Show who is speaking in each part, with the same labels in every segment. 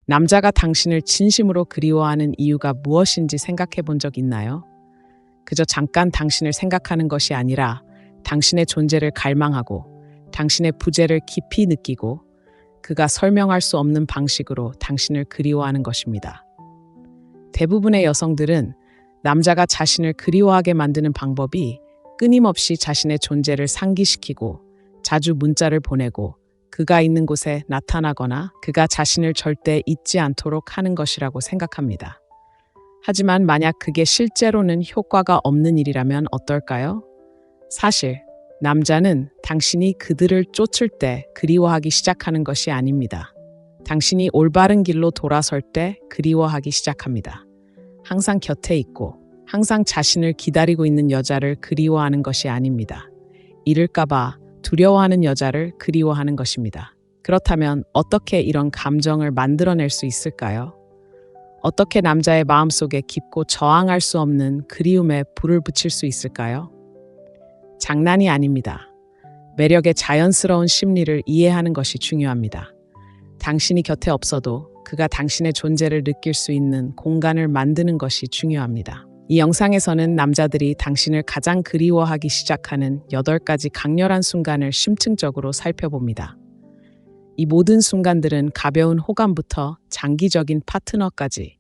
Speaker 1: 남자가 당신을 진심으로 그리워하는 이유가 무엇인지 생각해 본 적 있나요? 그저 잠깐 당신을 생각하는 것이 아니라 당신의 존재를 갈망하고 당신의 부재를 깊이 느끼고 그가 설명할 수 없는 방식으로 당신을 그리워하는 것입니다. 대부분의 여성들은 남자가 자신을 그리워하게 만드는 방법이 끊임없이 자신의 존재를 상기시키고 자주 문자를 보내고 그가 있는 곳에 나타나거나 그가 자신을 절대 잊지 않도록 하는 것이라고 생각합니다. 하지만 만약 그게 실제로는 효과가 없는 일이라면 어떨까요? 사실 남자는 당신이 그들을 쫓을 때 그리워하기 시작하는 것이 아닙니다. 당신이 올바른 길로 돌아설 때 그리워하기 시작합니다. 항상 곁에 있고 항상 자신을 기다리고 있는 여자를 그리워하는 것이 아닙니다. 잃을까봐 두려워하는 여자를 그리워하는 것입니다. 그렇다면 어떻게 이런 감정을 만들어낼 수 있을까요? 어떻게 남자의 마음속에 깊고 저항할 수 없는 그리움에 불을 붙일 수 있을까요? 장난이 아닙니다. 매력의 자연스러운 심리를 이해하는 것이 중요합니다. 당신이 곁에 없어도 그가 당신의 존재를 느낄 수 있는 공간을 만드는 것이 중요합니다. 이 영상에서는 남자들이 당신을 가장 그리워하기 시작하는 8가지 강렬한 순간을 심층적으로 살펴봅니다. 이 모든 순간들은 가벼운 호감부터 장기적인 파트너까지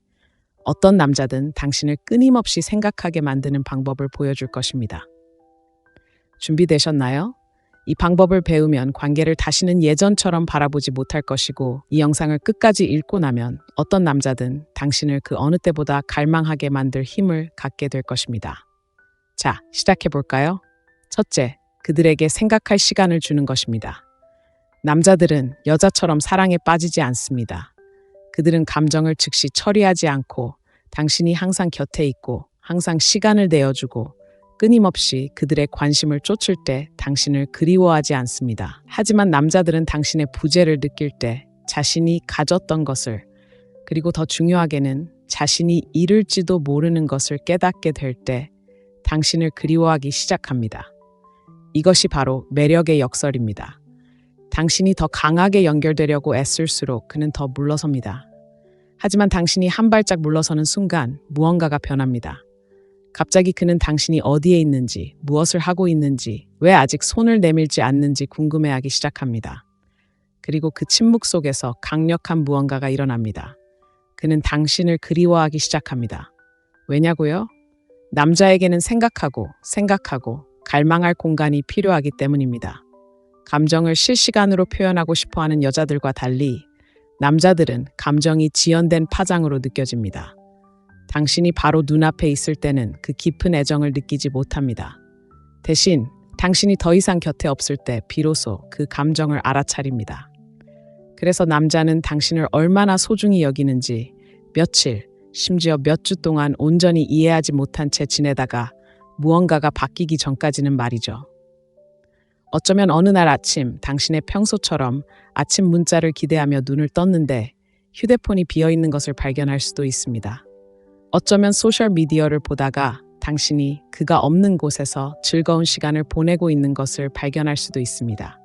Speaker 1: 어떤 남자든 당신을 끊임없이 생각하게 만드는 방법을 보여줄 것입니다. 준비되셨나요? 이 방법을 배우면 관계를 다시는 예전처럼 바라보지 못할 것이고 이 영상을 끝까지 읽고 나면 어떤 남자든 당신을 그 어느 때보다 갈망하게 만들 힘을 갖게 될 것입니다. 자, 시작해 볼까요? 첫째, 그들에게 생각할 시간을 주는 것입니다. 남자들은 여자처럼 사랑에 빠지지 않습니다. 그들은 감정을 즉시 처리하지 않고 당신이 항상 곁에 있고 항상 시간을 내어주고 끊임없이 그들의 관심을 쫓을 때 당신을 그리워하지 않습니다. 하지만 남자들은 당신의 부재를 느낄 때 자신이 가졌던 것을 그리고 더 중요하게는 자신이 잃을지도 모르는 것을 깨닫게 될 때 당신을 그리워하기 시작합니다. 이것이 바로 매력의 역설입니다. 당신이 더 강하게 연결되려고 애쓸수록 그는 더 물러섭니다. 하지만 당신이 한 발짝 물러서는 순간 무언가가 변합니다. 갑자기 그는 당신이 어디에 있는지, 무엇을 하고 있는지, 왜 아직 손을 내밀지 않는지 궁금해하기 시작합니다. 그리고 그 침묵 속에서 강력한 무언가가 일어납니다. 그는 당신을 그리워하기 시작합니다. 왜냐고요? 남자에게는 생각하고 갈망할 공간이 필요하기 때문입니다. 감정을 실시간으로 표현하고 싶어하는 여자들과 달리 남자들은 감정이 지연된 파장으로 느껴집니다. 당신이 바로 눈앞에 있을 때는 그 깊은 애정을 느끼지 못합니다. 대신 당신이 더 이상 곁에 없을 때 비로소 그 감정을 알아차립니다. 그래서 남자는 당신을 얼마나 소중히 여기는지 며칠, 심지어 몇 주 동안 온전히 이해하지 못한 채 지내다가 무언가가 바뀌기 전까지는 말이죠. 어쩌면 어느 날 아침 당신의 평소처럼 아침 문자를 기대하며 눈을 떴는데 휴대폰이 비어있는 것을 발견할 수도 있습니다. 어쩌면 소셜미디어를 보다가 당신이 그가 없는 곳에서 즐거운 시간을 보내고 있는 것을 발견할 수도 있습니다.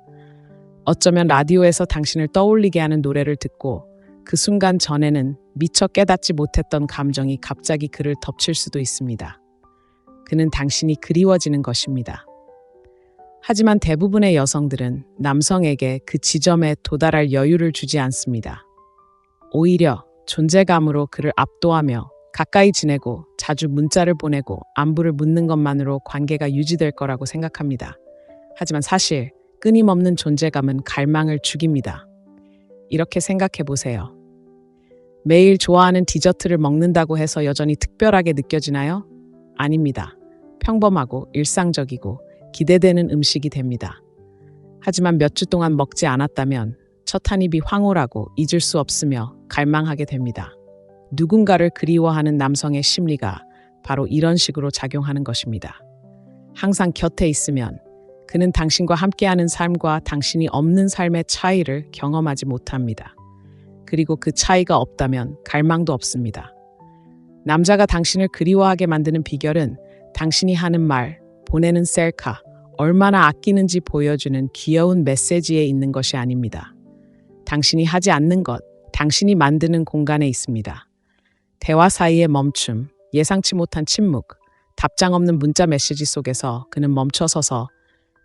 Speaker 1: 어쩌면 라디오에서 당신을 떠올리게 하는 노래를 듣고 그 순간 전에는 미처 깨닫지 못했던 감정이 갑자기 그를 덮칠 수도 있습니다. 그는 당신이 그리워지는 것입니다. 하지만 대부분의 여성들은 남성에게 그 지점에 도달할 여유를 주지 않습니다. 오히려 존재감으로 그를 압도하며 가까이 지내고 자주 문자를 보내고 안부를 묻는 것만으로 관계가 유지될 거라고 생각합니다. 하지만 사실 끊임없는 존재감은 갈망을 죽입니다. 이렇게 생각해 보세요. 매일 좋아하는 디저트를 먹는다고 해서 여전히 특별하게 느껴지나요? 아닙니다. 평범하고 일상적이고 기대되는 음식이 됩니다. 하지만 몇 주 동안 먹지 않았다면 첫 한 입이 황홀하고 잊을 수 없으며 갈망하게 됩니다. 누군가를 그리워하는 남성의 심리가 바로 이런 식으로 작용하는 것입니다. 항상 곁에 있으면 그는 당신과 함께하는 삶과 당신이 없는 삶의 차이를 경험하지 못합니다. 그리고 그 차이가 없다면 갈망도 없습니다. 남자가 당신을 그리워하게 만드는 비결은 당신이 하는 말, 보내는 셀카, 얼마나 아끼는지 보여주는 귀여운 메시지에 있는 것이 아닙니다. 당신이 하지 않는 것, 당신이 만드는 공간에 있습니다. 대화 사이의 멈춤, 예상치 못한 침묵, 답장 없는 문자 메시지 속에서 그는 멈춰서서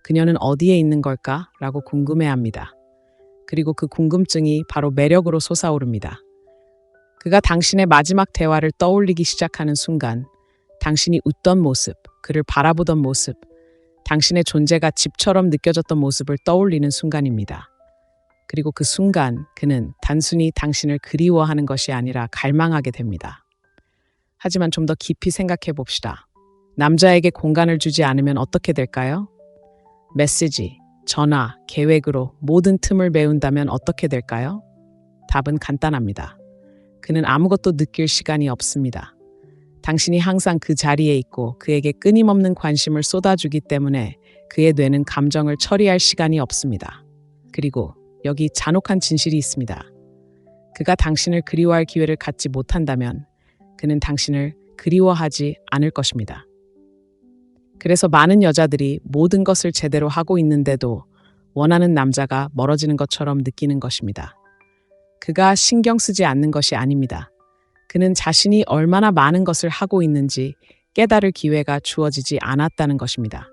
Speaker 1: 그녀는 어디에 있는 걸까? 라고 궁금해합니다. 그리고 그 궁금증이 바로 매력으로 솟아오릅니다. 그가 당신의 마지막 대화를 떠올리기 시작하는 순간 당신이 웃던 모습, 그를 바라보던 모습, 당신의 존재가 집처럼 느껴졌던 모습을 떠올리는 순간입니다. 그리고 그 순간 그는 단순히 당신을 그리워하는 것이 아니라 갈망하게 됩니다. 하지만 좀 더 깊이 생각해 봅시다. 남자에게 공간을 주지 않으면 어떻게 될까요? 메시지, 전화, 계획으로 모든 틈을 메운다면 어떻게 될까요? 답은 간단합니다. 그는 아무것도 느낄 시간이 없습니다. 당신이 항상 그 자리에 있고 그에게 끊임없는 관심을 쏟아주기 때문에 그의 뇌는 감정을 처리할 시간이 없습니다. 그리고 여기 잔혹한 진실이 있습니다. 그가 당신을 그리워할 기회를 갖지 못한다면 그는 당신을 그리워하지 않을 것입니다. 그래서 많은 여자들이 모든 것을 제대로 하고 있는데도 원하는 남자가 멀어지는 것처럼 느끼는 것입니다. 그가 신경 쓰지 않는 것이 아닙니다. 그는 자신이 얼마나 많은 것을 하고 있는지 깨달을 기회가 주어지지 않았다는 것입니다.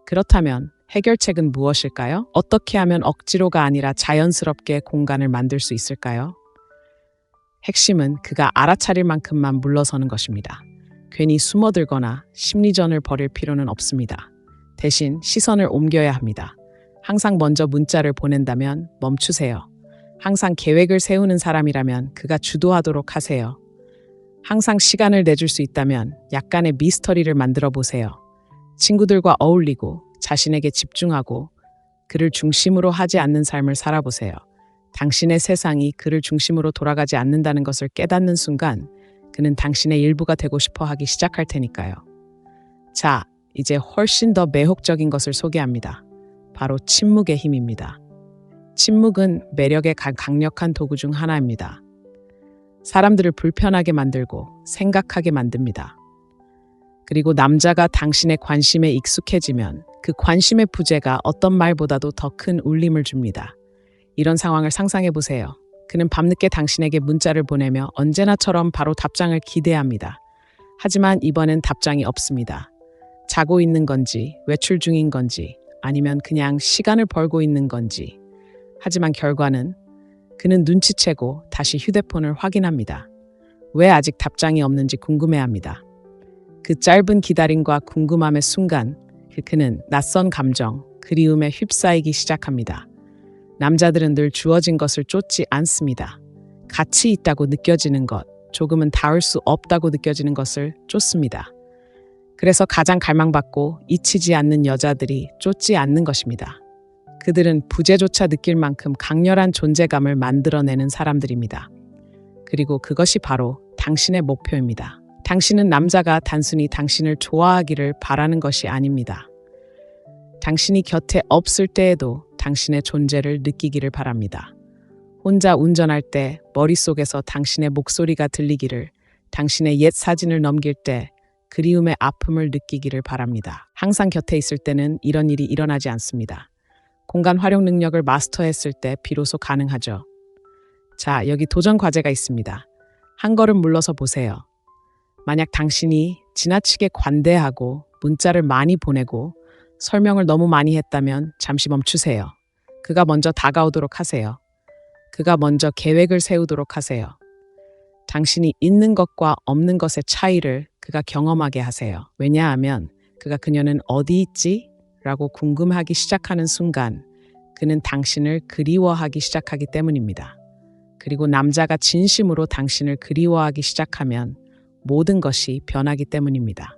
Speaker 1: 그렇다면 해결책은 무엇일까요? 어떻게 하면 억지로가 아니라 자연스럽게 공간을 만들 수 있을까요? 핵심은 그가 알아차릴 만큼만 물러서는 것입니다. 괜히 숨어들거나 심리전을 벌일 필요는 없습니다. 대신 시선을 옮겨야 합니다. 항상 먼저 문자를 보낸다면 멈추세요. 항상 계획을 세우는 사람이라면 그가 주도하도록 하세요. 항상 시간을 내줄 수 있다면 약간의 미스터리를 만들어 보세요. 친구들과 어울리고 자신에게 집중하고 그를 중심으로 하지 않는 삶을 살아보세요. 당신의 세상이 그를 중심으로 돌아가지 않는다는 것을 깨닫는 순간 그는 당신의 일부가 되고 싶어 하기 시작할 테니까요. 자, 이제 훨씬 더 매혹적인 것을 소개합니다. 바로 침묵의 힘입니다. 침묵은 매력의 강력한 도구 중 하나입니다. 사람들을 불편하게 만들고 생각하게 만듭니다. 그리고 남자가 당신의 관심에 익숙해지면 그 관심의 부재가 어떤 말보다도 더 큰 울림을 줍니다. 이런 상황을 상상해 보세요. 그는 밤늦게 당신에게 문자를 보내며 언제나처럼 바로 답장을 기대합니다. 하지만 이번엔 답장이 없습니다. 자고 있는 건지, 외출 중인 건지, 아니면 그냥 시간을 벌고 있는 건지. 하지만 결과는 그는 눈치채고 다시 휴대폰을 확인합니다. 왜 아직 답장이 없는지 궁금해합니다. 그 짧은 기다림과 궁금함의 순간 그는 낯선 감정, 그리움에 휩싸이기 시작합니다. 남자들은 늘 주어진 것을 쫓지 않습니다. 가치 있다고 느껴지는 것, 조금은 닿을 수 없다고 느껴지는 것을 쫓습니다. 그래서 가장 갈망받고 잊히지 않는 여자들이 쫓지 않는 것입니다. 그들은 부재조차 느낄 만큼 강렬한 존재감을 만들어내는 사람들입니다. 그리고 그것이 바로 당신의 목표입니다. 당신은 남자가 단순히 당신을 좋아하기를 바라는 것이 아닙니다. 당신이 곁에 없을 때에도 당신의 존재를 느끼기를 바랍니다. 혼자 운전할 때 머릿속에서 당신의 목소리가 들리기를, 당신의 옛 사진을 넘길 때 그리움의 아픔을 느끼기를 바랍니다. 항상 곁에 있을 때는 이런 일이 일어나지 않습니다. 공간 활용 능력을 마스터했을 때 비로소 가능하죠. 자, 여기 도전 과제가 있습니다. 한 걸음 물러서 보세요. 만약 당신이 지나치게 관대하고 문자를 많이 보내고 설명을 너무 많이 했다면 잠시 멈추세요. 그가 먼저 다가오도록 하세요. 그가 먼저 계획을 세우도록 하세요. 당신이 있는 것과 없는 것의 차이를 그가 경험하게 하세요. 왜냐하면 그녀는 어디 있지? 라고 궁금하기 시작하는 순간 그는 당신을 그리워하기 시작하기 때문입니다. 그리고 남자가 진심으로 당신을 그리워하기 시작하면 모든 것이 변하기 때문입니다.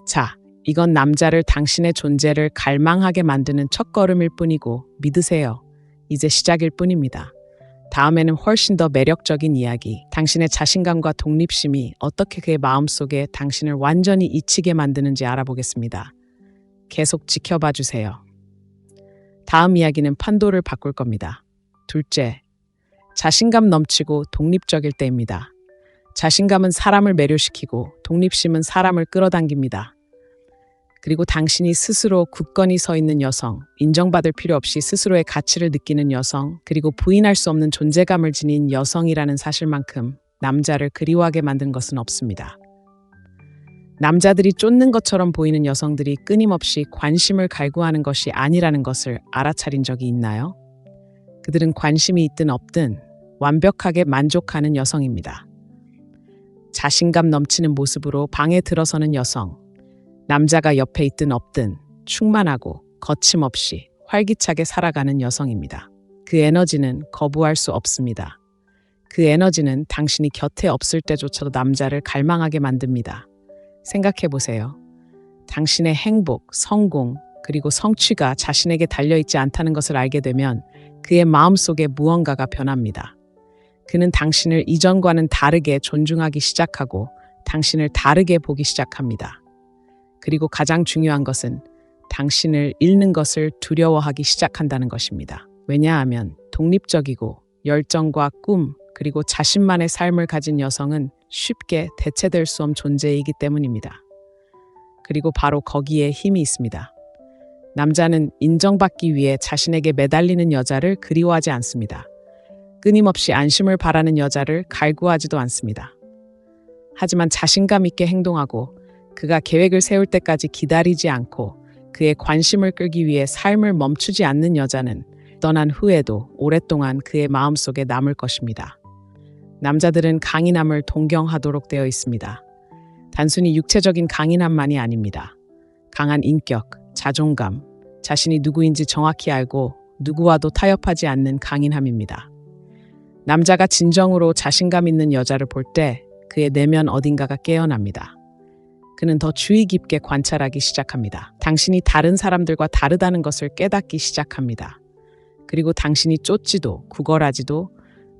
Speaker 1: 자, 이건 남자를 당신의 존재를 갈망하게 만드는 첫걸음일 뿐이고 믿으세요. 이제 시작일 뿐입니다. 다음에는 훨씬 더 매력적인 이야기, 당신의 자신감과 독립심이 어떻게 그의 마음속에 당신을 완전히 잊히게 만드는지 알아보겠습니다. 계속 지켜봐 주세요. 다음 이야기는 판도를 바꿀 겁니다. 둘째, 자신감 넘치고 독립적일 때입니다. 자신감은 사람을 매료시키고 독립심은 사람을 끌어당깁니다. 그리고 당신이 스스로 굳건히 서 있는 여성, 인정받을 필요 없이 스스로의 가치를 느끼는 여성, 그리고 부인할 수 없는 존재감을 지닌 여성이라는 사실만큼 남자를 그리워하게 만든 것은 없습니다. 남자들이 쫓는 것처럼 보이는 여성들이 끊임없이 관심을 갈구하는 것이 아니라는 것을 알아차린 적이 있나요? 그들은 관심이 있든 없든 완벽하게 만족하는 여성입니다. 자신감 넘치는 모습으로 방에 들어서는 여성, 남자가 옆에 있든 없든 충만하고 거침없이 활기차게 살아가는 여성입니다. 그 에너지는 거부할 수 없습니다. 그 에너지는 당신이 곁에 없을 때조차도 남자를 갈망하게 만듭니다. 생각해 보세요. 당신의 행복, 성공, 그리고 성취가 자신에게 달려있지 않다는 것을 알게 되면 그의 마음속에 무언가가 변합니다. 그는 당신을 이전과는 다르게 존중하기 시작하고 당신을 다르게 보기 시작합니다. 그리고 가장 중요한 것은 당신을 잃는 것을 두려워하기 시작한다는 것입니다. 왜냐하면 독립적이고 열정과 꿈, 그리고 자신만의 삶을 가진 여성은 쉽게 대체될 수 없는 존재이기 때문입니다. 그리고 바로 거기에 힘이 있습니다. 남자는 인정받기 위해 자신에게 매달리는 여자를 그리워하지 않습니다. 끊임없이 안심을 바라는 여자를 갈구하지도 않습니다. 하지만 자신감 있게 행동하고 그가 계획을 세울 때까지 기다리지 않고 그의 관심을 끌기 위해 삶을 멈추지 않는 여자는 떠난 후에도 오랫동안 그의 마음속에 남을 것입니다. 남자들은 강인함을 동경하도록 되어 있습니다. 단순히 육체적인 강인함만이 아닙니다. 강한 인격, 자존감, 자신이 누구인지 정확히 알고 누구와도 타협하지 않는 강인함입니다. 남자가 진정으로 자신감 있는 여자를 볼 때 그의 내면 어딘가가 깨어납니다. 그는 더 주의 깊게 관찰하기 시작합니다. 당신이 다른 사람들과 다르다는 것을 깨닫기 시작합니다. 그리고 당신이 쫓지도 구걸하지도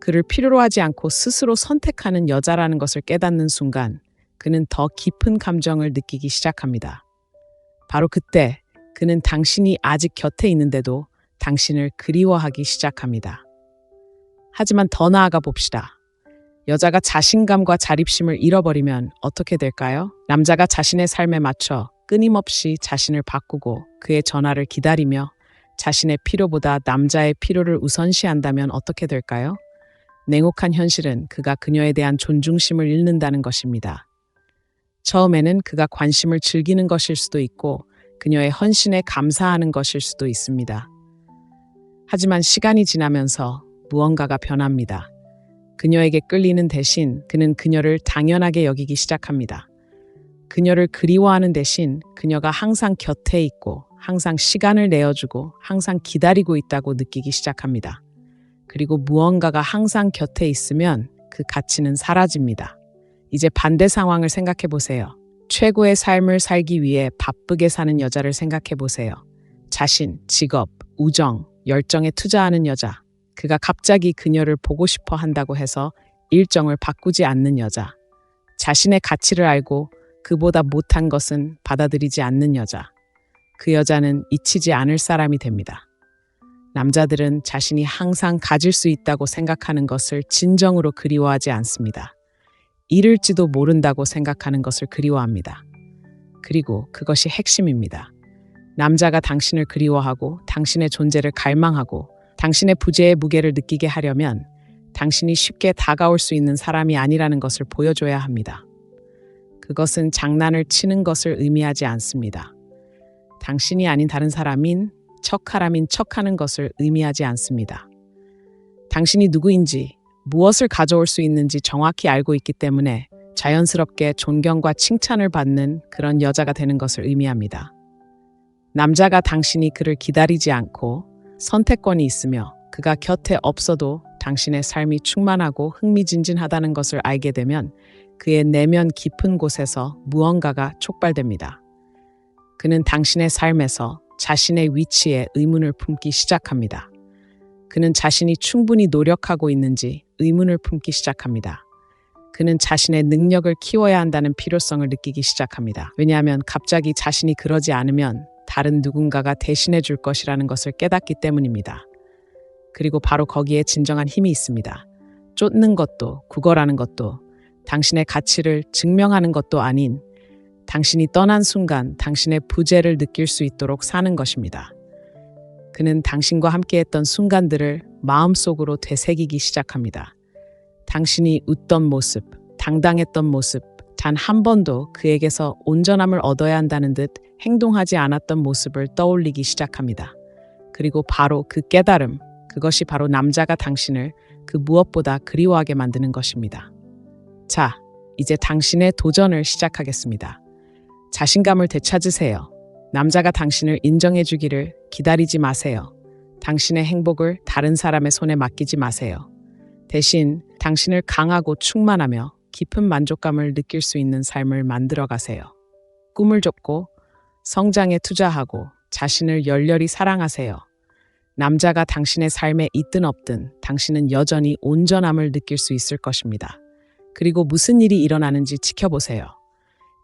Speaker 1: 그를 필요로 하지 않고 스스로 선택하는 여자라는 것을 깨닫는 순간 그는 더 깊은 감정을 느끼기 시작합니다. 바로 그때 그는 당신이 아직 곁에 있는데도 당신을 그리워하기 시작합니다. 하지만 더 나아가 봅시다. 여자가 자신감과 자립심을 잃어버리면 어떻게 될까요? 남자가 자신의 삶에 맞춰 끊임없이 자신을 바꾸고 그의 전화를 기다리며 자신의 필요보다 남자의 필요를 우선시한다면 어떻게 될까요? 냉혹한 현실은 그가 그녀에 대한 존중심을 잃는다는 것입니다. 처음에는 그가 관심을 즐기는 것일 수도 있고 그녀의 헌신에 감사하는 것일 수도 있습니다. 하지만 시간이 지나면서 무언가가 변합니다. 그녀에게 끌리는 대신 그는 그녀를 당연하게 여기기 시작합니다. 그녀를 그리워하는 대신 그녀가 항상 곁에 있고 항상 시간을 내어주고 항상 기다리고 있다고 느끼기 시작합니다. 그리고 무언가가 항상 곁에 있으면 그 가치는 사라집니다. 이제 반대 상황을 생각해 보세요. 최고의 삶을 살기 위해 바쁘게 사는 여자를 생각해 보세요. 자신, 직업, 우정, 열정에 투자하는 여자. 그가 갑자기 그녀를 보고 싶어 한다고 해서 일정을 바꾸지 않는 여자. 자신의 가치를 알고 그보다 못한 것은 받아들이지 않는 여자. 그 여자는 잊히지 않을 사람이 됩니다. 남자들은 자신이 항상 가질 수 있다고 생각하는 것을 진정으로 그리워하지 않습니다. 잃을지도 모른다고 생각하는 것을 그리워합니다. 그리고 그것이 핵심입니다. 남자가 당신을 그리워하고 당신의 존재를 갈망하고 당신의 부재의 무게를 느끼게 하려면 당신이 쉽게 다가올 수 있는 사람이 아니라는 것을 보여줘야 합니다. 그것은 장난을 치는 것을 의미하지 않습니다. 당신이 아닌 다른 사람인 척하람인 척하는 것을 의미하지 않습니다. 당신이 누구인지 무엇을 가져올 수 있는지 정확히 알고 있기 때문에 자연스럽게 존경과 칭찬을 받는 그런 여자가 되는 것을 의미합니다. 남자가 당신이 그를 기다리지 않고 선택권이 있으며 그가 곁에 없어도 당신의 삶이 충만하고 흥미진진하다는 것을 알게 되면 그의 내면 깊은 곳에서 무언가가 촉발됩니다. 그는 당신의 삶에서 자신의 위치에 의문을 품기 시작합니다. 그는 자신이 충분히 노력하고 있는지 의문을 품기 시작합니다. 그는 자신의 능력을 키워야 한다는 필요성을 느끼기 시작합니다. 왜냐하면 갑자기 자신이 그러지 않으면 다른 누군가가 대신해 줄 것이라는 것을 깨닫기 때문입니다. 그리고 바로 거기에 진정한 힘이 있습니다. 쫓는 것도 구걸하는 것도 당신의 가치를 증명하는 것도 아닌 당신이 떠난 순간 당신의 부재를 느낄 수 있도록 사는 것입니다. 그는 당신과 함께했던 순간들을 마음속으로 되새기기 시작합니다. 당신이 웃던 모습, 당당했던 모습, 단 한 번도 그에게서 온전함을 얻어야 한다는 듯 행동하지 않았던 모습을 떠올리기 시작합니다. 그리고 바로 그 깨달음, 그것이 바로 남자가 당신을 그 무엇보다 그리워하게 만드는 것입니다. 자, 이제 당신의 도전을 시작하겠습니다. 자신감을 되찾으세요. 남자가 당신을 인정해 주기를 기다리지 마세요. 당신의 행복을 다른 사람의 손에 맡기지 마세요. 대신 당신을 강하고 충만하며 깊은 만족감을 느낄 수 있는 삶을 만들어 가세요. 꿈을 쫓고 성장에 투자하고 자신을 열렬히 사랑하세요. 남자가 당신의 삶에 있든 없든 당신은 여전히 온전함을 느낄 수 있을 것입니다. 그리고 무슨 일이 일어나는지 지켜보세요.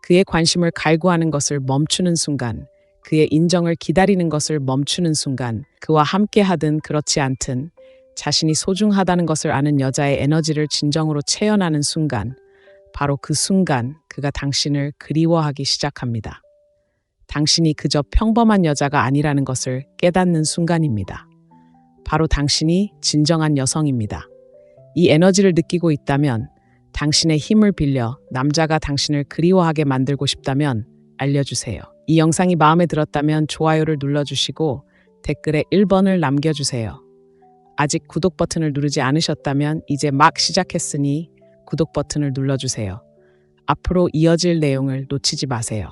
Speaker 1: 그의 관심을 갈구하는 것을 멈추는 순간, 그의 인정을 기다리는 것을 멈추는 순간, 그와 함께 하든 그렇지 않든 자신이 소중하다는 것을 아는 여자의 에너지를 진정으로 체현하는 순간, 바로 그 순간 그가 당신을 그리워하기 시작합니다. 당신이 그저 평범한 여자가 아니라는 것을 깨닫는 순간입니다. 바로 당신이 진정한 여성입니다. 이 에너지를 느끼고 있다면, 당신의 힘을 빌려 남자가 당신을 그리워하게 만들고 싶다면 알려주세요. 이 영상이 마음에 들었다면 좋아요를 눌러주시고 댓글에 1번을 남겨주세요. 아직 구독 버튼을 누르지 않으셨다면 이제 막 시작했으니 구독 버튼을 눌러주세요. 앞으로 이어질 내용을 놓치지 마세요.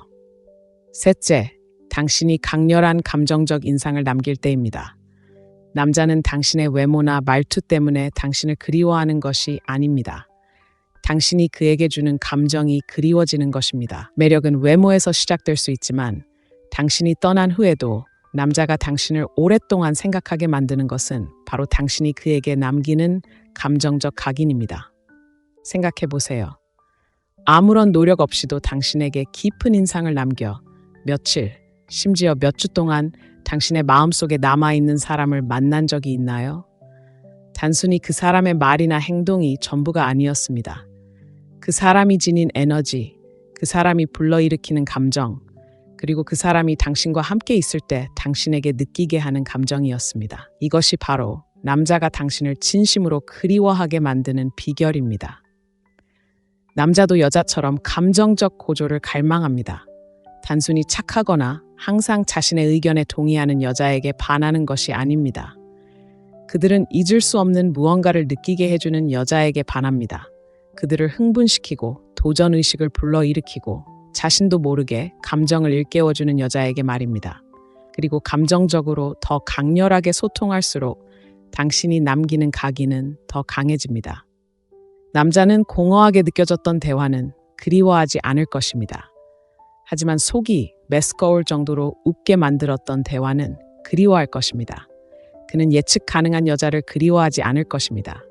Speaker 1: 셋째, 당신이 강렬한 감정적 인상을 남길 때입니다. 남자는 당신의 외모나 말투 때문에 당신을 그리워하는 것이 아닙니다. 당신이 그에게 주는 감정이 그리워지는 것입니다. 매력은 외모에서 시작될 수 있지만 당신이 떠난 후에도 남자가 당신을 오랫동안 생각하게 만드는 것은 바로 당신이 그에게 남기는 감정적 각인입니다. 생각해 보세요. 아무런 노력 없이도 당신에게 깊은 인상을 남겨 며칠, 심지어 몇 주 동안 당신의 마음속에 남아있는 사람을 만난 적이 있나요? 단순히 그 사람의 말이나 행동이 전부가 아니었습니다. 그 사람이 지닌 에너지, 그 사람이 불러일으키는 감정, 그리고 그 사람이 당신과 함께 있을 때 당신에게 느끼게 하는 감정이었습니다. 이것이 바로 남자가 당신을 진심으로 그리워하게 만드는 비결입니다. 남자도 여자처럼 감정적 고조를 갈망합니다. 단순히 착하거나 항상 자신의 의견에 동의하는 여자에게 반하는 것이 아닙니다. 그들은 잊을 수 없는 무언가를 느끼게 해주는 여자에게 반합니다. 그들을 흥분시키고 도전의식을 불러일으키고 자신도 모르게 감정을 일깨워주는 여자에게 말입니다. 그리고 감정적으로 더 강렬하게 소통할수록 당신이 남기는 각인은 더 강해집니다. 남자는 공허하게 느껴졌던 대화는 그리워하지 않을 것입니다. 하지만 속이 메스꺼울 정도로 웃게 만들었던 대화는 그리워할 것입니다. 그는 예측 가능한 여자를 그리워하지 않을 것입니다.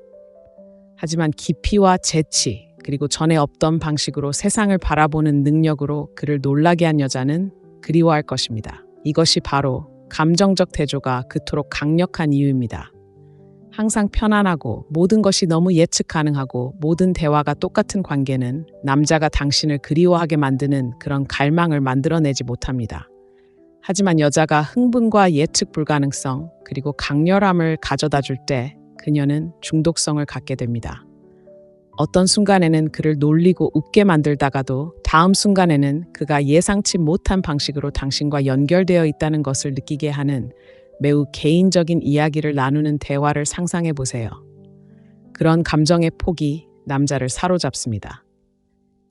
Speaker 1: 하지만 깊이와 재치, 그리고 전에 없던 방식으로 세상을 바라보는 능력으로 그를 놀라게 한 여자는 그리워할 것입니다. 이것이 바로 감정적 대조가 그토록 강력한 이유입니다. 항상 편안하고 모든 것이 너무 예측 가능하고 모든 대화가 똑같은 관계는 남자가 당신을 그리워하게 만드는 그런 갈망을 만들어내지 못합니다. 하지만 여자가 흥분과 예측 불가능성 그리고 강렬함을 가져다 줄 때 그녀는 중독성을 갖게 됩니다. 어떤 순간에는 그를 놀리고 웃게 만들다가도 다음 순간에는 그가 예상치 못한 방식으로 당신과 연결되어 있다는 것을 느끼게 하는 매우 개인적인 이야기를 나누는 대화를 상상해 보세요. 그런 감정의 폭이 남자를 사로잡습니다.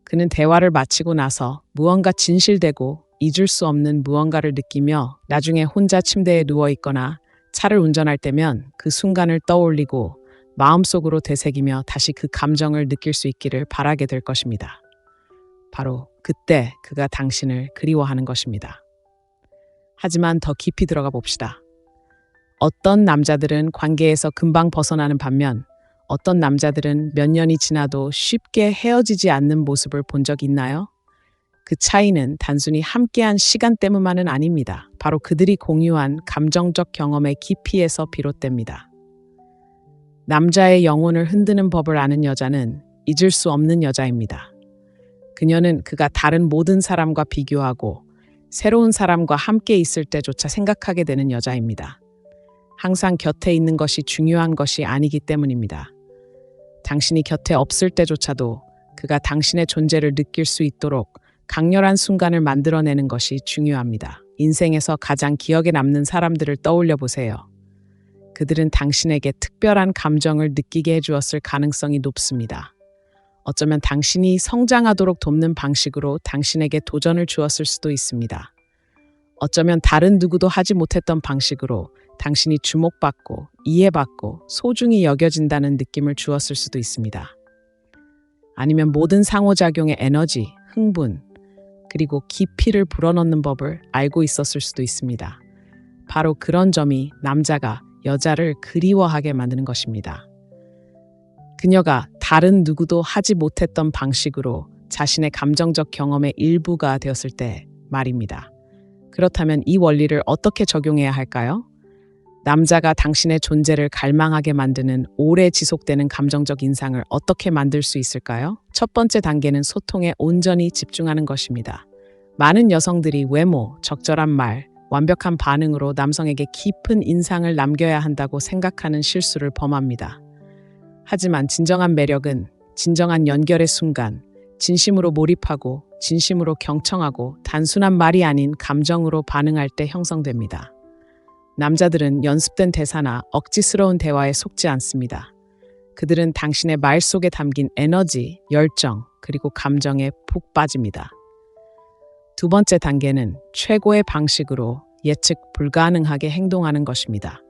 Speaker 1: 그는 대화를 마치고 나서 무언가 진실되고 잊을 수 없는 무언가를 느끼며 나중에 혼자 침대에 누워 있거나 차를 운전할 때면 그 순간을 떠올리고 마음속으로 되새기며 다시 그 감정을 느낄 수 있기를 바라게 될 것입니다. 바로 그때 그가 당신을 그리워하는 것입니다. 하지만 더 깊이 들어가 봅시다. 어떤 남자들은 관계에서 금방 벗어나는 반면 어떤 남자들은 몇 년이 지나도 쉽게 헤어지지 않는 모습을 본 적 있나요? 그 차이는 단순히 함께한 시간 때문만은 아닙니다. 바로 그들이 공유한 감정적 경험의 깊이에서 비롯됩니다. 남자의 영혼을 흔드는 법을 아는 여자는 잊을 수 없는 여자입니다. 그녀는 그가 다른 모든 사람과 비교하고 새로운 사람과 함께 있을 때조차 생각하게 되는 여자입니다. 항상 곁에 있는 것이 중요한 것이 아니기 때문입니다. 당신이 곁에 없을 때조차도 그가 당신의 존재를 느낄 수 있도록 강렬한 순간을 만들어내는 것이 중요합니다. 인생에서 가장 기억에 남는 사람들을 떠올려 보세요. 그들은 당신에게 특별한 감정을 느끼게 해주었을 가능성이 높습니다. 어쩌면 당신이 성장하도록 돕는 방식으로 당신에게 도전을 주었을 수도 있습니다. 어쩌면 다른 누구도 하지 못했던 방식으로 당신이 주목받고 이해받고 소중히 여겨진다는 느낌을 주었을 수도 있습니다. 아니면 모든 상호작용의 에너지, 흥분, 그리고 깊이를 불어넣는 법을 알고 있었을 수도 있습니다. 바로 그런 점이 남자가 여자를 그리워하게 만드는 것입니다. 그녀가 다른 누구도 하지 못했던 방식으로 자신의 감정적 경험의 일부가 되었을 때 말입니다. 그렇다면 이 원리를 어떻게 적용해야 할까요? 남자가 당신의 존재를 갈망하게 만드는 오래 지속되는 감정적 인상을 어떻게 만들 수 있을까요? 첫 번째 단계는 소통에 온전히 집중하는 것입니다. 많은 여성들이 외모, 적절한 말, 완벽한 반응으로 남성에게 깊은 인상을 남겨야 한다고 생각하는 실수를 범합니다. 하지만 진정한 매력은 진정한 연결의 순간, 진심으로 몰입하고 진심으로 경청하고 단순한 말이 아닌 감정으로 반응할 때 형성됩니다. 남자들은 연습된 대사나 억지스러운 대화에 속지 않습니다. 그들은 당신의 말 속에 담긴 에너지, 열정, 그리고 감정에 푹 빠집니다. 두 번째 단계는 최고의 방식으로 예측 불가능하게 행동하는 것입니다.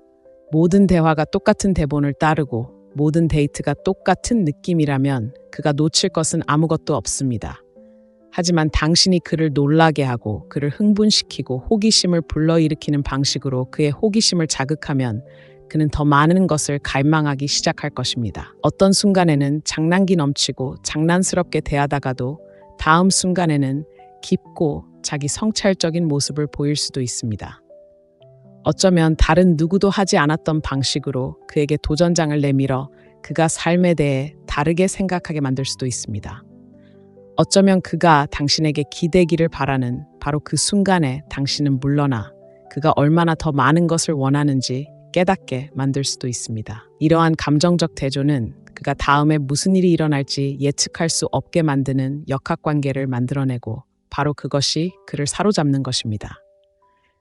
Speaker 1: 모든 대화가 똑같은 대본을 따르고 모든 데이트가 똑같은 느낌이라면 그가 놓칠 것은 아무것도 없습니다. 하지만 당신이 그를 놀라게 하고 그를 흥분시키고 호기심을 불러일으키는 방식으로 그의 호기심을 자극하면 그는 더 많은 것을 갈망하기 시작할 것입니다. 어떤 순간에는 장난기 넘치고 장난스럽게 대하다가도 다음 순간에는 깊고 자기 성찰적인 모습을 보일 수도 있습니다. 어쩌면 다른 누구도 하지 않았던 방식으로 그에게 도전장을 내밀어 그가 삶에 대해 다르게 생각하게 만들 수도 있습니다. 어쩌면 그가 당신에게 기대기를 바라는 바로 그 순간에 당신은 물러나 그가 얼마나 더 많은 것을 원하는지 깨닫게 만들 수도 있습니다. 이러한 감정적 대조는 그가 다음에 무슨 일이 일어날지 예측할 수 없게 만드는 역학관계를 만들어내고 바로 그것이 그를 사로잡는 것입니다.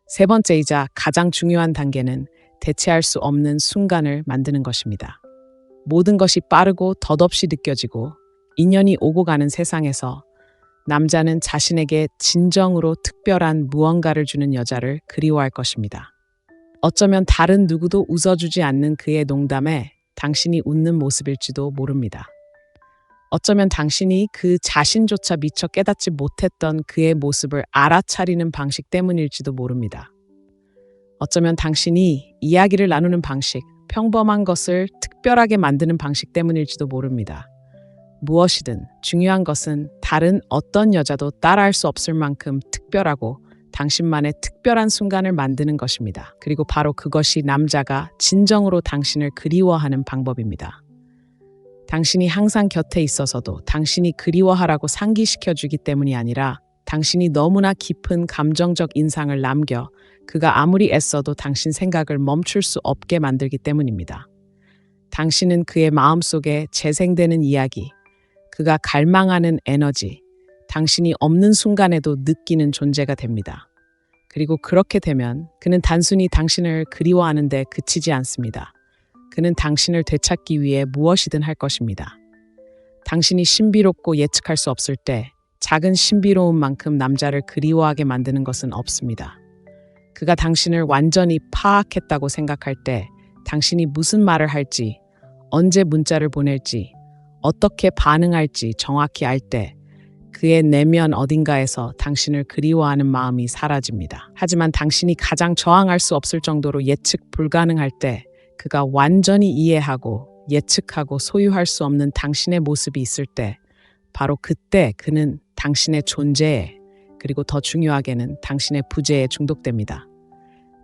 Speaker 1: 세 번째이자 가장 중요한 단계는 대체할 수 없는 순간을 만드는 것입니다. 모든 것이 빠르고 덧없이 느껴지고 인연이 오고 가는 세상에서 남자는 자신에게 진정으로 특별한 무언가를 주는 여자를 그리워할 것입니다. 어쩌면 다른 누구도 웃어주지 않는 그의 농담에 당신이 웃는 모습일지도 모릅니다. 어쩌면 당신이 그 자신조차 미처 깨닫지 못했던 그의 모습을 알아차리는 방식 때문일지도 모릅니다. 어쩌면 당신이 이야기를 나누는 방식, 평범한 것을 특별하게 만드는 방식 때문일지도 모릅니다. 무엇이든 중요한 것은 다른 어떤 여자도 따라할 수 없을 만큼 특별하고 당신만의 특별한 순간을 만드는 것입니다. 그리고 바로 그것이 남자가 진정으로 당신을 그리워하는 방법입니다. 당신이 항상 곁에 있어서도 당신이 그리워하라고 상기시켜주기 때문이 아니라 당신이 너무나 깊은 감정적 인상을 남겨 그가 아무리 애써도 당신 생각을 멈출 수 없게 만들기 때문입니다. 당신은 그의 마음속에 재생되는 이야기, 그가 갈망하는 에너지, 당신이 없는 순간에도 느끼는 존재가 됩니다. 그리고 그렇게 되면 그는 단순히 당신을 그리워하는 데 그치지 않습니다. 그는 당신을 되찾기 위해 무엇이든 할 것입니다. 당신이 신비롭고 예측할 수 없을 때 작은 신비로움만큼 남자를 그리워하게 만드는 것은 없습니다. 그가 당신을 완전히 파악했다고 생각할 때 당신이 무슨 말을 할지, 언제 문자를 보낼지, 어떻게 반응할지 정확히 알 때 그의 내면 어딘가에서 당신을 그리워하는 마음이 사라집니다. 하지만 당신이 가장 저항할 수 없을 정도로 예측 불가능할 때 그가 완전히 이해하고 예측하고 소유할 수 없는 당신의 모습이 있을 때 바로 그때 그는 당신의 존재에 그리고 더 중요하게는 당신의 부재에 중독됩니다.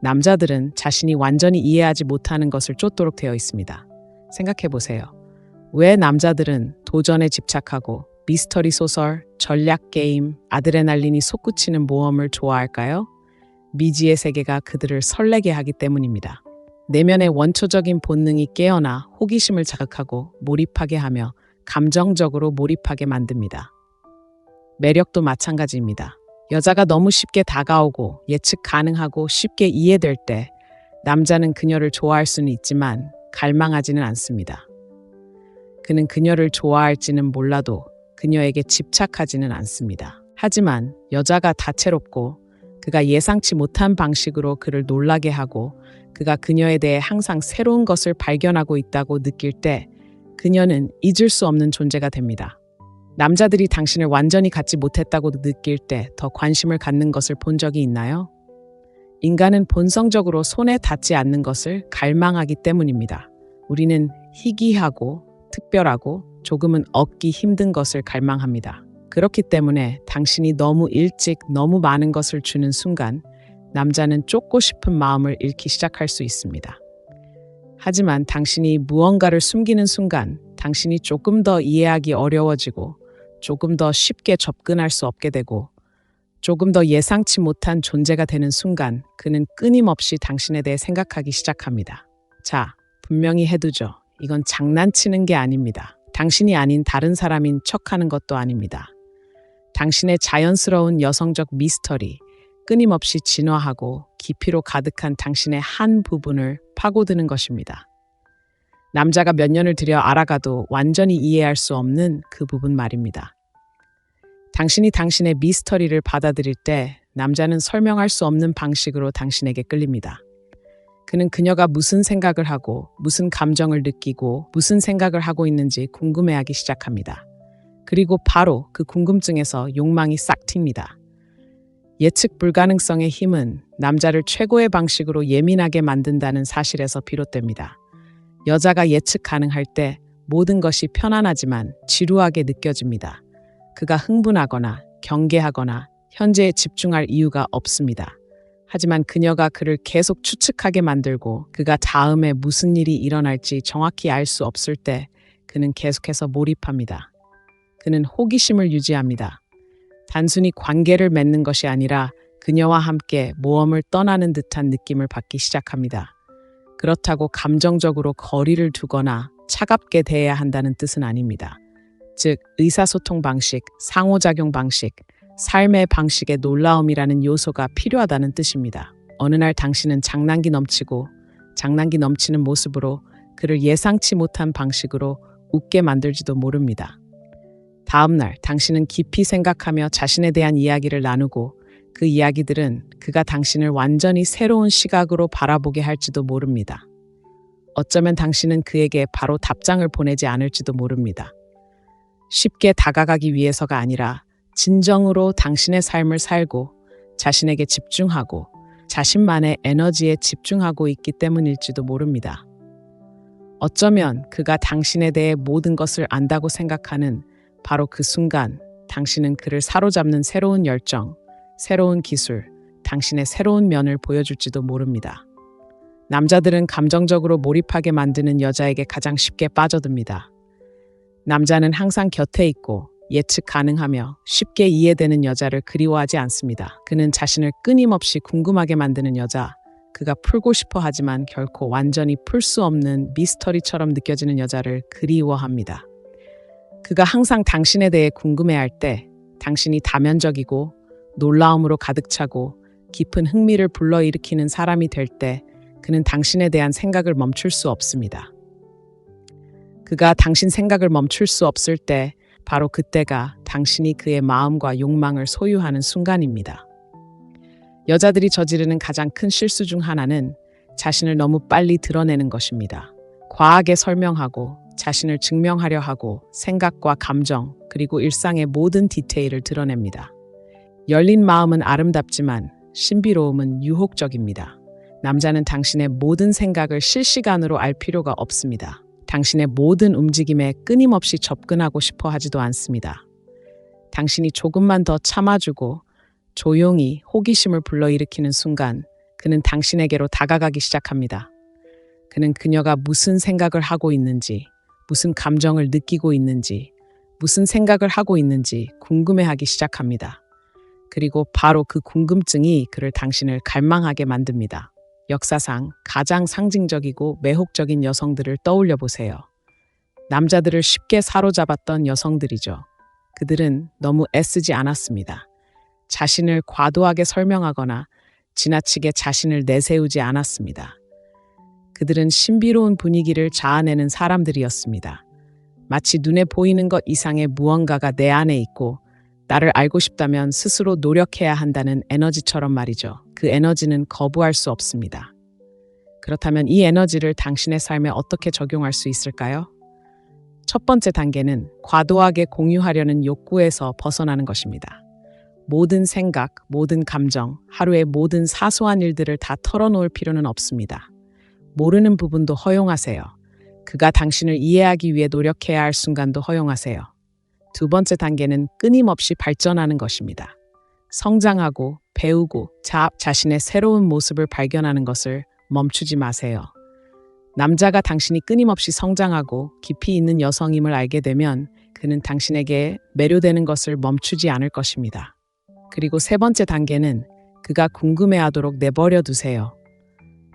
Speaker 1: 남자들은 자신이 완전히 이해하지 못하는 것을 쫓도록 되어 있습니다. 생각해 보세요. 왜 남자들은 도전에 집착하고 미스터리 소설, 전략 게임, 아드레날린이 솟구치는 모험을 좋아할까요? 미지의 세계가 그들을 설레게 하기 때문입니다. 내면의 원초적인 본능이 깨어나 호기심을 자극하고 몰입하게 하며 감정적으로 몰입하게 만듭니다. 매력도 마찬가지입니다. 여자가 너무 쉽게 다가오고 예측 가능하고 쉽게 이해될 때 남자는 그녀를 좋아할 수는 있지만 갈망하지는 않습니다. 그는 그녀를 좋아할지는 몰라도 그녀에게 집착하지는 않습니다. 하지만 여자가 다채롭고 그가 예상치 못한 방식으로 그를 놀라게 하고 그가 그녀에 대해 항상 새로운 것을 발견하고 있다고 느낄 때 그녀는 잊을 수 없는 존재가 됩니다. 남자들이 당신을 완전히 갖지 못했다고 느낄 때 더 관심을 갖는 것을 본 적이 있나요? 인간은 본성적으로 손에 닿지 않는 것을 갈망하기 때문입니다. 우리는 희귀하고 특별하고 조금은 얻기 힘든 것을 갈망합니다. 그렇기 때문에 당신이 너무 일찍 너무 많은 것을 주는 순간 남자는 쫓고 싶은 마음을 잃기 시작할 수 있습니다. 하지만 당신이 무언가를 숨기는 순간 당신이 조금 더 이해하기 어려워지고 조금 더 쉽게 접근할 수 없게 되고 조금 더 예상치 못한 존재가 되는 순간 그는 끊임없이 당신에 대해 생각하기 시작합니다. 자, 분명히 해두죠. 이건 장난치는 게 아닙니다. 당신이 아닌 다른 사람인 척하는 것도 아닙니다. 당신의 자연스러운 여성적 미스터리, 끊임없이 진화하고 깊이로 가득한 당신의 한 부분을 파고드는 것입니다. 남자가 몇 년을 들여 알아가도 완전히 이해할 수 없는 그 부분 말입니다. 당신이 당신의 미스터리를 받아들일 때 남자는 설명할 수 없는 방식으로 당신에게 끌립니다. 그는 그녀가 무슨 생각을 하고 무슨 감정을 느끼고 무슨 생각을 하고 있는지 궁금해하기 시작합니다. 그리고 바로 그 궁금증에서 욕망이 싹 튑니다. 예측 불가능성의 힘은 남자를 최고의 방식으로 예민하게 만든다는 사실에서 비롯됩니다. 여자가 예측 가능할 때 모든 것이 편안하지만 지루하게 느껴집니다. 그가 흥분하거나 경계하거나 현재에 집중할 이유가 없습니다. 하지만 그녀가 그를 계속 추측하게 만들고 그가 다음에 무슨 일이 일어날지 정확히 알 수 없을 때 그는 계속해서 몰입합니다. 그는 호기심을 유지합니다. 단순히 관계를 맺는 것이 아니라 그녀와 함께 모험을 떠나는 듯한 느낌을 받기 시작합니다. 그렇다고 감정적으로 거리를 두거나 차갑게 대해야 한다는 뜻은 아닙니다. 즉, 의사소통 방식, 상호작용 방식, 삶의 방식의 놀라움이라는 요소가 필요하다는 뜻입니다. 어느 날 당신은 장난기 넘치는 모습으로 그를 예상치 못한 방식으로 웃게 만들지도 모릅니다. 다음 날 당신은 깊이 생각하며 자신에 대한 이야기를 나누고 그 이야기들은 그가 당신을 완전히 새로운 시각으로 바라보게 할지도 모릅니다. 어쩌면 당신은 그에게 바로 답장을 보내지 않을지도 모릅니다. 쉽게 다가가기 위해서가 아니라 진정으로 당신의 삶을 살고 자신에게 집중하고 자신만의 에너지에 집중하고 있기 때문일지도 모릅니다. 어쩌면 그가 당신에 대해 모든 것을 안다고 생각하는 바로 그 순간 당신은 그를 사로잡는 새로운 열정, 새로운 기술, 당신의 새로운 면을 보여줄지도 모릅니다. 남자들은 감정적으로 몰입하게 만드는 여자에게 가장 쉽게 빠져듭니다. 남자는 항상 곁에 있고 예측 가능하며 쉽게 이해되는 여자를 그리워하지 않습니다. 그는 자신을 끊임없이 궁금하게 만드는 여자, 그가 풀고 싶어 하지만 결코 완전히 풀 수 없는 미스터리처럼 느껴지는 여자를 그리워합니다. 그가 항상 당신에 대해 궁금해할 때 당신이 다면적이고 놀라움으로 가득 차고 깊은 흥미를 불러일으키는 사람이 될 때 그는 당신에 대한 생각을 멈출 수 없습니다. 그가 당신 생각을 멈출 수 없을 때 바로 그때가 당신이 그의 마음과 욕망을 소유하는 순간입니다. 여자들이 저지르는 가장 큰 실수 중 하나는 자신을 너무 빨리 드러내는 것입니다. 과하게 설명하고 자신을 증명하려 하고 생각과 감정 그리고 일상의 모든 디테일을 드러냅니다. 열린 마음은 아름답지만 신비로움은 유혹적입니다. 남자는 당신의 모든 생각을 실시간으로 알 필요가 없습니다. 당신의 모든 움직임에 끊임없이 접근하고 싶어 하지도 않습니다. 당신이 조금만 더 참아주고 조용히 호기심을 불러일으키는 순간 그는 당신에게로 다가가기 시작합니다. 그는 그녀가 무슨 생각을 하고 있는지, 무슨 감정을 느끼고 있는지, 무슨 생각을 하고 있는지 궁금해하기 시작합니다. 그리고 바로 그 궁금증이 그를 당신을 갈망하게 만듭니다. 역사상 가장 상징적이고 매혹적인 여성들을 떠올려 보세요. 남자들을 쉽게 사로잡았던 여성들이죠. 그들은 너무 애쓰지 않았습니다. 자신을 과도하게 설명하거나 지나치게 자신을 내세우지 않았습니다. 그들은 신비로운 분위기를 자아내는 사람들이었습니다. 마치 눈에 보이는 것 이상의 무언가가 내 안에 있고 나를 알고 싶다면 스스로 노력해야 한다는 에너지처럼 말이죠. 그 에너지는 거부할 수 없습니다. 그렇다면 이 에너지를 당신의 삶에 어떻게 적용할 수 있을까요? 첫 번째 단계는 과도하게 공유하려는 욕구에서 벗어나는 것입니다. 모든 생각, 모든 감정, 하루의 모든 사소한 일들을 다 털어놓을 필요는 없습니다. 모르는 부분도 허용하세요. 그가 당신을 이해하기 위해 노력해야 할 순간도 허용하세요. 두 번째 단계는 끊임없이 발전하는 것입니다. 성장하고 배우고 자신의 새로운 모습을 발견하는 것을 멈추지 마세요. 남자가 당신이 끊임없이 성장하고 깊이 있는 여성임을 알게 되면 그는 당신에게 매료되는 것을 멈추지 않을 것입니다. 그리고 세 번째 단계는 그가 궁금해하도록 내버려 두세요.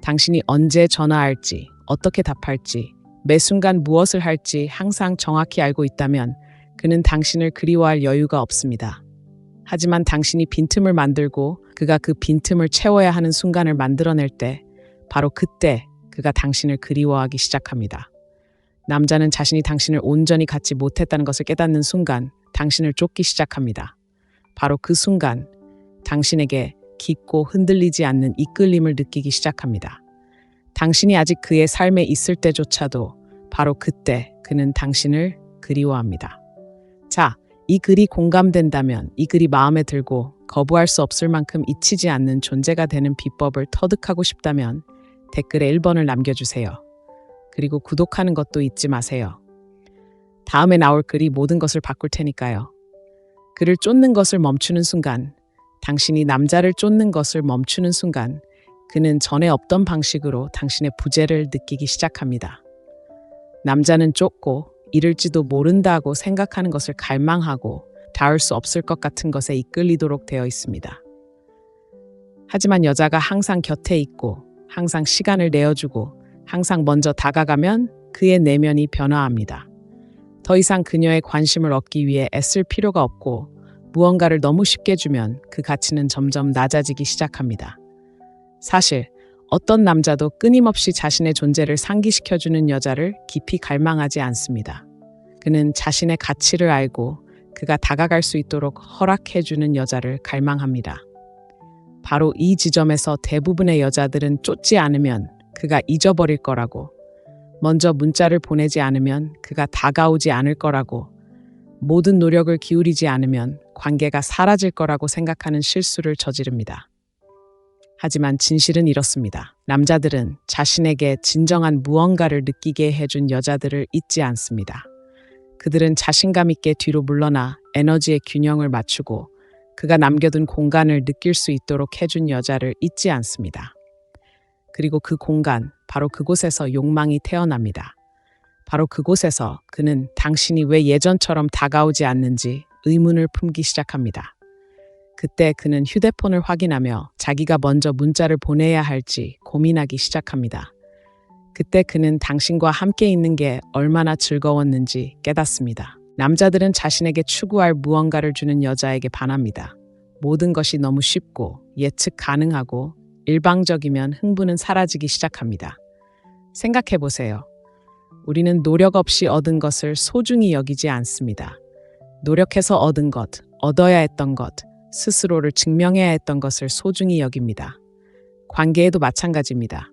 Speaker 1: 당신이 언제 전화할지, 어떻게 답할지, 매 순간 무엇을 할지 항상 정확히 알고 있다면 그는 당신을 그리워할 여유가 없습니다. 하지만 당신이 빈틈을 만들고 그가 그 빈틈을 채워야 하는 순간을 만들어낼 때 바로 그때 그가 당신을 그리워하기 시작합니다. 남자는 자신이 당신을 온전히 갖지 못했다는 것을 깨닫는 순간 당신을 쫓기 시작합니다. 바로 그 순간 당신에게 깊고 흔들리지 않는 이끌림을 느끼기 시작합니다. 당신이 아직 그의 삶에 있을 때조차도 바로 그때 그는 당신을 그리워합니다. 자, 이 글이 공감된다면, 이 글이 마음에 들고 거부할 수 없을 만큼 잊히지 않는 존재가 되는 비법을 터득하고 싶다면 댓글에 1번을 남겨주세요. 그리고 구독하는 것도 잊지 마세요. 다음에 나올 글이 모든 것을 바꿀 테니까요. 그를 쫓는 것을 멈추는 순간, 당신이 남자를 쫓는 것을 멈추는 순간 그는 전에 없던 방식으로 당신의 부재를 느끼기 시작합니다. 남자는 쫓고 이를지도 모른다고 생각하는 것을 갈망하고 닿을 수 없을 것 같은 것에 이끌리도록 되어 있습니다. 하지만 여자가 항상 곁에 있고 항상 시간을 내어주고 항상 먼저 다가가면 그의 내면이 변화합니다. 더 이상 그녀의 관심을 얻기 위해 애쓸 필요가 없고 무언가를 너무 쉽게 주면 그 가치는 점점 낮아지기 시작합니다. 사실 어떤 남자도 끊임없이 자신의 존재를 상기시켜주는 여자를 깊이 갈망하지 않습니다. 그는 자신의 가치를 알고 그가 다가갈 수 있도록 허락해주는 여자를 갈망합니다. 바로 이 지점에서 대부분의 여자들은 쫓지 않으면 그가 잊어버릴 거라고, 먼저 문자를 보내지 않으면 그가 다가오지 않을 거라고, 모든 노력을 기울이지 않으면 관계가 사라질 거라고 생각하는 실수를 저지릅니다. 하지만 진실은 이렇습니다. 남자들은 자신에게 진정한 무언가를 느끼게 해준 여자들을 잊지 않습니다. 그들은 자신감 있게 뒤로 물러나 에너지의 균형을 맞추고 그가 남겨둔 공간을 느낄 수 있도록 해준 여자를 잊지 않습니다. 그리고 그 공간, 바로 그곳에서 욕망이 태어납니다. 바로 그곳에서 그는 당신이 왜 예전처럼 다가오지 않는지 의문을 품기 시작합니다. 그때 그는 휴대폰을 확인하며 자기가 먼저 문자를 보내야 할지 고민하기 시작합니다. 그때 그는 당신과 함께 있는 게 얼마나 즐거웠는지 깨닫습니다. 남자들은 자신에게 추구할 무언가를 주는 여자에게 반합니다. 모든 것이 너무 쉽고 예측 가능하고 일방적이면 흥분은 사라지기 시작합니다. 생각해 보세요. 우리는 노력 없이 얻은 것을 소중히 여기지 않습니다. 노력해서 얻은 것, 얻어야 했던 것, 스스로를 증명해야 했던 것을 소중히 여깁니다. 관계에도 마찬가지입니다.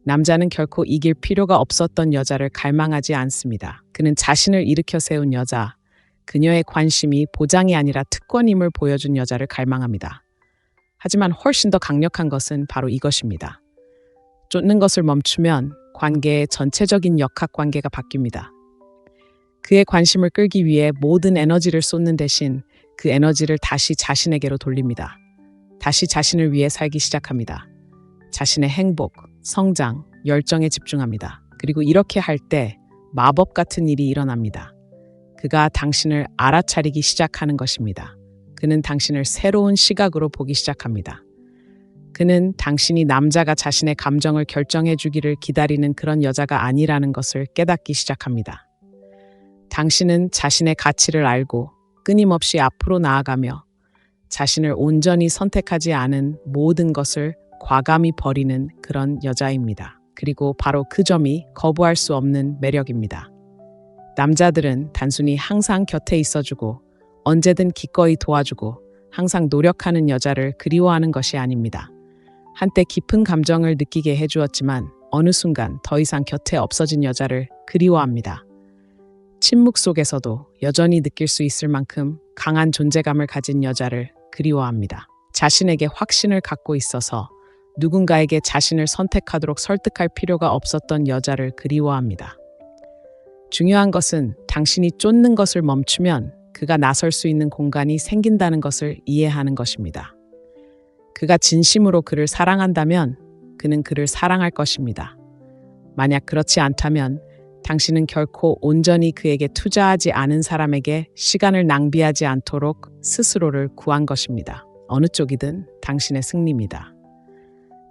Speaker 1: 남자는 결코 이길 필요가 없었던 여자를 갈망하지 않습니다. 그는 자신을 일으켜 세운 여자, 그녀의 관심이 보장이 아니라 특권임을 보여준 여자를 갈망합니다. 하지만 훨씬 더 강력한 것은 바로 이것입니다. 쫓는 것을 멈추면 관계의 전체적인 역학관계가 바뀝니다. 그의 관심을 끌기 위해 모든 에너지를 쏟는 대신 그 에너지를 다시 자신에게로 돌립니다. 다시 자신을 위해 살기 시작합니다. 자신의 행복, 성장, 열정에 집중합니다. 그리고 이렇게 할 때 마법 같은 일이 일어납니다. 그가 당신을 알아차리기 시작하는 것입니다. 그는 당신을 새로운 시각으로 보기 시작합니다. 그는 당신이 남자가 자신의 감정을 결정해 주기를 기다리는 그런 여자가 아니라는 것을 깨닫기 시작합니다. 당신은 자신의 가치를 알고 끊임없이 앞으로 나아가며 자신을 온전히 선택하지 않은 모든 것을 과감히 버리는 그런 여자입니다. 그리고 바로 그 점이 거부할 수 없는 매력입니다. 남자들은 단순히 항상 곁에 있어주고 언제든 기꺼이 도와주고 항상 노력하는 여자를 그리워하는 것이 아닙니다. 한때 깊은 감정을 느끼게 해주었지만 어느 순간 더 이상 곁에 없어진 여자를 그리워합니다. 침묵 속에서도 여전히 느낄 수 있을 만큼 강한 존재감을 가진 여자를 그리워합니다. 자신에게 확신을 갖고 있어서 누군가에게 자신을 선택하도록 설득할 필요가 없었던 여자를 그리워합니다. 중요한 것은 당신이 쫓는 것을 멈추면 그가 나설 수 있는 공간이 생긴다는 것을 이해하는 것입니다. 그가 진심으로 그를 사랑한다면 그는 그를 사랑할 것입니다. 만약 그렇지 않다면 당신은 결코 온전히 그에게 투자하지 않은 사람에게 시간을 낭비하지 않도록 스스로를 구한 것입니다. 어느 쪽이든 당신의 승리입니다.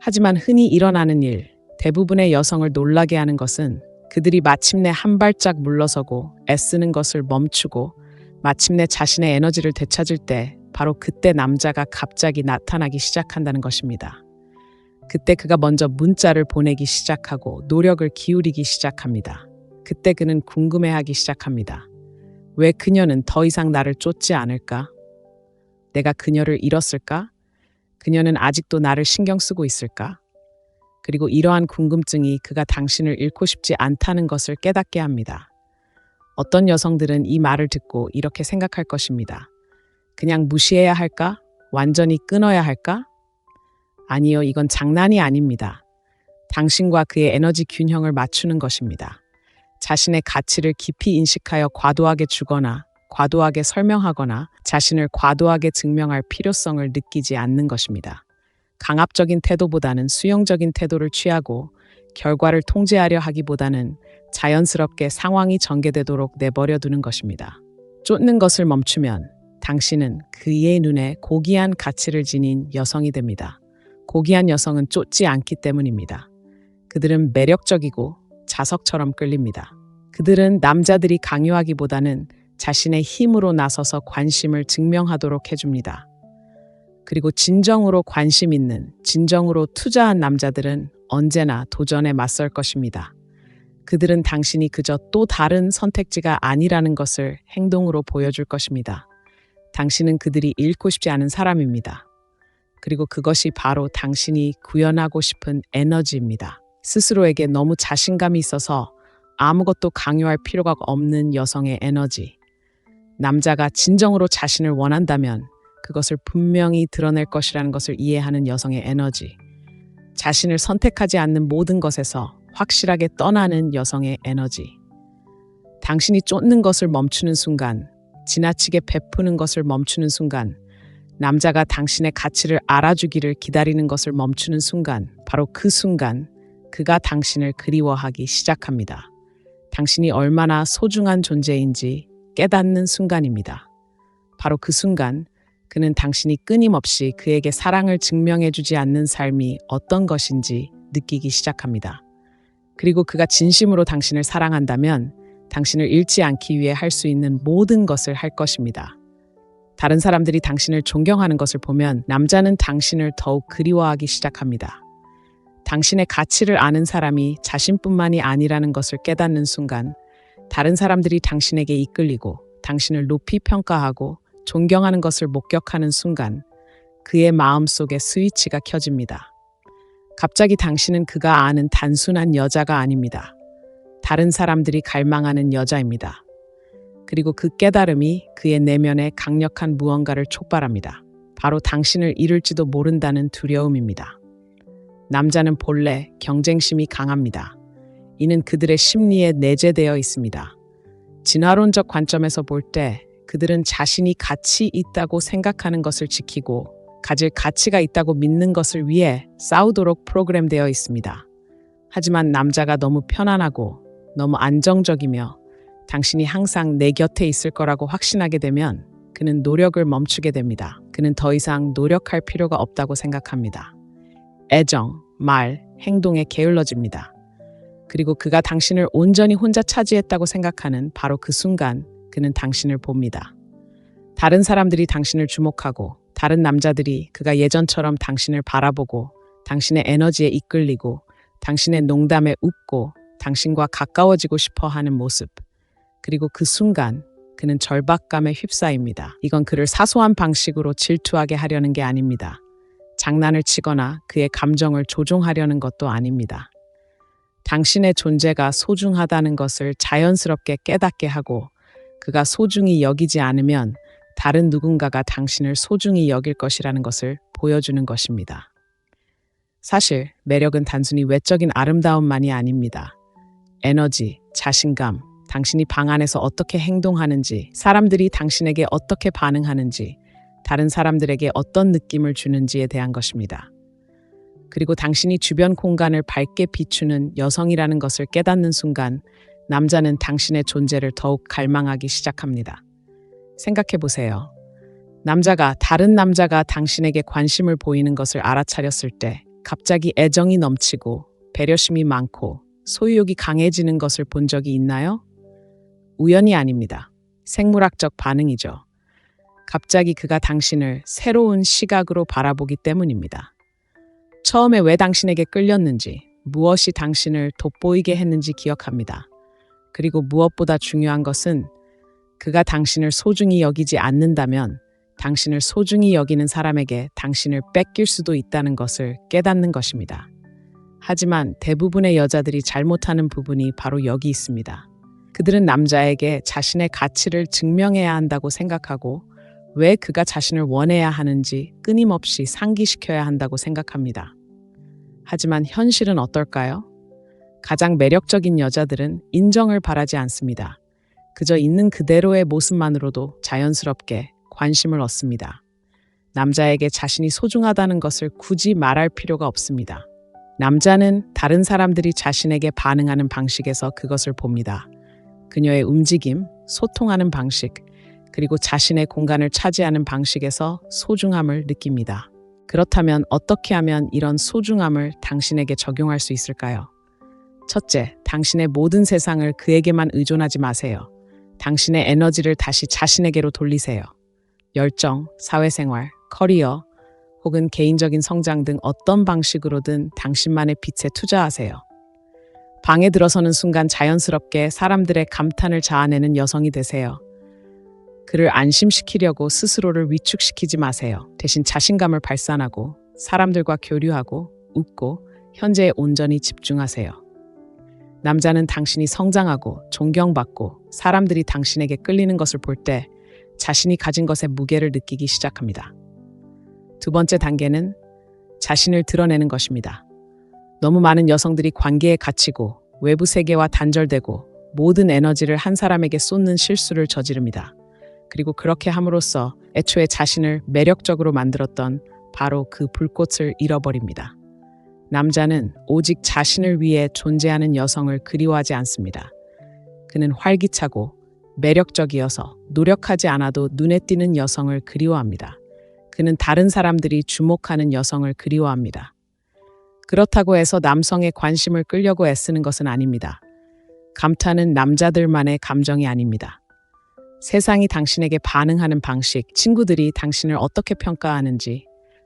Speaker 1: 하지만 흔히 일어나는 일, 대부분의 여성을 놀라게 하는 것은 그들이 마침내 한 발짝 물러서고 애쓰는 것을 멈추고 마침내 자신의 에너지를 되찾을 때 바로 그때 남자가 갑자기 나타나기 시작한다는 것입니다. 그때 그가 먼저 문자를 보내기 시작하고 노력을 기울이기 시작합니다. 그때 그는 궁금해하기 시작합니다. 왜 그녀는 더 이상 나를 쫓지 않을까? 내가 그녀를 잃었을까? 그녀는 아직도 나를 신경 쓰고 있을까? 그리고 이러한 궁금증이 그가 당신을 잃고 싶지 않다는 것을 깨닫게 합니다. 어떤 여성들은 이 말을 듣고 이렇게 생각할 것입니다. 그냥 무시해야 할까? 완전히 끊어야 할까? 아니요, 이건 장난이 아닙니다. 당신과 그의 에너지 균형을 맞추는 것입니다. 자신의 가치를 깊이 인식하여 과도하게 주거나 과도하게 설명하거나 자신을 과도하게 증명할 필요성을 느끼지 않는 것입니다. 강압적인 태도보다는 수용적인 태도를 취하고 결과를 통제하려 하기보다는 자연스럽게 상황이 전개되도록 내버려 두는 것입니다. 쫓는 것을 멈추면 당신은 그의 눈에 고귀한 가치를 지닌 여성이 됩니다. 고귀한 여성은 쫓지 않기 때문입니다. 그들은 매력적이고 자석처럼 끌립니다. 그들은 남자들이 강요하기보다는 자신의 힘으로 나서서 관심을 증명하도록 해줍니다. 그리고 진정으로 관심 있는, 진정으로 투자한 남자들은 언제나 도전에 맞설 것입니다. 그들은 당신이 그저 또 다른 선택지가 아니라는 것을 행동으로 보여줄 것입니다. 당신은 그들이 잃고 싶지 않은 사람입니다. 그리고 그것이 바로 당신이 구현하고 싶은 에너지입니다. 스스로에게 너무 자신감이 있어서 아무것도 강요할 필요가 없는 여성의 에너지. 남자가 진정으로 자신을 원한다면 그것을 분명히 드러낼 것이라는 것을 이해하는 여성의 에너지. 자신을 선택하지 않는 모든 것에서 확실하게 떠나는 여성의 에너지. 당신이 쫓는 것을 멈추는 순간, 지나치게 베푸는 것을 멈추는 순간, 남자가 당신의 가치를 알아주기를 기다리는 것을 멈추는 순간, 바로 그 순간 그가 당신을 그리워하기 시작합니다. 당신이 얼마나 소중한 존재인지 깨닫는 순간입니다. 바로 그 순간 그는 당신이 끊임없이 그에게 사랑을 증명해주지 않는 삶이 어떤 것인지 느끼기 시작합니다. 그리고 그가 진심으로 당신을 사랑한다면 당신을 잃지 않기 위해 할 수 있는 모든 것을 할 것입니다. 다른 사람들이 당신을 존경하는 것을 보면 남자는 당신을 더욱 그리워하기 시작합니다. 당신의 가치를 아는 사람이 자신뿐만이 아니라는 것을 깨닫는 순간 다른 사람들이 당신에게 이끌리고 당신을 높이 평가하고 존경하는 것을 목격하는 순간 그의 마음속에 스위치가 켜집니다. 갑자기 당신은 그가 아는 단순한 여자가 아닙니다. 다른 사람들이 갈망하는 여자입니다. 그리고 그 깨달음이 그의 내면에 강력한 무언가를 촉발합니다. 바로 당신을 잃을지도 모른다는 두려움입니다. 남자는 본래 경쟁심이 강합니다. 이는 그들의 심리에 내재되어 있습니다. 진화론적 관점에서 볼 때 그들은 자신이 가치 있다고 생각하는 것을 지키고 가질 가치가 있다고 믿는 것을 위해 싸우도록 프로그램되어 있습니다. 하지만 남자가 너무 편안하고 너무 안정적이며 당신이 항상 내 곁에 있을 거라고 확신하게 되면 그는 노력을 멈추게 됩니다. 그는 더 이상 노력할 필요가 없다고 생각합니다. 애정, 말, 행동에 게을러집니다. 그리고 그가 당신을 온전히 혼자 차지했다고 생각하는 바로 그 순간 그는 당신을 봅니다. 다른 사람들이 당신을 주목하고 다른 남자들이 그가 예전처럼 당신을 바라보고 당신의 에너지에 이끌리고 당신의 농담에 웃고 당신과 가까워지고 싶어 하는 모습. 그리고 그 순간 그는 절박감에 휩싸입니다. 이건 그를 사소한 방식으로 질투하게 하려는 게 아닙니다. 장난을 치거나 그의 감정을 조종하려는 것도 아닙니다. 당신의 존재가 소중하다는 것을 자연스럽게 깨닫게 하고 그가 소중히 여기지 않으면 다른 누군가가 당신을 소중히 여길 것이라는 것을 보여주는 것입니다. 사실 매력은 단순히 외적인 아름다움만이 아닙니다. 에너지, 자신감, 당신이 방 안에서 어떻게 행동하는지, 사람들이 당신에게 어떻게 반응하는지, 다른 사람들에게 어떤 느낌을 주는지에 대한 것입니다. 그리고 당신이 주변 공간을 밝게 비추는 여성이라는 것을 깨닫는 순간 남자는 당신의 존재를 더욱 갈망하기 시작합니다. 생각해 보세요. 다른 남자가 당신에게 관심을 보이는 것을 알아차렸을 때 갑자기 애정이 넘치고 배려심이 많고 소유욕이 강해지는 것을 본 적이 있나요? 우연이 아닙니다. 생물학적 반응이죠. 갑자기 그가 당신을 새로운 시각으로 바라보기 때문입니다. 처음에 왜 당신에게 끌렸는지, 무엇이 당신을 돋보이게 했는지 기억합니다. 그리고 무엇보다 중요한 것은 그가 당신을 소중히 여기지 않는다면 당신을 소중히 여기는 사람에게 당신을 뺏길 수도 있다는 것을 깨닫는 것입니다. 하지만 대부분의 여자들이 잘못하는 부분이 바로 여기 있습니다. 그들은 남자에게 자신의 가치를 증명해야 한다고 생각하고 왜 그가 자신을 원해야 하는지 끊임없이 상기시켜야 한다고 생각합니다. 하지만 현실은 어떨까요? 가장 매력적인 여자들은 인정을 바라지 않습니다. 그저 있는 그대로의 모습만으로도 자연스럽게 관심을 얻습니다. 남자에게 자신이 소중하다는 것을 굳이 말할 필요가 없습니다. 남자는 다른 사람들이 자신에게 반응하는 방식에서 그것을 봅니다. 그녀의 움직임, 소통하는 방식, 그리고 자신의 공간을 차지하는 방식에서 소중함을 느낍니다. 그렇다면 어떻게 하면 이런 소중함을 당신에게 적용할 수 있을까요? 첫째, 당신의 모든 세상을 그에게만 의존하지 마세요. 당신의 에너지를 다시 자신에게로 돌리세요. 열정, 사회생활, 커리어, 혹은 개인적인 성장 등 어떤 방식으로든 당신만의 빛에 투자하세요. 방에 들어서는 순간 자연스럽게 사람들의 감탄을 자아내는 여성이 되세요. 그를 안심시키려고 스스로를 위축시키지 마세요. 대신 자신감을 발산하고 사람들과 교류하고 웃고 현재에 온전히 집중하세요. 남자는 당신이 성장하고 존경받고 사람들이 당신에게 끌리는 것을 볼 때 자신이 가진 것의 무게를 느끼기 시작합니다. 두 번째 단계는 자신을 드러내는 것입니다. 너무 많은 여성들이 관계에 갇히고 외부 세계와 단절되고 모든 에너지를 한 사람에게 쏟는 실수를 저지릅니다. 그리고 그렇게 함으로써 애초에 자신을 매력적으로 만들었던 바로 그 불꽃을 잃어버립니다. 남자는 오직 자신을 위해 존재하는 여성을 그리워하지 않습니다. 그는 활기차고 매력적이어서 노력하지 않아도 눈에 띄는 여성을 그리워합니다. 그는 다른 사람들이 주목하는 여성을 그리워합니다. 그렇다고 해서 남성의 관심을 끌려고 애쓰는 것은 아닙니다. 감탄은 남자들만의 감정이 아닙니다. 세상이 당신에게 반응하는 방식, 친구들이 당신을 어떻게 평가하는지,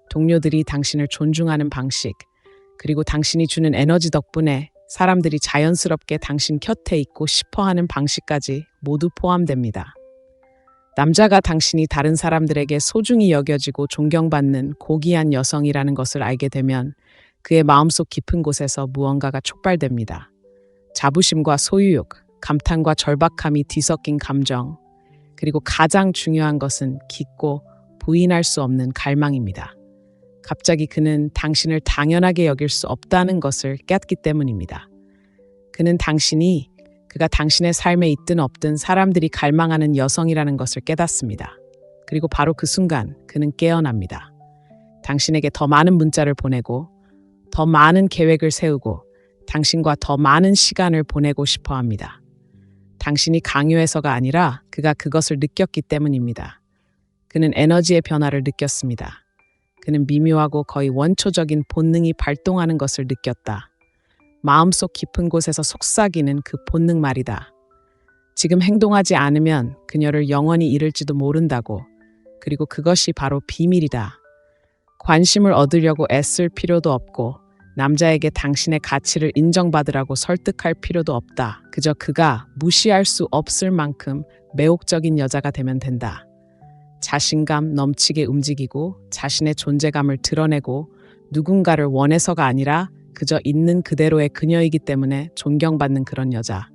Speaker 1: 동료들이 당신을 존중하는 방식, 그리고 당신이 주는 에너지 덕분에 사람들이 자연스럽게 당신 곁에 있고 싶어하는 방식까지 모두 포함됩니다. 남자가 당신이 다른 사람들에게 소중히 여겨지고 존경받는 고귀한 여성이라는 것을 알게 되면 그의 마음속 깊은 곳에서 무언가가 촉발됩니다. 자부심과 소유욕, 감탄과 절박함이 뒤섞인 감정, 그리고 가장 중요한 것은 깊고 부인할 수 없는 갈망입니다. 갑자기 그는 당신을 당연하게 여길 수 없다는 것을 깨닫기 때문입니다. 그는 그가 당신의 삶에 있든 없든 사람들이 갈망하는 여성이라는 것을 깨닫습니다. 그리고 바로 그 순간 그는 깨어납니다. 당신에게 더 많은 문자를 보내고 더 많은 계획을 세우고 당신과 더 많은 시간을 보내고 싶어 합니다. 당신이 강요해서가 아니라 그가 그것을 느꼈기 때문입니다. 그는 에너지의 변화를 느꼈습니다. 그는 미묘하고 거의 원초적인 본능이 발동하는 것을 느꼈다. 마음속 깊은 곳에서 속삭이는 그 본능 말이다. 지금 행동하지 않으면 그녀를 영원히 잃을지도 모른다고. 그리고 그것이 바로 비밀이다. 관심을 얻으려고 애쓸 필요도 없고 남자에게 당신의 가치를 인정받으라고 설득할 필요도 없다. 그저 그가 무시할 수 없을 만큼 매혹적인 여자가 되면 된다. 자신감 넘치게 움직이고 자신의 존재감을 드러내고 누군가를 원해서가 아니라 그저 있는 그대로의 그녀이기 때문에 존경받는 그런 여자.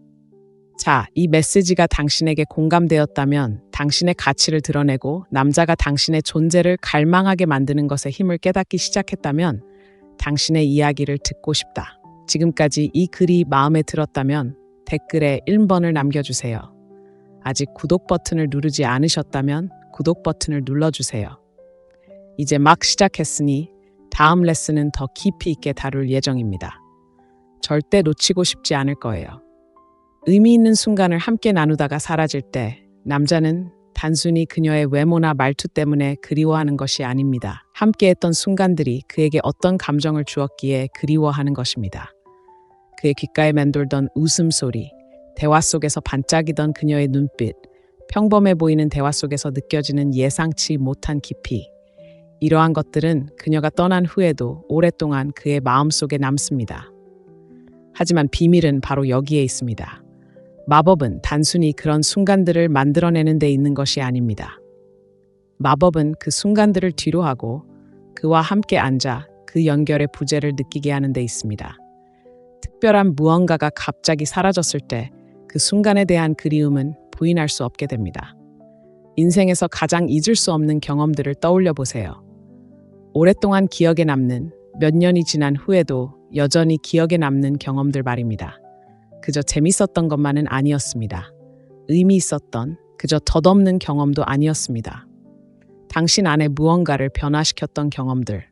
Speaker 1: 자, 이 메시지가 당신에게 공감되었다면 당신의 가치를 드러내고 남자가 당신의 존재를 갈망하게 만드는 것에 힘을 깨닫기 시작했다면 당신의 이야기를 듣고 싶다. 지금까지 이 글이 마음에 들었다면 댓글에 1번을 남겨주세요. 아직 구독 버튼을 누르지 않으셨다면 구독 버튼을 눌러주세요. 이제 막 시작했으니 다음 레슨은 더 깊이 있게 다룰 예정입니다. 절대 놓치고 싶지 않을 거예요. 의미 있는 순간을 함께 나누다가 사라질 때 남자는 단순히 그녀의 외모나 말투 때문에 그리워하는 것이 아닙니다. 함께했던 순간들이 그에게 어떤 감정을 주었기에 그리워하는 것입니다. 그의 귓가에 맴돌던 웃음소리, 대화 속에서 반짝이던 그녀의 눈빛, 평범해 보이는 대화 속에서 느껴지는 예상치 못한 깊이. 이러한 것들은 그녀가 떠난 후에도 오랫동안 그의 마음속에 남습니다. 하지만 비밀은 바로 여기에 있습니다. 마법은 단순히 그런 순간들을 만들어내는 데 있는 것이 아닙니다. 마법은 그 순간들을 뒤로하고 그와 함께 앉아 그 연결의 부재를 느끼게 하는 데 있습니다. 특별한 무언가가 갑자기 사라졌을 때 그 순간에 대한 그리움은 부인할 수 없게 됩니다. 인생에서 가장 잊을 수 없는 경험들을 떠올려 보세요. 오랫동안 기억에 남는, 몇 년이 지난 후에도 여전히 기억에 남는 경험들 말입니다. 그저 재밌었던 것만은 아니었습니다. 의미 있었던, 그저 덧없는 경험도 아니었습니다. 당신 안에 무언가를 변화시켰던 경험들.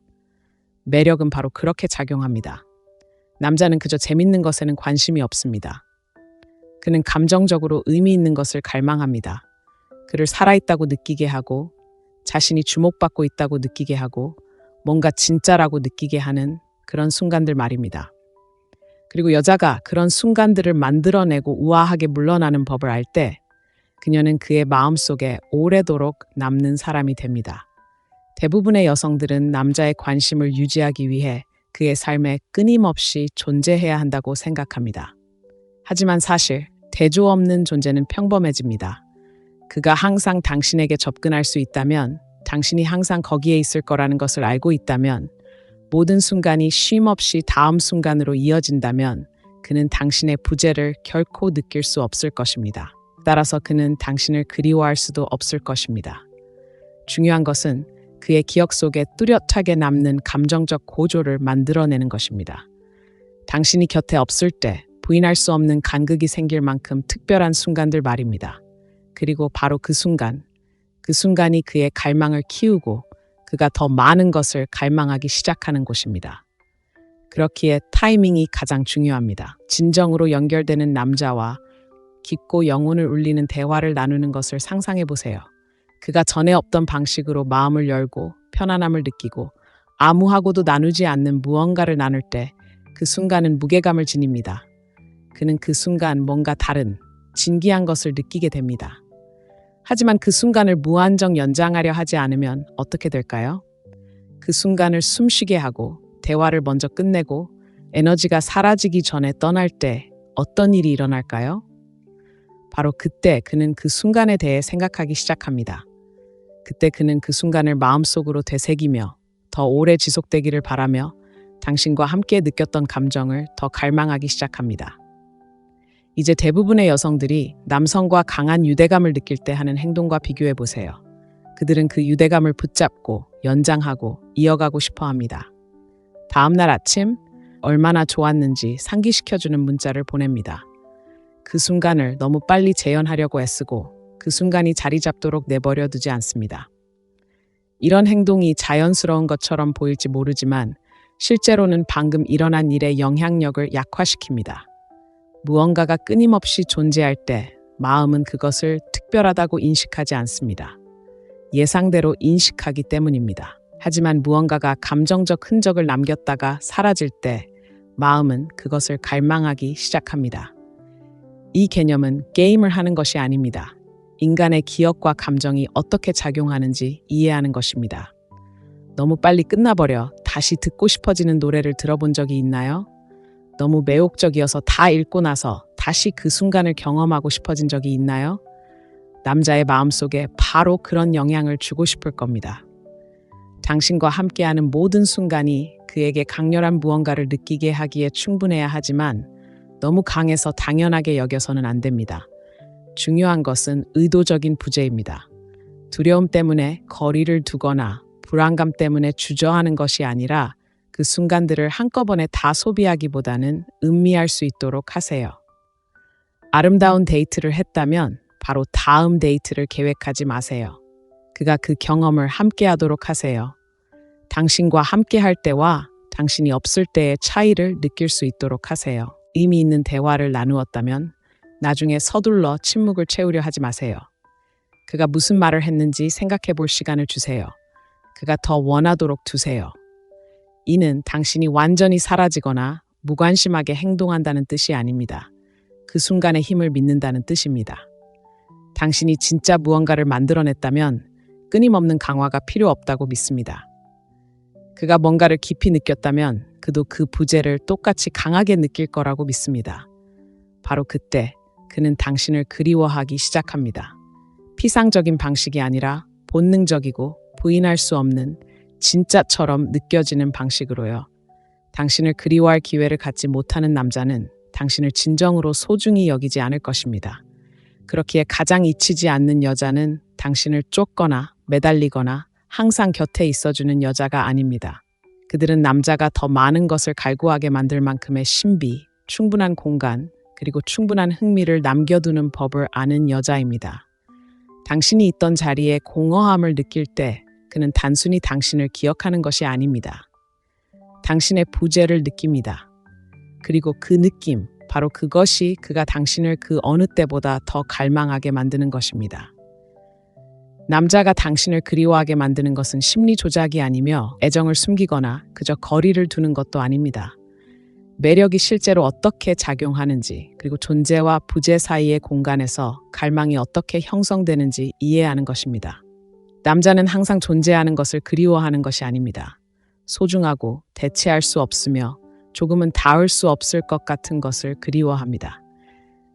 Speaker 1: 매력은 바로 그렇게 작용합니다. 남자는 그저 재밌는 것에는 관심이 없습니다. 그는 감정적으로 의미 있는 것을 갈망합니다. 그를 살아있다고 느끼게 하고, 자신이 주목받고 있다고 느끼게 하고, 뭔가 진짜라고 느끼게 하는 그런 순간들 말입니다. 그리고 여자가 그런 순간들을 만들어내고 우아하게 물러나는 법을 알 때 그녀는 그의 마음속에 오래도록 남는 사람이 됩니다. 대부분의 여성들은 남자의 관심을 유지하기 위해 그의 삶에 끊임없이 존재해야 한다고 생각합니다. 하지만 사실 대조 없는 존재는 평범해집니다. 그가 항상 당신에게 접근할 수 있다면, 당신이 항상 거기에 있을 거라는 것을 알고 있다면, 모든 순간이 쉼없이 다음 순간으로 이어진다면 그는 당신의 부재를 결코 느낄 수 없을 것입니다. 따라서 그는 당신을 그리워할 수도 없을 것입니다. 중요한 것은 그의 기억 속에 뚜렷하게 남는 감정적 고조를 만들어내는 것입니다. 당신이 곁에 없을 때 부인할 수 없는 간극이 생길 만큼 특별한 순간들 말입니다. 그리고 바로 그 순간이 그의 갈망을 키우고 그가 더 많은 것을 갈망하기 시작하는 곳입니다. 그렇기에 타이밍이 가장 중요합니다. 진정으로 연결되는 남자와 깊고 영혼을 울리는 대화를 나누는 것을 상상해 보세요. 그가 전에 없던 방식으로 마음을 열고 편안함을 느끼고 아무하고도 나누지 않는 무언가를 나눌 때 그 순간은 무게감을 지닙니다. 그는 그 순간 뭔가 다른, 진기한 것을 느끼게 됩니다. 하지만 그 순간을 무한정 연장하려 하지 않으면 어떻게 될까요? 그 순간을 숨쉬게 하고 대화를 먼저 끝내고 에너지가 사라지기 전에 떠날 때 어떤 일이 일어날까요? 바로 그때 그는 그 순간에 대해 생각하기 시작합니다. 그때 그는 그 순간을 마음속으로 되새기며 더 오래 지속되기를 바라며 당신과 함께 느꼈던 감정을 더 갈망하기 시작합니다. 이제 대부분의 여성들이 남성과 강한 유대감을 느낄 때 하는 행동과 비교해 보세요. 그들은 그 유대감을 붙잡고 연장하고 이어가고 싶어 합니다. 다음 날 아침 얼마나 좋았는지 상기시켜주는 문자를 보냅니다. 그 순간을 너무 빨리 재현하려고 애쓰고 그 순간이 자리 잡도록 내버려 두지 않습니다. 이런 행동이 자연스러운 것처럼 보일지 모르지만 실제로는 방금 일어난 일의 영향력을 약화시킵니다. 무언가가 끊임없이 존재할 때 마음은 그것을 특별하다고 인식하지 않습니다. 예상대로 인식하기 때문입니다. 하지만 무언가가 감정적 흔적을 남겼다가 사라질 때 마음은 그것을 갈망하기 시작합니다. 이 개념은 게임을 하는 것이 아닙니다. 인간의 기억과 감정이 어떻게 작용하는지 이해하는 것입니다. 너무 빨리 끝나버려 다시 듣고 싶어지는 노래를 들어본 적이 있나요? 너무 매혹적이어서 다 읽고 나서 다시 그 순간을 경험하고 싶어진 적이 있나요? 남자의 마음속에 바로 그런 영향을 주고 싶을 겁니다. 당신과 함께하는 모든 순간이 그에게 강렬한 무언가를 느끼게 하기에 충분해야 하지만 너무 강해서 당연하게 여겨서는 안 됩니다. 중요한 것은 의도적인 부재입니다. 두려움 때문에 거리를 두거나 불안감 때문에 주저하는 것이 아니라 그 순간들을 한꺼번에 다 소비하기보다는 음미할 수 있도록 하세요. 아름다운 데이트를 했다면 바로 다음 데이트를 계획하지 마세요. 그가 그 경험을 함께 하도록 하세요. 당신과 함께 할 때와 당신이 없을 때의 차이를 느낄 수 있도록 하세요. 의미 있는 대화를 나누었다면 나중에 서둘러 침묵을 채우려 하지 마세요. 그가 무슨 말을 했는지 생각해 볼 시간을 주세요. 그가 더 원하도록 두세요. 이는 당신이 완전히 사라지거나 무관심하게 행동한다는 뜻이 아닙니다. 그 순간의 힘을 믿는다는 뜻입니다. 당신이 진짜 무언가를 만들어냈다면 끊임없는 강화가 필요 없다고 믿습니다. 그가 뭔가를 깊이 느꼈다면 그도 그 부재를 똑같이 강하게 느낄 거라고 믿습니다. 바로 그때 그는 당신을 그리워하기 시작합니다. 피상적인 방식이 아니라 본능적이고 부인할 수 없는 진짜처럼 느껴지는 방식으로요. 당신을 그리워할 기회를 갖지 못하는 남자는 당신을 진정으로 소중히 여기지 않을 것입니다. 그렇기에 가장 잊히지 않는 여자는 당신을 쫓거나 매달리거나 항상 곁에 있어주는 여자가 아닙니다. 그들은 남자가 더 많은 것을 갈구하게 만들 만큼의 신비, 충분한 공간, 그리고 충분한 흥미를 남겨두는 법을 아는 여자입니다. 당신이 있던 자리에 공허함을 느낄 때 그는 단순히 당신을 기억하는 것이 아닙니다. 당신의 부재를 느낍니다. 그리고 그 느낌, 바로 그것이 그가 당신을 그 어느 때보다 더 갈망하게 만드는 것입니다. 남자가 당신을 그리워하게 만드는 것은 심리 조작이 아니며 애정을 숨기거나 그저 거리를 두는 것도 아닙니다. 매력이 실제로 어떻게 작용하는지, 그리고 존재와 부재 사이의 공간에서 갈망이 어떻게 형성되는지 이해하는 것입니다. 남자는 항상 존재하는 것을 그리워하는 것이 아닙니다. 소중하고 대체할 수 없으며 조금은 닿을 수 없을 것 같은 것을 그리워합니다.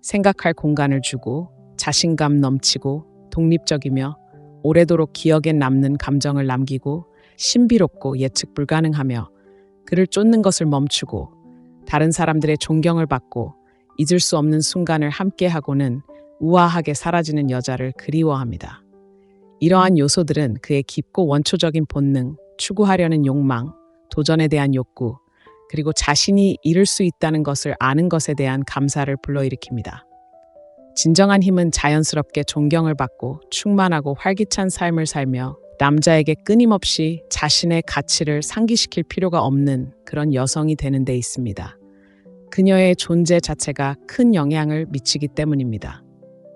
Speaker 1: 생각할 공간을 주고 자신감 넘치고 독립적이며 오래도록 기억에 남는 감정을 남기고 신비롭고 예측 불가능하며 그를 쫓는 것을 멈추고 다른 사람들의 존경을 받고 잊을 수 없는 순간을 함께하고는 우아하게 사라지는 여자를 그리워합니다. 이러한 요소들은 그의 깊고 원초적인 본능, 추구하려는 욕망, 도전에 대한 욕구, 그리고 자신이 이룰 수 있다는 것을 아는 것에 대한 감사를 불러일으킵니다. 진정한 힘은 자연스럽게 존경을 받고 충만하고 활기찬 삶을 살며 남자에게 끊임없이 자신의 가치를 상기시킬 필요가 없는 그런 여성이 되는 데 있습니다. 그녀의 존재 자체가 큰 영향을 미치기 때문입니다.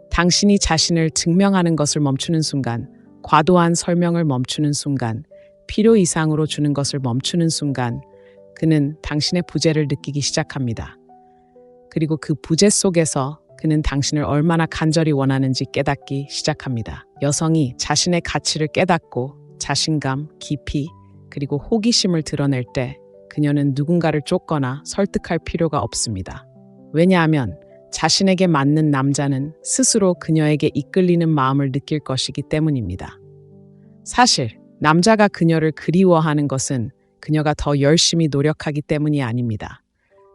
Speaker 1: 당신이 자신을 증명하는 것을 멈추는 순간, 과도한 설명을 멈추는 순간, 필요 이상으로 주는 것을 멈추는 순간, 그는 당신의 부재를 느끼기 시작합니다. 그리고 그 부재 속에서 그는 당신을 얼마나 간절히 원하는지 깨닫기 시작합니다. 여성이 자신의 가치를 깨닫고 자신감, 깊이, 그리고 호기심을 드러낼 때 그녀는 누군가를 쫓거나 설득할 필요가 없습니다. 왜냐하면 자신에게 맞는 남자는 스스로 그녀에게 이끌리는 마음을 느낄 것이기 때문입니다. 사실 남자가 그녀를 그리워하는 것은 그녀가 더 열심히 노력하기 때문이 아닙니다.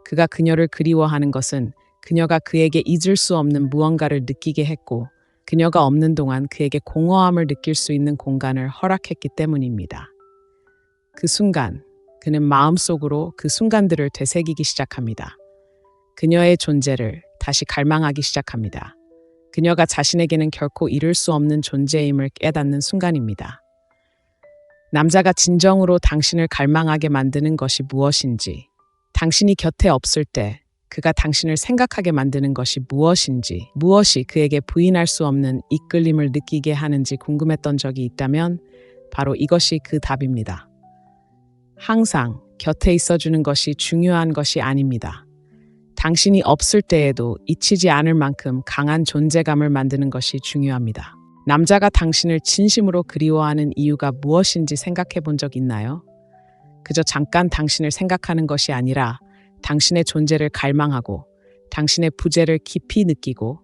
Speaker 1: 그가 그녀를 그리워하는 것은 그녀가 그에게 잊을 수 없는 무언가를 느끼게 했고 그녀가 없는 동안 그에게 공허함을 느낄 수 있는 공간을 허락했기 때문입니다. 그 순간 그는 마음속으로 그 순간들을 되새기기 시작합니다. 그녀의 존재를 다시 갈망하기 시작합니다. 그녀가 자신에게는 결코 이룰 수 없는 존재임을 깨닫는 순간입니다. 남자가 진정으로 당신을 갈망하게 만드는 것이 무엇인지, 당신이 곁에 없을 때 그가 당신을 생각하게 만드는 것이 무엇인지, 무엇이 그에게 부인할 수 없는 이끌림을 느끼게 하는지 궁금했던 적이 있다면 바로 이것이 그 답입니다. 항상 곁에 있어주는 것이 중요한 것이 아닙니다. 당신이 없을 때에도 잊히지 않을 만큼 강한 존재감을 만드는 것이 중요합니다. 남자가 당신을 진심으로 그리워하는 이유가 무엇인지 생각해 본 적 있나요? 그저 잠깐 당신을 생각하는 것이 아니라 당신의 존재를 갈망하고 당신의 부재를 깊이 느끼고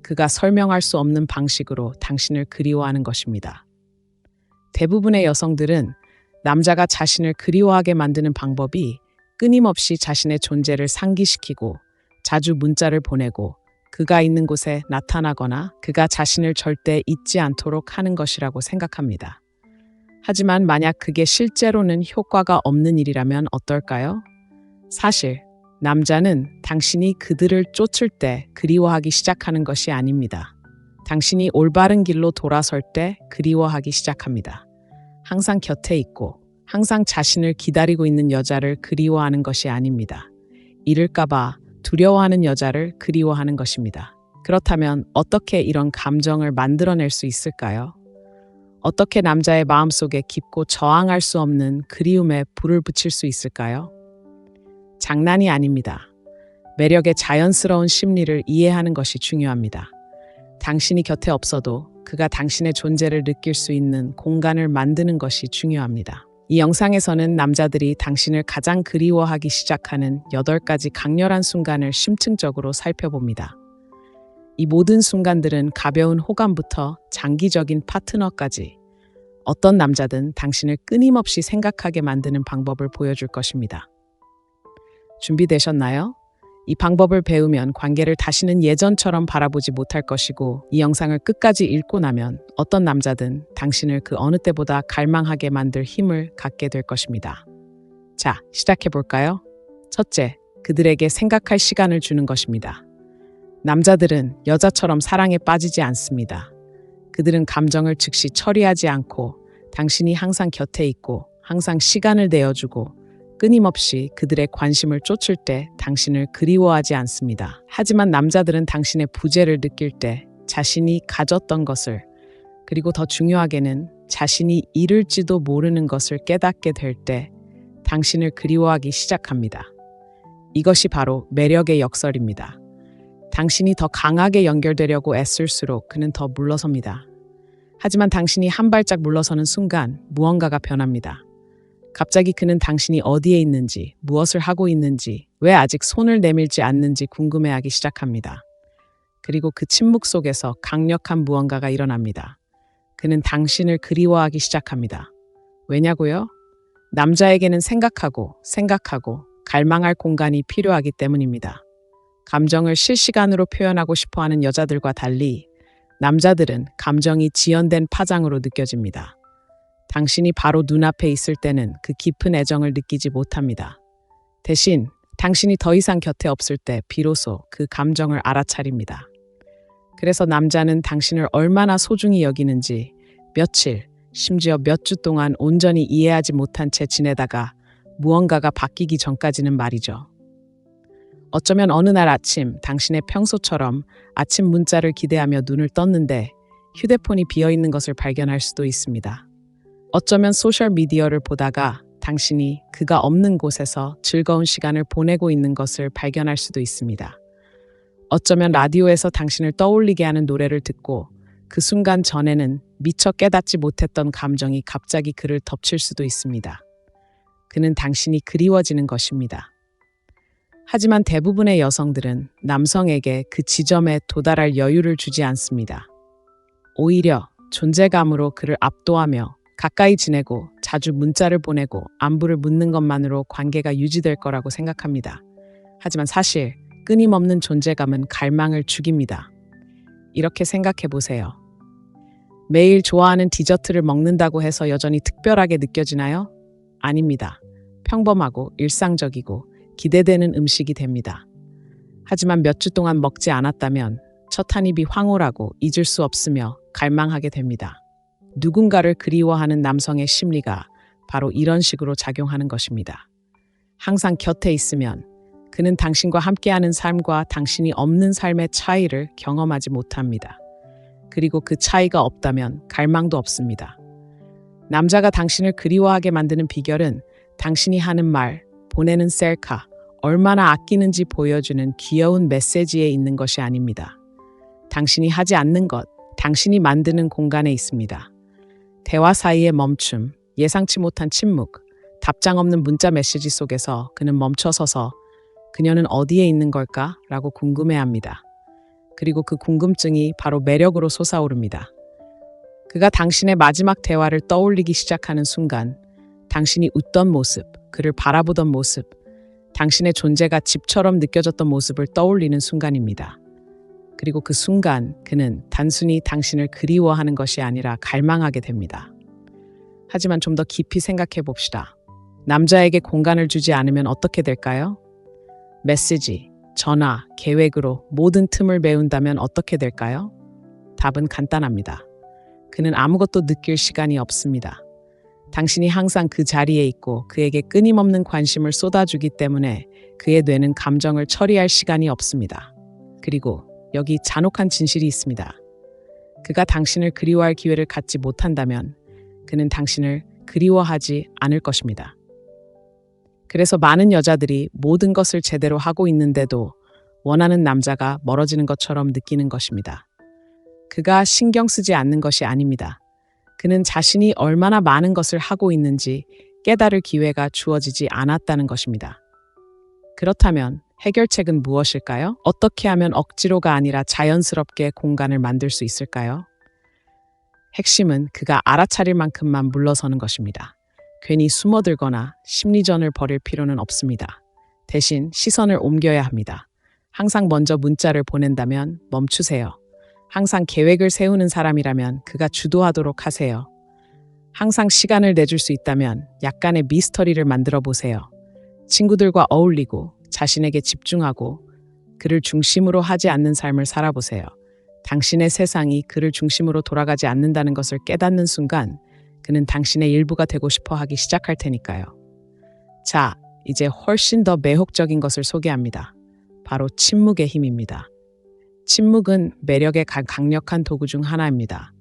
Speaker 1: 그가 설명할 수 없는 방식으로 당신을 그리워하는 것입니다. 대부분의 여성들은 남자가 자신을 그리워하게 만드는 방법이 끊임없이 자신의 존재를 상기시키고 자주 문자를 보내고 그가 있는 곳에 나타나거나 그가 자신을 절대 잊지 않도록 하는 것이라고 생각합니다. 하지만 만약 그게 실제로는 효과가 없는 일이라면 어떨까요? 사실 남자는 당신이 그들을 쫓을 때 그리워하기 시작하는 것이 아닙니다. 당신이 올바른 길로 돌아설 때 그리워하기 시작합니다. 항상 곁에 있고 항상 자신을 기다리고 있는 여자를 그리워하는 것이 아닙니다. 잃을까봐 두려워하는 여자를 그리워하는 것입니다. 그렇다면 어떻게 이런 감정을 만들어낼 수 있을까요? 어떻게 남자의 마음속에 깊고 저항할 수 없는 그리움에 불을 붙일 수 있을까요? 장난이 아닙니다. 매력의 자연스러운 심리를 이해하는 것이 중요합니다. 당신이 곁에 없어도 그가 당신의 존재를 느낄 수 있는 공간을 만드는 것이 중요합니다. 이 영상에서는 남자들이 당신을 가장 그리워하기 시작하는 8가지 강렬한 순간을 심층적으로 살펴봅니다. 이 모든 순간들은 가벼운 호감부터 장기적인 파트너까지 어떤 남자든 당신을 끊임없이 생각하게 만드는 방법을 보여줄 것입니다. 준비되셨나요? 이 방법을 배우면 관계를 다시는 예전처럼 바라보지 못할 것이고 이 영상을 끝까지 읽고 나면 어떤 남자든 당신을 그 어느 때보다 갈망하게 만들 힘을 갖게 될 것입니다. 자, 시작해 볼까요? 첫째, 그들에게 생각할 시간을 주는 것입니다. 남자들은 여자처럼 사랑에 빠지지 않습니다. 그들은 감정을 즉시 처리하지 않고 당신이 항상 곁에 있고 항상 시간을 내어주고 끊임없이 그들의 관심을 쫓을 때 당신을 그리워하지 않습니다. 하지만 남자들은 당신의 부재를 느낄 때 자신이 가졌던 것을 그리고 더 중요하게는 자신이 잃을지도 모르는 것을 깨닫게 될 때 당신을 그리워하기 시작합니다. 이것이 바로 매력의 역설입니다. 당신이 더 강하게 연결되려고 애쓸수록 그는 더 물러섭니다. 하지만 당신이 한 발짝 물러서는 순간 무언가가 변합니다. 갑자기 그는 당신이 어디에 있는지, 무엇을 하고 있는지, 왜 아직 손을 내밀지 않는지 궁금해하기 시작합니다. 그리고 그 침묵 속에서 강력한 무언가가 일어납니다. 그는 당신을 그리워하기 시작합니다. 왜냐고요? 남자에게는 생각하고 갈망할 공간이 필요하기 때문입니다. 감정을 실시간으로 표현하고 싶어하는 여자들과 달리 남자들은 감정이 지연된 파장으로 느껴집니다. 당신이 바로 눈앞에 있을 때는 그 깊은 애정을 느끼지 못합니다. 대신 당신이 더 이상 곁에 없을 때 비로소 그 감정을 알아차립니다. 그래서 남자는 당신을 얼마나 소중히 여기는지 며칠, 심지어 몇 주 동안 온전히 이해하지 못한 채 지내다가 무언가가 바뀌기 전까지는 말이죠. 어쩌면 어느 날 아침 당신의 평소처럼 아침 문자를 기대하며 눈을 떴는데 휴대폰이 비어있는 것을 발견할 수도 있습니다. 어쩌면 소셜미디어를 보다가 당신이 그가 없는 곳에서 즐거운 시간을 보내고 있는 것을 발견할 수도 있습니다. 어쩌면 라디오에서 당신을 떠올리게 하는 노래를 듣고 그 순간 전에는 미처 깨닫지 못했던 감정이 갑자기 그를 덮칠 수도 있습니다. 그는 당신이 그리워지는 것입니다. 하지만 대부분의 여성들은 남성에게 그 지점에 도달할 여유를 주지 않습니다. 오히려 존재감으로 그를 압도하며 가까이 지내고 자주 문자를 보내고 안부를 묻는 것만으로 관계가 유지될 거라고 생각합니다. 하지만 사실 끊임없는 존재감은 갈망을 죽입니다. 이렇게 생각해 보세요. 매일 좋아하는 디저트를 먹는다고 해서 여전히 특별하게 느껴지나요? 아닙니다. 평범하고 일상적이고 기대되는 음식이 됩니다. 하지만 몇 주 동안 먹지 않았다면 첫 한 입이 황홀하고 잊을 수 없으며 갈망하게 됩니다. 누군가를 그리워하는 남성의 심리가 바로 이런 식으로 작용하는 것입니다. 항상 곁에 있으면 그는 당신과 함께하는 삶과 당신이 없는 삶의 차이를 경험하지 못합니다. 그리고 그 차이가 없다면 갈망도 없습니다. 남자가 당신을 그리워하게 만드는 비결은 당신이 하는 말, 보내는 셀카, 얼마나 아끼는지 보여주는 귀여운 메시지에 있는 것이 아닙니다. 당신이 하지 않는 것, 당신이 만드는 공간에 있습니다. 대화 사이의 멈춤, 예상치 못한 침묵, 답장 없는 문자 메시지 속에서 그는 멈춰서서 그녀는 어디에 있는 걸까? 라고 궁금해합니다. 그리고 그 궁금증이 바로 매력으로 솟아오릅니다. 그가 당신의 마지막 대화를 떠올리기 시작하는 순간 당신이 웃던 모습, 그를 바라보던 모습, 당신의 존재가 집처럼 느껴졌던 모습을 떠올리는 순간입니다. 그리고 그 순간 그는 단순히 당신을 그리워하는 것이 아니라 갈망하게 됩니다. 하지만 좀 더 깊이 생각해 봅시다. 남자에게 공간을 주지 않으면 어떻게 될까요? 메시지, 전화, 계획으로 모든 틈을 메운다면 어떻게 될까요? 답은 간단합니다. 그는 아무것도 느낄 시간이 없습니다. 당신이 항상 그 자리에 있고 그에게 끊임없는 관심을 쏟아주기 때문에 그의 뇌는 감정을 처리할 시간이 없습니다. 그리고 여기 잔혹한 진실이 있습니다. 그가 당신을 그리워할 기회를 갖지 못한다면 그는 당신을 그리워하지 않을 것입니다. 그래서 많은 여자들이 모든 것을 제대로 하고 있는데도 원하는 남자가 멀어지는 것처럼 느끼는 것입니다. 그가 신경 쓰지 않는 것이 아닙니다. 그는 자신이 얼마나 많은 것을 하고 있는지 깨달을 기회가 주어지지 않았다는 것입니다. 그렇다면 해결책은 무엇일까요? 어떻게 하면 억지로가 아니라 자연스럽게 공간을 만들 수 있을까요? 핵심은 그가 알아차릴 만큼만 물러서는 것입니다. 괜히 숨어들거나 심리전을 벌일 필요는 없습니다. 대신 시선을 옮겨야 합니다. 항상 먼저 문자를 보낸다면 멈추세요. 항상 계획을 세우는 사람이라면 그가 주도하도록 하세요. 항상 시간을 내줄 수 있다면 약간의 미스터리를 만들어 보세요. 친구들과 어울리고 자신에게 집중하고 그를 중심으로 하지 않는 삶을 살아보세요. 당신의 세상이 그를 중심으로 돌아가지 않는다는 것을 깨닫는 순간 그는 당신의 일부가 되고 싶어 하기 시작할 테니까요. 자, 이제 훨씬 더 매혹적인 것을 소개합니다. 바로 침묵의 힘입니다. 침묵은 매력의 강력한 도구 중 하나입니다.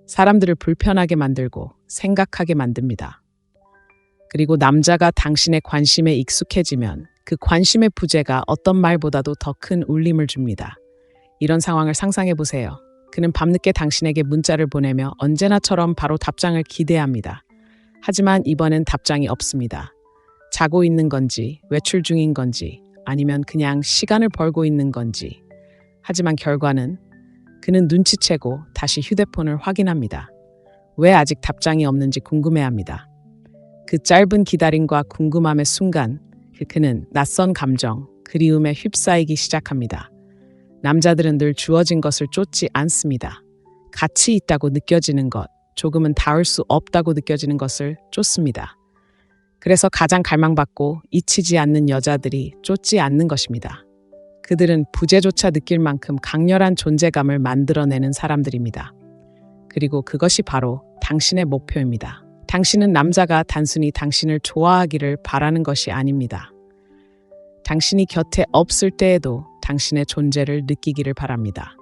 Speaker 1: 사람들을 불편하게 만들고 생각하게 만듭니다. 그리고 남자가 당신의 관심에 익숙해지면 그 관심의 부재가 어떤 말보다도 더 큰 울림을 줍니다. 이런 상황을 상상해 보세요. 그는 밤늦게 당신에게 문자를 보내며 언제나처럼 바로 답장을 기대합니다. 하지만 이번엔 답장이 없습니다. 자고 있는 건지, 외출 중인 건지, 아니면 그냥 시간을 벌고 있는 건지. 하지만 결과는 그는 눈치채고 다시 휴대폰을 확인합니다. 왜 아직 답장이 없는지 궁금해합니다. 그 짧은 기다림과 궁금함의 순간 그는 낯선 감정, 그리움에 휩싸이기 시작합니다. 남자들은 늘 주어진 것을 쫓지 않습니다. 가치 있다고 느껴지는 것, 조금은 닿을 수 없다고 느껴지는 것을 쫓습니다. 그래서 가장 갈망받고 잊히지 않는 여자들이 쫓지 않는 것입니다. 그들은 부재조차 느낄 만큼 강렬한 존재감을 만들어내는 사람들입니다. 그리고 그것이 바로 당신의 목표입니다. 당신은 남자가 단순히 당신을 좋아하기를 바라는 것이 아닙니다. 당신이 곁에 없을 때에도 당신의 존재를 느끼기를 바랍니다.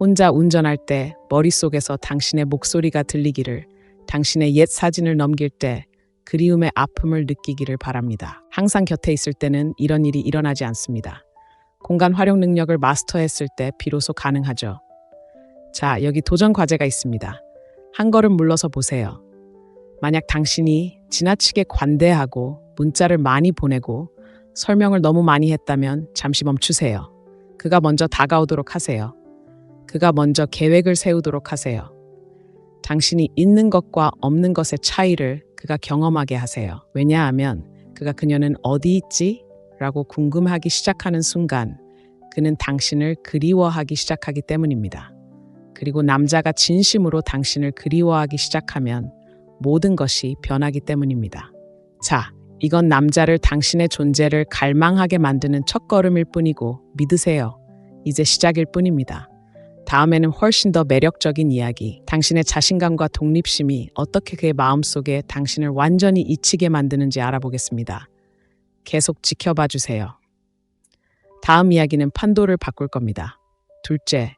Speaker 1: 혼자 운전할 때 머릿속에서 당신의 목소리가 들리기를, 당신의 옛 사진을 넘길 때 그리움의 아픔을 느끼기를 바랍니다. 항상 곁에 있을 때는 이런 일이 일어나지 않습니다. 공간 활용 능력을 마스터했을 때 비로소 가능하죠. 자, 여기 도전 과제가 있습니다. 한 걸음 물러서 보세요. 만약 당신이 지나치게 관대하고 문자를 많이 보내고 설명을 너무 많이 했다면 잠시 멈추세요. 그가 먼저 다가오도록 하세요. 그가 먼저 계획을 세우도록 하세요. 당신이 있는 것과 없는 것의 차이를 그가 경험하게 하세요. 왜냐하면 그녀는 어디 있지? 라고 궁금하기 시작하는 순간 그는 당신을 그리워하기 시작하기 때문입니다. 그리고 남자가 진심으로 당신을 그리워하기 시작하면 모든 것이 변하기 때문입니다. 자, 이건 남자를 당신의 존재를 갈망하게 만드는 첫걸음일 뿐이고 믿으세요. 이제 시작일 뿐입니다. 다음에는 훨씬 더 매력적인 이야기, 당신의 자신감과 독립심이 어떻게 그의 마음속에 당신을 완전히 잊히게 만드는지 알아보겠습니다. 계속 지켜봐 주세요. 다음 이야기는 판도를 바꿀 겁니다. 둘째,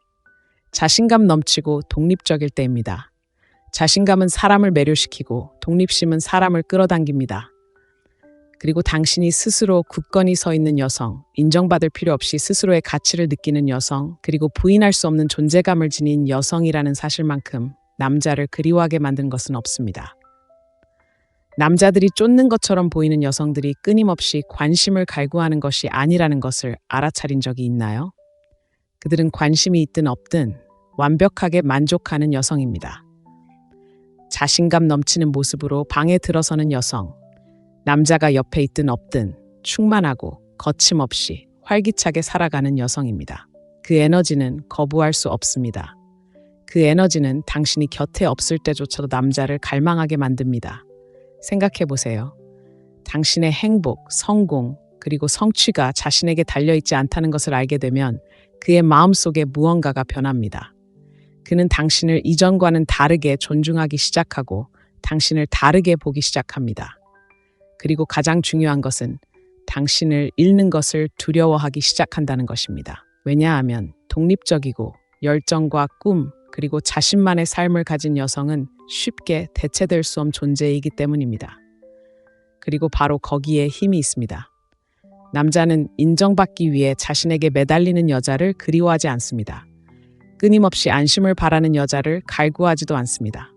Speaker 1: 자신감 넘치고 독립적일 때입니다. 자신감은 사람을 매료시키고 독립심은 사람을 끌어당깁니다. 그리고 당신이 스스로 굳건히 서 있는 여성, 인정받을 필요 없이 스스로의 가치를 느끼는 여성, 그리고 부인할 수 없는 존재감을 지닌 여성이라는 사실만큼 남자를 그리워하게 만든 것은 없습니다. 남자들이 쫓는 것처럼 보이는 여성들이 끊임없이 관심을 갈구하는 것이 아니라는 것을 알아차린 적이 있나요? 그들은 관심이 있든 없든 완벽하게 만족하는 여성입니다. 자신감 넘치는 모습으로 방에 들어서는 여성, 남자가 옆에 있든 없든 충만하고 거침없이 활기차게 살아가는 여성입니다. 그 에너지는 거부할 수 없습니다. 그 에너지는 당신이 곁에 없을 때조차도 남자를 갈망하게 만듭니다. 생각해 보세요. 당신의 행복, 성공, 그리고 성취가 자신에게 달려있지 않다는 것을 알게 되면 그의 마음속에 무언가가 변합니다. 그는 당신을 이전과는 다르게 존중하기 시작하고 당신을 다르게 보기 시작합니다. 그리고 가장 중요한 것은 당신을 잃는 것을 두려워하기 시작한다는 것입니다. 왜냐하면 독립적이고 열정과 꿈, 그리고 자신만의 삶을 가진 여성은 쉽게 대체될 수 없는 존재이기 때문입니다. 그리고 바로 거기에 힘이 있습니다. 남자는 인정받기 위해 자신에게 매달리는 여자를 그리워하지 않습니다. 끊임없이 안심을 바라는 여자를 갈구하지도 않습니다.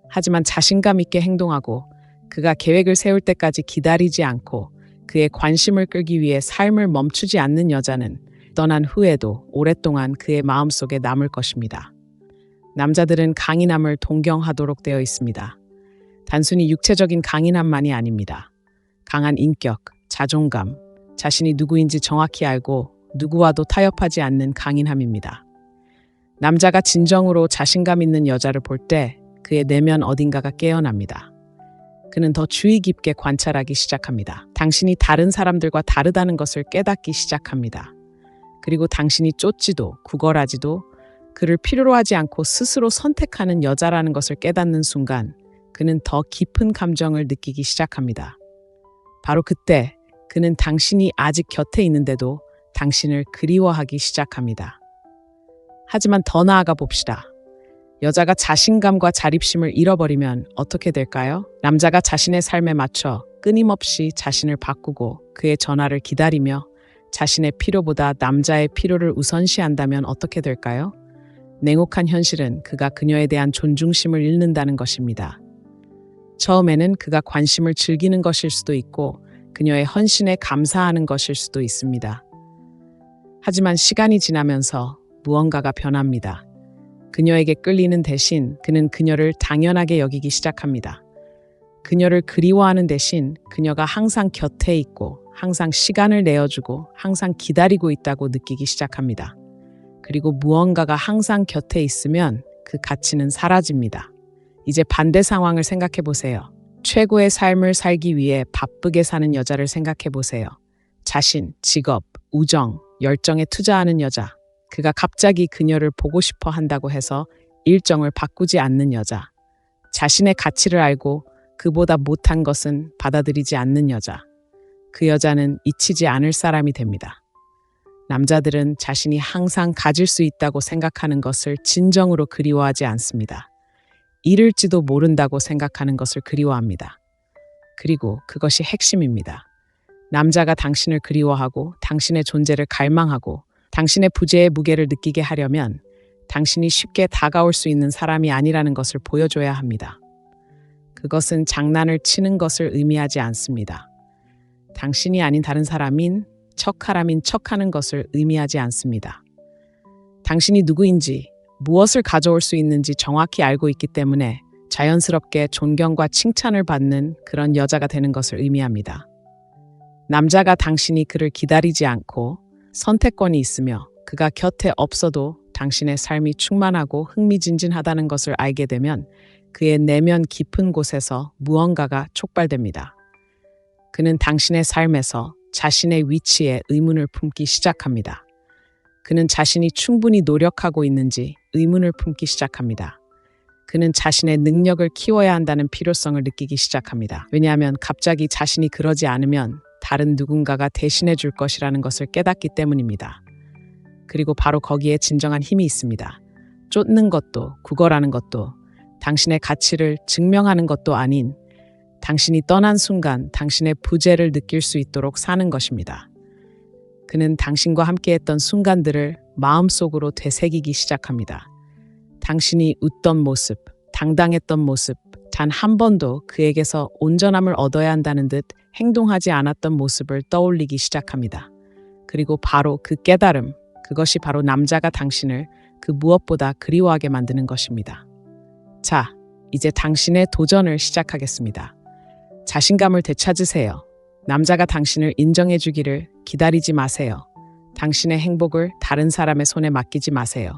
Speaker 1: 하지만 자신감 있게 행동하고 그가 계획을 세울 때까지 기다리지 않고 그의 관심을 끌기 위해 삶을 멈추지 않는 여자는 떠난 후에도 오랫동안 그의 마음속에 남을 것입니다. 남자들은 강인함을 동경하도록 되어 있습니다. 단순히 육체적인 강인함만이 아닙니다. 강한 인격, 자존감, 자신이 누구인지 정확히 알고 누구와도 타협하지 않는 강인함입니다. 남자가 진정으로 자신감 있는 여자를 볼 때 그의 내면 어딘가가 깨어납니다. 그는 더 주의 깊게 관찰하기 시작합니다. 당신이 다른 사람들과 다르다는 것을 깨닫기 시작합니다. 그리고 당신이 쫓지도 구걸하지도 그를 필요로 하지 않고 스스로 선택하는 여자라는 것을 깨닫는 순간 그는 더 깊은 감정을 느끼기 시작합니다. 바로 그때 그는 당신이 아직 곁에 있는데도 당신을 그리워하기 시작합니다. 하지만 더 나아가 봅시다. 여자가 자신감과 자립심을 잃어버리면 어떻게 될까요? 남자가 자신의 삶에 맞춰 끊임없이 자신을 바꾸고 그의 전화를 기다리며 자신의 필요보다 남자의 필요를 우선시한다면 어떻게 될까요? 냉혹한 현실은 그가 그녀에 대한 존중심을 잃는다는 것입니다. 처음에는 그가 관심을 즐기는 것일 수도 있고 그녀의 헌신에 감사하는 것일 수도 있습니다. 하지만 시간이 지나면서 무언가가 변합니다. 그녀에게 끌리는 대신 그는 그녀를 당연하게 여기기 시작합니다. 그녀를 그리워하는 대신 그녀가 항상 곁에 있고 항상 시간을 내어주고 항상 기다리고 있다고 느끼기 시작합니다. 그리고 무언가가 항상 곁에 있으면 그 가치는 사라집니다. 이제 반대 상황을 생각해 보세요. 최고의 삶을 살기 위해 바쁘게 사는 여자를 생각해 보세요. 자신, 직업, 우정, 열정에 투자하는 여자. 그가 갑자기 그녀를 보고 싶어 한다고 해서 일정을 바꾸지 않는 여자. 자신의 가치를 알고 그보다 못한 것은 받아들이지 않는 여자. 그 여자는 잊히지 않을 사람이 됩니다. 남자들은 자신이 항상 가질 수 있다고 생각하는 것을 진정으로 그리워하지 않습니다. 잃을지도 모른다고 생각하는 것을 그리워합니다. 그리고 그것이 핵심입니다. 남자가 당신을 그리워하고 당신의 존재를 갈망하고 당신의 부재의 무게를 느끼게 하려면 당신이 쉽게 다가올 수 있는 사람이 아니라는 것을 보여줘야 합니다. 그것은 장난을 치는 것을 의미하지 않습니다. 당신이 아닌 다른 사람인 척하람인 척하는 것을 의미하지 않습니다. 당신이 누구인지 무엇을 가져올 수 있는지 정확히 알고 있기 때문에 자연스럽게 존경과 칭찬을 받는 그런 여자가 되는 것을 의미합니다. 남자가 당신이 그를 기다리지 않고 선택권이 있으며 그가 곁에 없어도 당신의 삶이 충만하고 흥미진진하다는 것을 알게 되면 그의 내면 깊은 곳에서 무언가가 촉발됩니다. 그는 당신의 삶에서 자신의 위치에 의문을 품기 시작합니다. 그는 자신이 충분히 노력하고 있는지 의문을 품기 시작합니다. 그는 자신의 능력을 키워야 한다는 필요성을 느끼기 시작합니다. 왜냐하면 갑자기 자신이 그러지 않으면 다른 누군가가 대신해 줄 것이라는 것을 깨닫기 때문입니다. 그리고 바로 거기에 진정한 힘이 있습니다. 쫓는 것도, 구걸하는 것도, 당신의 가치를 증명하는 것도 아닌 당신이 떠난 순간 당신의 부재를 느낄 수 있도록 사는 것입니다. 그는 당신과 함께했던 순간들을 마음속으로 되새기기 시작합니다. 당신이 웃던 모습, 당당했던 모습, 단 한 번도 그에게서 온전함을 얻어야 한다는 듯 행동하지 않았던 모습을 떠올리기 시작합니다. 그리고 바로 그 깨달음, 그것이 바로 남자가 당신을 그 무엇보다 그리워하게 만드는 것입니다. 자, 이제 당신의 도전을 시작하겠습니다. 자신감을 되찾으세요. 남자가 당신을 인정해 주기를 기다리지 마세요. 당신의 행복을 다른 사람의 손에 맡기지 마세요.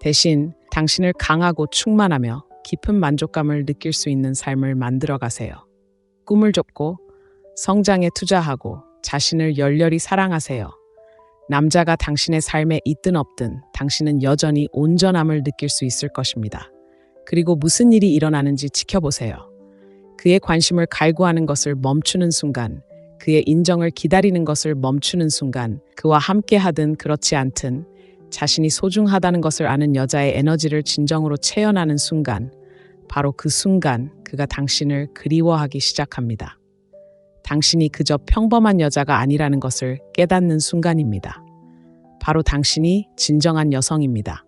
Speaker 1: 대신 당신을 강하고 충만하며 깊은 만족감을 느낄 수 있는 삶을 만들어 가세요. 꿈을 쫓고 성장에 투자하고 자신을 열렬히 사랑하세요. 남자가 당신의 삶에 있든 없든 당신은 여전히 온전함을 느낄 수 있을 것입니다. 그리고 무슨 일이 일어나는지 지켜보세요. 그의 관심을 갈구하는 것을 멈추는 순간, 그의 인정을 기다리는 것을 멈추는 순간, 그와 함께 하든 그렇지 않든 자신이 소중하다는 것을 아는 여자의 에너지를 진정으로 체현하는 순간, 바로 그 순간 그가 당신을 그리워하기 시작합니다. 당신이 그저 평범한 여자가 아니라는 것을 깨닫는 순간입니다. 바로 당신이 진정한 여성입니다.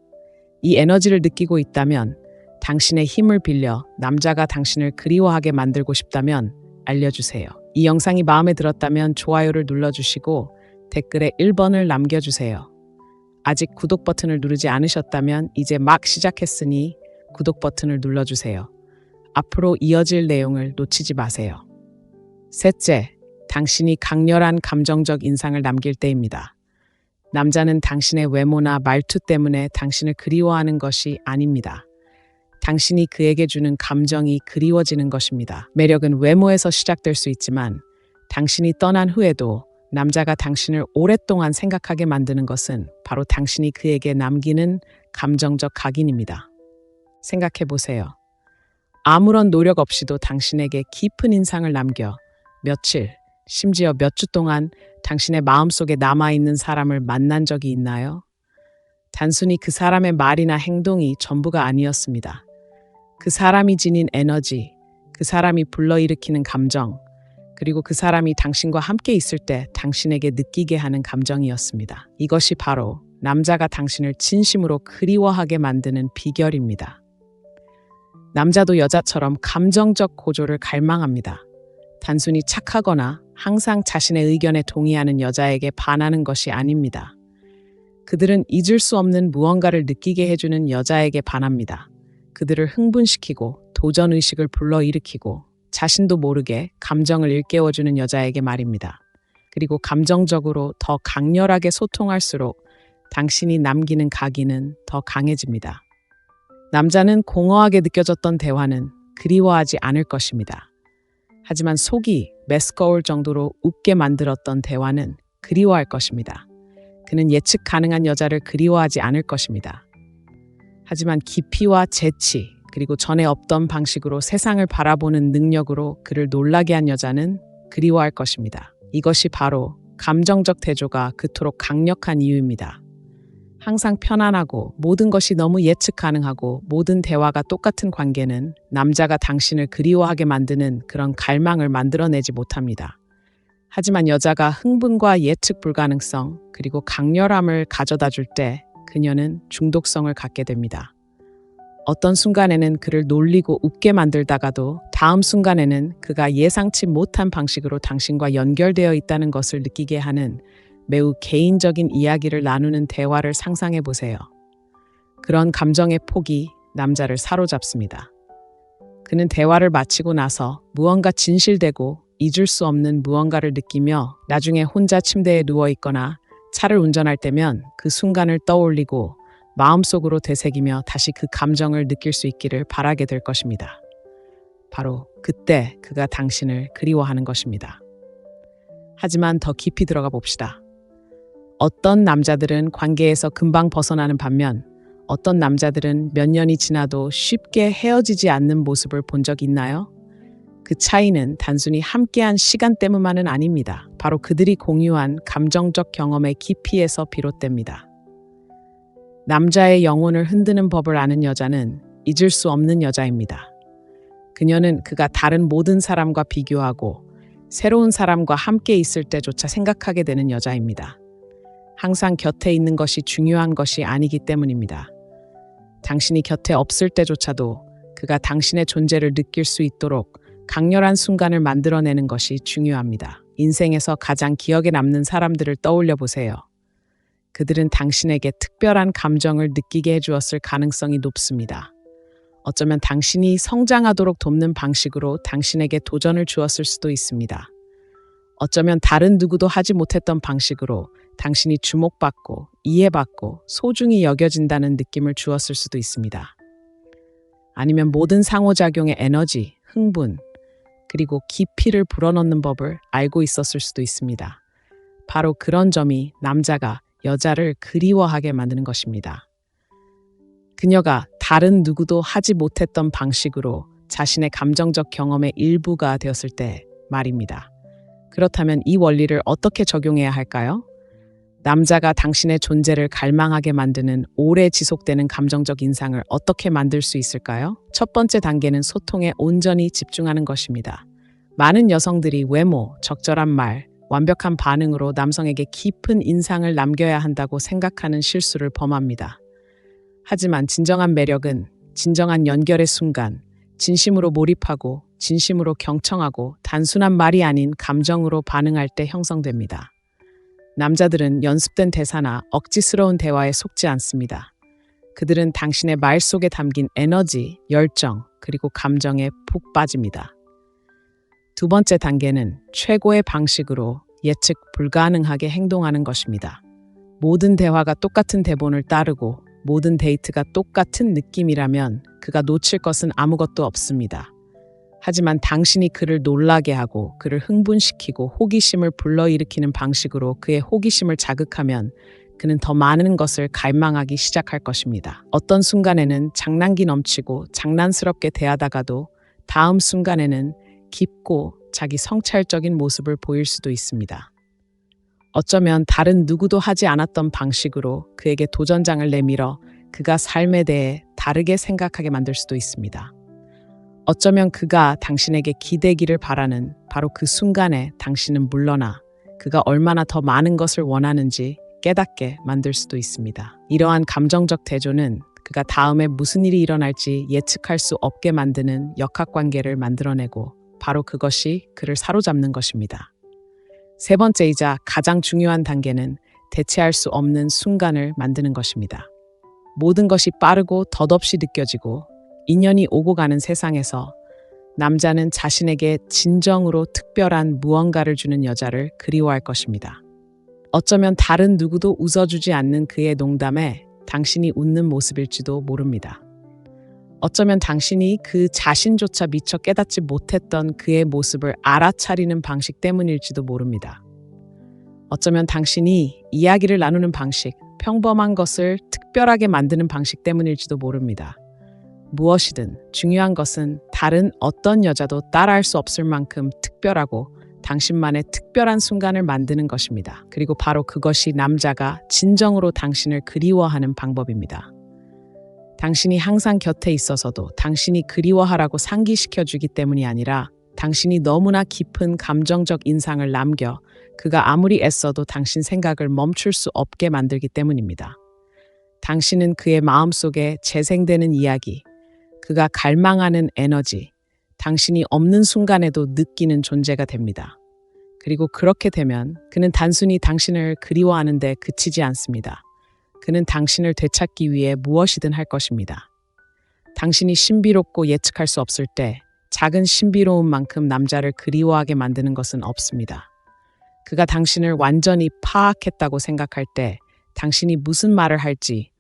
Speaker 1: 이 에너지를 느끼고 있다면, 당신의 힘을 빌려 남자가 당신을 그리워하게 만들고 싶다면 알려주세요. 이 영상이 마음에 들었다면 좋아요를 눌러주시고 댓글에 1번을 남겨주세요. 아직 구독 버튼을 누르지 않으셨다면 이제 막 시작했으니 구독 버튼을 눌러주세요. 앞으로 이어질 내용을 놓치지 마세요. 셋째, 당신이 강렬한 감정적 인상을 남길 때입니다. 남자는 당신의 외모나 말투 때문에 당신을 그리워하는 것이 아닙니다. 당신이 그에게 주는 감정이 그리워지는 것입니다. 매력은 외모에서 시작될 수 있지만 당신이 떠난 후에도 남자가 당신을 오랫동안 생각하게 만드는 것은 바로 당신이 그에게 남기는 감정적 각인입니다. 생각해 보세요. 아무런 노력 없이도 당신에게 깊은 인상을 남겨 며칠, 심지어 몇 주 동안 당신의 마음속에 남아있는 사람을 만난 적이 있나요? 단순히 그 사람의 말이나 행동이 전부가 아니었습니다. 그 사람이 지닌 에너지, 그 사람이 불러일으키는 감정, 그리고 그 사람이 당신과 함께 있을 때 당신에게 느끼게 하는 감정이었습니다. 이것이 바로 남자가 당신을 진심으로 그리워하게 만드는 비결입니다. 남자도 여자처럼 감정적 고조를 갈망합니다. 단순히 착하거나 항상 자신의 의견에 동의하는 여자에게 반하는 것이 아닙니다. 그들은 잊을 수 없는 무언가를 느끼게 해주는 여자에게 반합니다. 그들을 흥분시키고 도전의식을 불러일으키고 자신도 모르게 감정을 일깨워주는 여자에게 말입니다. 그리고 감정적으로 더 강렬하게 소통할수록 당신이 남기는 각인은 더 강해집니다. 남자는 공허하게 느껴졌던 대화는 그리워하지 않을 것입니다. 하지만 속이 메스꺼울 정도로 웃게 만들었던 대화는 그리워할 것입니다. 그는 예측 가능한 여자를 그리워하지 않을 것입니다. 하지만 깊이와 재치, 그리고 전에 없던 방식으로 세상을 바라보는 능력으로 그를 놀라게 한 여자는 그리워할 것입니다. 이것이 바로 감정적 대조가 그토록 강력한 이유입니다. 항상 편안하고 모든 것이 너무 예측 가능하고 모든 대화가 똑같은 관계는 남자가 당신을 그리워하게 만드는 그런 갈망을 만들어내지 못합니다. 하지만 여자가 흥분과 예측 불가능성 그리고 강렬함을 가져다 줄 때 그녀는 중독성을 갖게 됩니다. 어떤 순간에는 그를 놀리고 웃게 만들다가도 다음 순간에는 그가 예상치 못한 방식으로 당신과 연결되어 있다는 것을 느끼게 하는 매우 개인적인 이야기를 나누는 대화를 상상해 보세요. 그런 감정의 폭이 남자를 사로잡습니다. 그는 대화를 마치고 나서 무언가 진실되고 잊을 수 없는 무언가를 느끼며 나중에 혼자 침대에 누워 있거나 차를 운전할 때면 그 순간을 떠올리고 마음속으로 되새기며 다시 그 감정을 느낄 수 있기를 바라게 될 것입니다. 바로 그때 그가 당신을 그리워하는 것입니다. 하지만 더 깊이 들어가 봅시다. 어떤 남자들은 관계에서 금방 벗어나는 반면 어떤 남자들은 몇 년이 지나도 쉽게 헤어지지 않는 모습을 본 적 있나요? 그 차이는 단순히 함께한 시간 때문만은 아닙니다. 바로 그들이 공유한 감정적 경험의 깊이에서 비롯됩니다. 남자의 영혼을 흔드는 법을 아는 여자는 잊을 수 없는 여자입니다. 그녀는 그가 다른 모든 사람과 비교하고 새로운 사람과 함께 있을 때조차 생각하게 되는 여자입니다. 항상 곁에 있는 것이 중요한 것이 아니기 때문입니다. 당신이 곁에 없을 때조차도 그가 당신의 존재를 느낄 수 있도록 강렬한 순간을 만들어내는 것이 중요합니다. 인생에서 가장 기억에 남는 사람들을 떠올려 보세요. 그들은 당신에게 특별한 감정을 느끼게 해주었을 가능성이 높습니다. 어쩌면 당신이 성장하도록 돕는 방식으로 당신에게 도전을 주었을 수도 있습니다. 어쩌면 다른 누구도 하지 못했던 방식으로 당신이 주목받고 이해받고 소중히 여겨진다는 느낌을 주었을 수도 있습니다. 아니면 모든 상호작용의 에너지, 흥분, 그리고 깊이를 불어넣는 법을 알고 있었을 수도 있습니다. 바로 그런 점이 남자가 여자를 그리워하게 만드는 것입니다. 그녀가 다른 누구도 하지 못했던 방식으로 자신의 감정적 경험의 일부가 되었을 때 말입니다. 그렇다면 이 원리를 어떻게 적용해야 할까요? 남자가 당신의 존재를 갈망하게 만드는 오래 지속되는 감정적 인상을 어떻게 만들 수 있을까요? 첫 번째 단계는 소통에 온전히 집중하는 것입니다. 많은 여성들이 외모, 적절한 말, 완벽한 반응으로 남성에게 깊은 인상을 남겨야 한다고 생각하는 실수를 범합니다. 하지만 진정한 매력은 진정한 연결의 순간, 진심으로 몰입하고 진심으로 경청하고 단순한 말이 아닌 감정으로 반응할 때 형성됩니다. 남자들은 연습된 대사나 억지스러운 대화에 속지 않습니다. 그들은 당신의 말 속에 담긴 에너지, 열정, 그리고 감정에 푹 빠집니다. 두 번째 단계는 최고의 방식으로 예측 불가능하게 행동하는 것입니다. 모든 대화가 똑같은 대본을 따르고 모든 데이트가 똑같은 느낌이라면 그가 놓칠 것은 아무것도 없습니다. 하지만 당신이 그를 놀라게 하고 그를 흥분시키고 호기심을 불러일으키는 방식으로 그의 호기심을 자극하면 그는 더 많은 것을 갈망하기 시작할 것입니다. 어떤 순간에는 장난기 넘치고 장난스럽게 대하다가도 다음 순간에는 깊고 자기 성찰적인 모습을 보일 수도 있습니다. 어쩌면 다른 누구도 하지 않았던 방식으로 그에게 도전장을 내밀어 그가 삶에 대해 다르게 생각하게 만들 수도 있습니다. 어쩌면 그가 당신에게 기대기를 바라는 바로 그 순간에 당신은 물러나 그가 얼마나 더 많은 것을 원하는지 깨닫게 만들 수도 있습니다. 이러한 감정적 대조는 그가 다음에 무슨 일이 일어날지 예측할 수 없게 만드는 역학관계를 만들어내고 바로 그것이 그를 사로잡는 것입니다. 세 번째이자 가장 중요한 단계는 대체할 수 없는 순간을 만드는 것입니다. 모든 것이 빠르고 덧없이 느껴지고 인연이 오고 가는 세상에서 남자는 자신에게 진정으로 특별한 무언가를 주는 여자를 그리워할 것입니다. 어쩌면 다른 누구도 웃어주지 않는 그의 농담에 당신이 웃는 모습일지도 모릅니다. 어쩌면 당신이 그 자신조차 미처 깨닫지 못했던 그의 모습을 알아차리는 방식 때문일지도 모릅니다. 어쩌면 당신이 이야기를 나누는 방식, 평범한 것을 특별하게 만드는 방식 때문일지도 모릅니다. 무엇이든 중요한 것은 다른 어떤 여자도 따라할 수 없을 만큼 특별하고 당신만의 특별한 순간을 만드는 것입니다. 그리고 바로 그것이 남자가 진정으로 당신을 그리워하는 방법입니다. 당신이 항상 곁에 있어서도 당신이 그리워하라고 상기시켜주기 때문이 아니라 당신이 너무나 깊은 감정적 인상을 남겨 그가 아무리 애써도 당신 생각을 멈출 수 없게 만들기 때문입니다. 당신은 그의 마음속에 재생되는 이야기, 그가 갈망하는 에너지, 당신이 없는 순간에도 느끼는 존재가 됩니다. 그리고 그렇게 되면 그는 단순히 당신을 그리워하는 데 그치지 않습니다. 그는 당신을 되찾기 위해 무엇이든 할 것입니다. 당신이 신비롭고 예측할 수 없을 때 작은 신비로움만큼 남자를 그리워하게 만드는 것은 없습니다. 그가 당신을 완전히 파악했다고 생각할 때 당신이 무슨 말을 할지,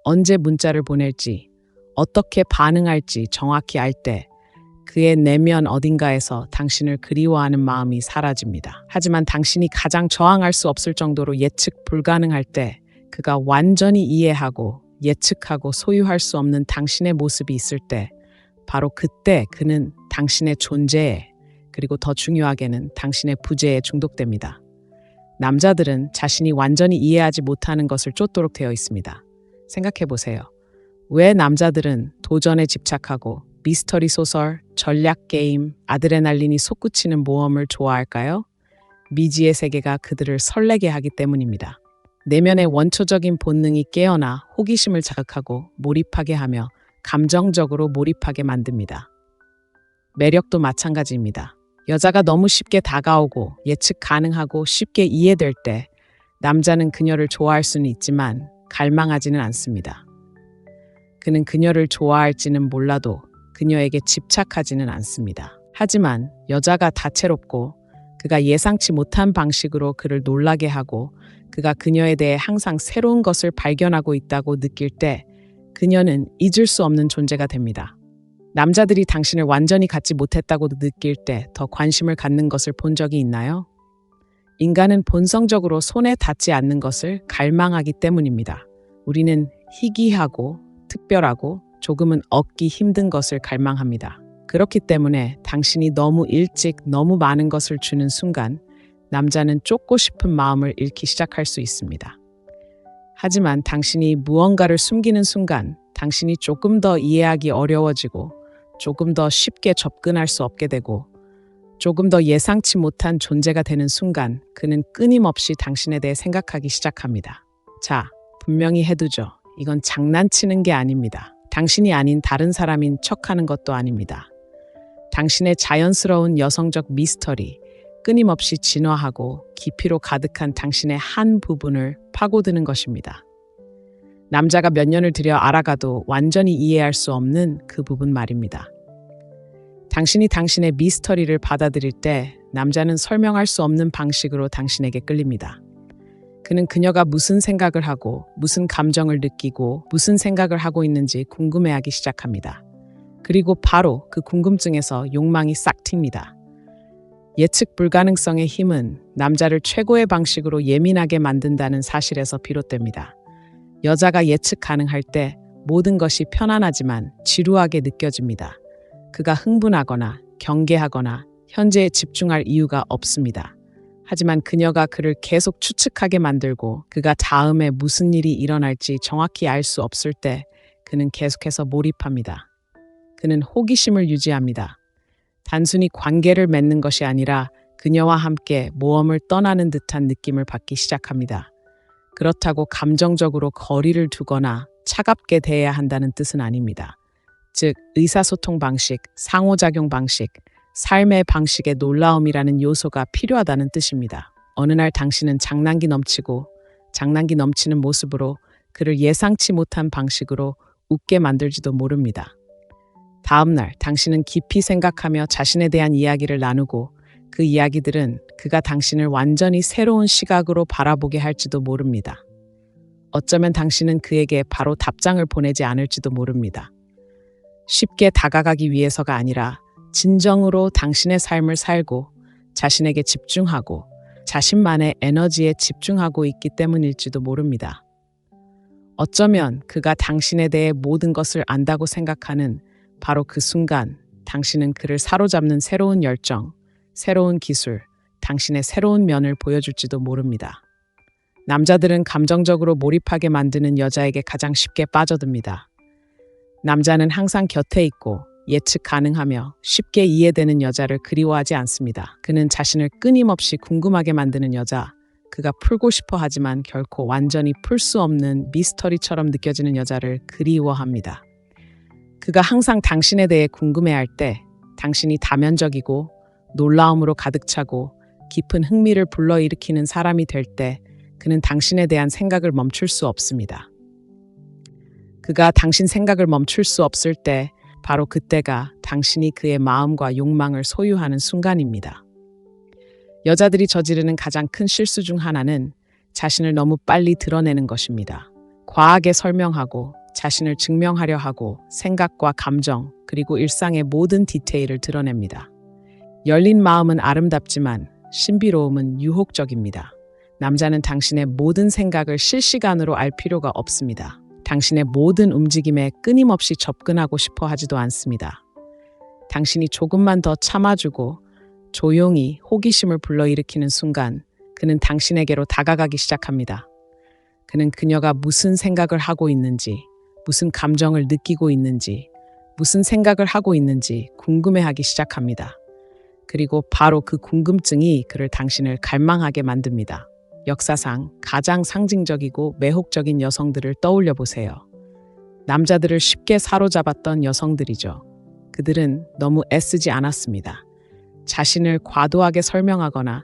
Speaker 1: 언제 문자를 보낼지, 어떻게 반응할지 정확히 알 때 그의 내면 어딘가에서 당신을 그리워하는 마음이 사라집니다. 하지만 당신이 가장 저항할 수 없을 정도로 예측 불가능할 때 그가 완전히 이해하고 예측하고 소유할 수 없는 당신의 모습이 있을 때 바로 그때 그는 당신의 존재에 그리고 더 중요하게는 당신의 부재에 중독됩니다. 남자들은 자신이 완전히 이해하지 못하는 것을 쫓도록 되어 있습니다. 생각해 보세요. 왜 남자들은 도전에 집착하고 미스터리 소설, 전략 게임, 아드레날린이 솟구치는 모험을 좋아할까요? 미지의 세계가 그들을 설레게 하기 때문입니다. 내면의 원초적인 본능이 깨어나 호기심을 자극하고 몰입하게 하며 감정적으로 몰입하게 만듭니다. 매력도 마찬가지입니다. 여자가 너무 쉽게 다가오고 예측 가능하고 쉽게 이해될 때 남자는 그녀를 좋아할 수는 있지만 갈망하지는 않습니다. 그는 그녀를 좋아할지는 몰라도 그녀에게 집착하지는 않습니다. 하지만 여자가 다채롭고 그가 예상치 못한 방식으로 그를 놀라게 하고 그가 그녀에 대해 항상 새로운 것을 발견하고 있다고 느낄 때 그녀는 잊을 수 없는 존재가 됩니다. 남자들이 당신을 완전히 갖지 못했다고 느낄 때 더 관심을 갖는 것을 본 적이 있나요? 인간은 본성적으로 손에 닿지 않는 것을 갈망하기 때문입니다. 우리는 희귀하고 특별하고 조금은 얻기 힘든 것을 갈망합니다. 그렇기 때문에 당신이 너무 일찍 너무 많은 것을 주는 순간 남자는 쫓고 싶은 마음을 잃기 시작할 수 있습니다. 하지만 당신이 무언가를 숨기는 순간 당신이 조금 더 이해하기 어려워지고 조금 더 쉽게 접근할 수 없게 되고 조금 더 예상치 못한 존재가 되는 순간 그는 끊임없이 당신에 대해 생각하기 시작합니다. 자, 분명히 해두죠. 이건 장난치는 게 아닙니다. 당신이 아닌 다른 사람인 척하는 것도 아닙니다. 당신의 자연스러운 여성적 미스터리, 끊임없이 진화하고 깊이로 가득한 당신의 한 부분을 파고드는 것입니다. 남자가 몇 년을 들여 알아가도 완전히 이해할 수 없는 그 부분 말입니다. 당신이 당신의 미스터리를 받아들일 때 남자는 설명할 수 없는 방식으로 당신에게 끌립니다. 그는 그녀가 무슨 생각을 하고 무슨 감정을 느끼고 무슨 생각을 하고 있는지 궁금해하기 시작합니다. 그리고 바로 그 궁금증에서 욕망이 싹 튑니다. 예측 불가능성의 힘은 남자를 최고의 방식으로 예민하게 만든다는 사실에서 비롯됩니다. 여자가 예측 가능할 때 모든 것이 편안하지만 지루하게 느껴집니다. 그가 흥분하거나 경계하거나 현재에 집중할 이유가 없습니다. 하지만 그녀가 그를 계속 추측하게 만들고 그가 다음에 무슨 일이 일어날지 정확히 알 수 없을 때 그는 계속해서 몰입합니다. 그는 호기심을 유지합니다. 단순히 관계를 맺는 것이 아니라 그녀와 함께 모험을 떠나는 듯한 느낌을 받기 시작합니다. 그렇다고 감정적으로 거리를 두거나 차갑게 대해야 한다는 뜻은 아닙니다. 즉, 의사소통 방식, 상호작용 방식, 삶의 방식의 놀라움이라는 요소가 필요하다는 뜻입니다. 어느 날 당신은 장난기 넘치는 모습으로 그를 예상치 못한 방식으로 웃게 만들지도 모릅니다. 다음 날 당신은 깊이 생각하며 자신에 대한 이야기를 나누고 그 이야기들은 그가 당신을 완전히 새로운 시각으로 바라보게 할지도 모릅니다. 어쩌면 당신은 그에게 바로 답장을 보내지 않을지도 모릅니다. 쉽게 다가가기 위해서가 아니라 진정으로 당신의 삶을 살고 자신에게 집중하고 자신만의 에너지에 집중하고 있기 때문일지도 모릅니다. 어쩌면 그가 당신에 대해 모든 것을 안다고 생각하는 바로 그 순간 당신은 그를 사로잡는 새로운 열정, 새로운 기술, 당신의 새로운 면을 보여줄지도 모릅니다. 남자들은 감정적으로 몰입하게 만드는 여자에게 가장 쉽게 빠져듭니다. 남자는 항상 곁에 있고 예측 가능하며 쉽게 이해되는 여자를 그리워하지 않습니다. 그는 자신을 끊임없이 궁금하게 만드는 여자, 그가 풀고 싶어 하지만 결코 완전히 풀 수 없는 미스터리처럼 느껴지는 여자를 그리워합니다. 그가 항상 당신에 대해 궁금해할 때 당신이 다면적이고 놀라움으로 가득 차고 깊은 흥미를 불러일으키는 사람이 될 때 그는 당신에 대한 생각을 멈출 수 없습니다. 그가 당신 생각을 멈출 수 없을 때 바로 그때가 당신이 그의 마음과 욕망을 소유하는 순간입니다. 여자들이 저지르는 가장 큰 실수 중 하나는 자신을 너무 빨리 드러내는 것입니다. 과하게 설명하고 자신을 증명하려 하고 생각과 감정 그리고 일상의 모든 디테일을 드러냅니다. 열린 마음은 아름답지만 신비로움은 유혹적입니다. 남자는 당신의 모든 생각을 실시간으로 알 필요가 없습니다. 당신의 모든 움직임에 끊임없이 접근하고 싶어 하지도 않습니다. 당신이 조금만 더 참아주고 조용히 호기심을 불러일으키는 순간 그는 당신에게로 다가가기 시작합니다. 그는 그녀가 무슨 생각을 하고 있는지, 무슨 감정을 느끼고 있는지, 무슨 생각을 하고 있는지 궁금해하기 시작합니다. 그리고 바로 그 궁금증이 그를 당신을 갈망하게 만듭니다. 역사상 가장 상징적이고 매혹적인 여성들을 떠올려 보세요. 남자들을 쉽게 사로잡았던 여성들이죠. 그들은 너무 애쓰지 않았습니다. 자신을 과도하게 설명하거나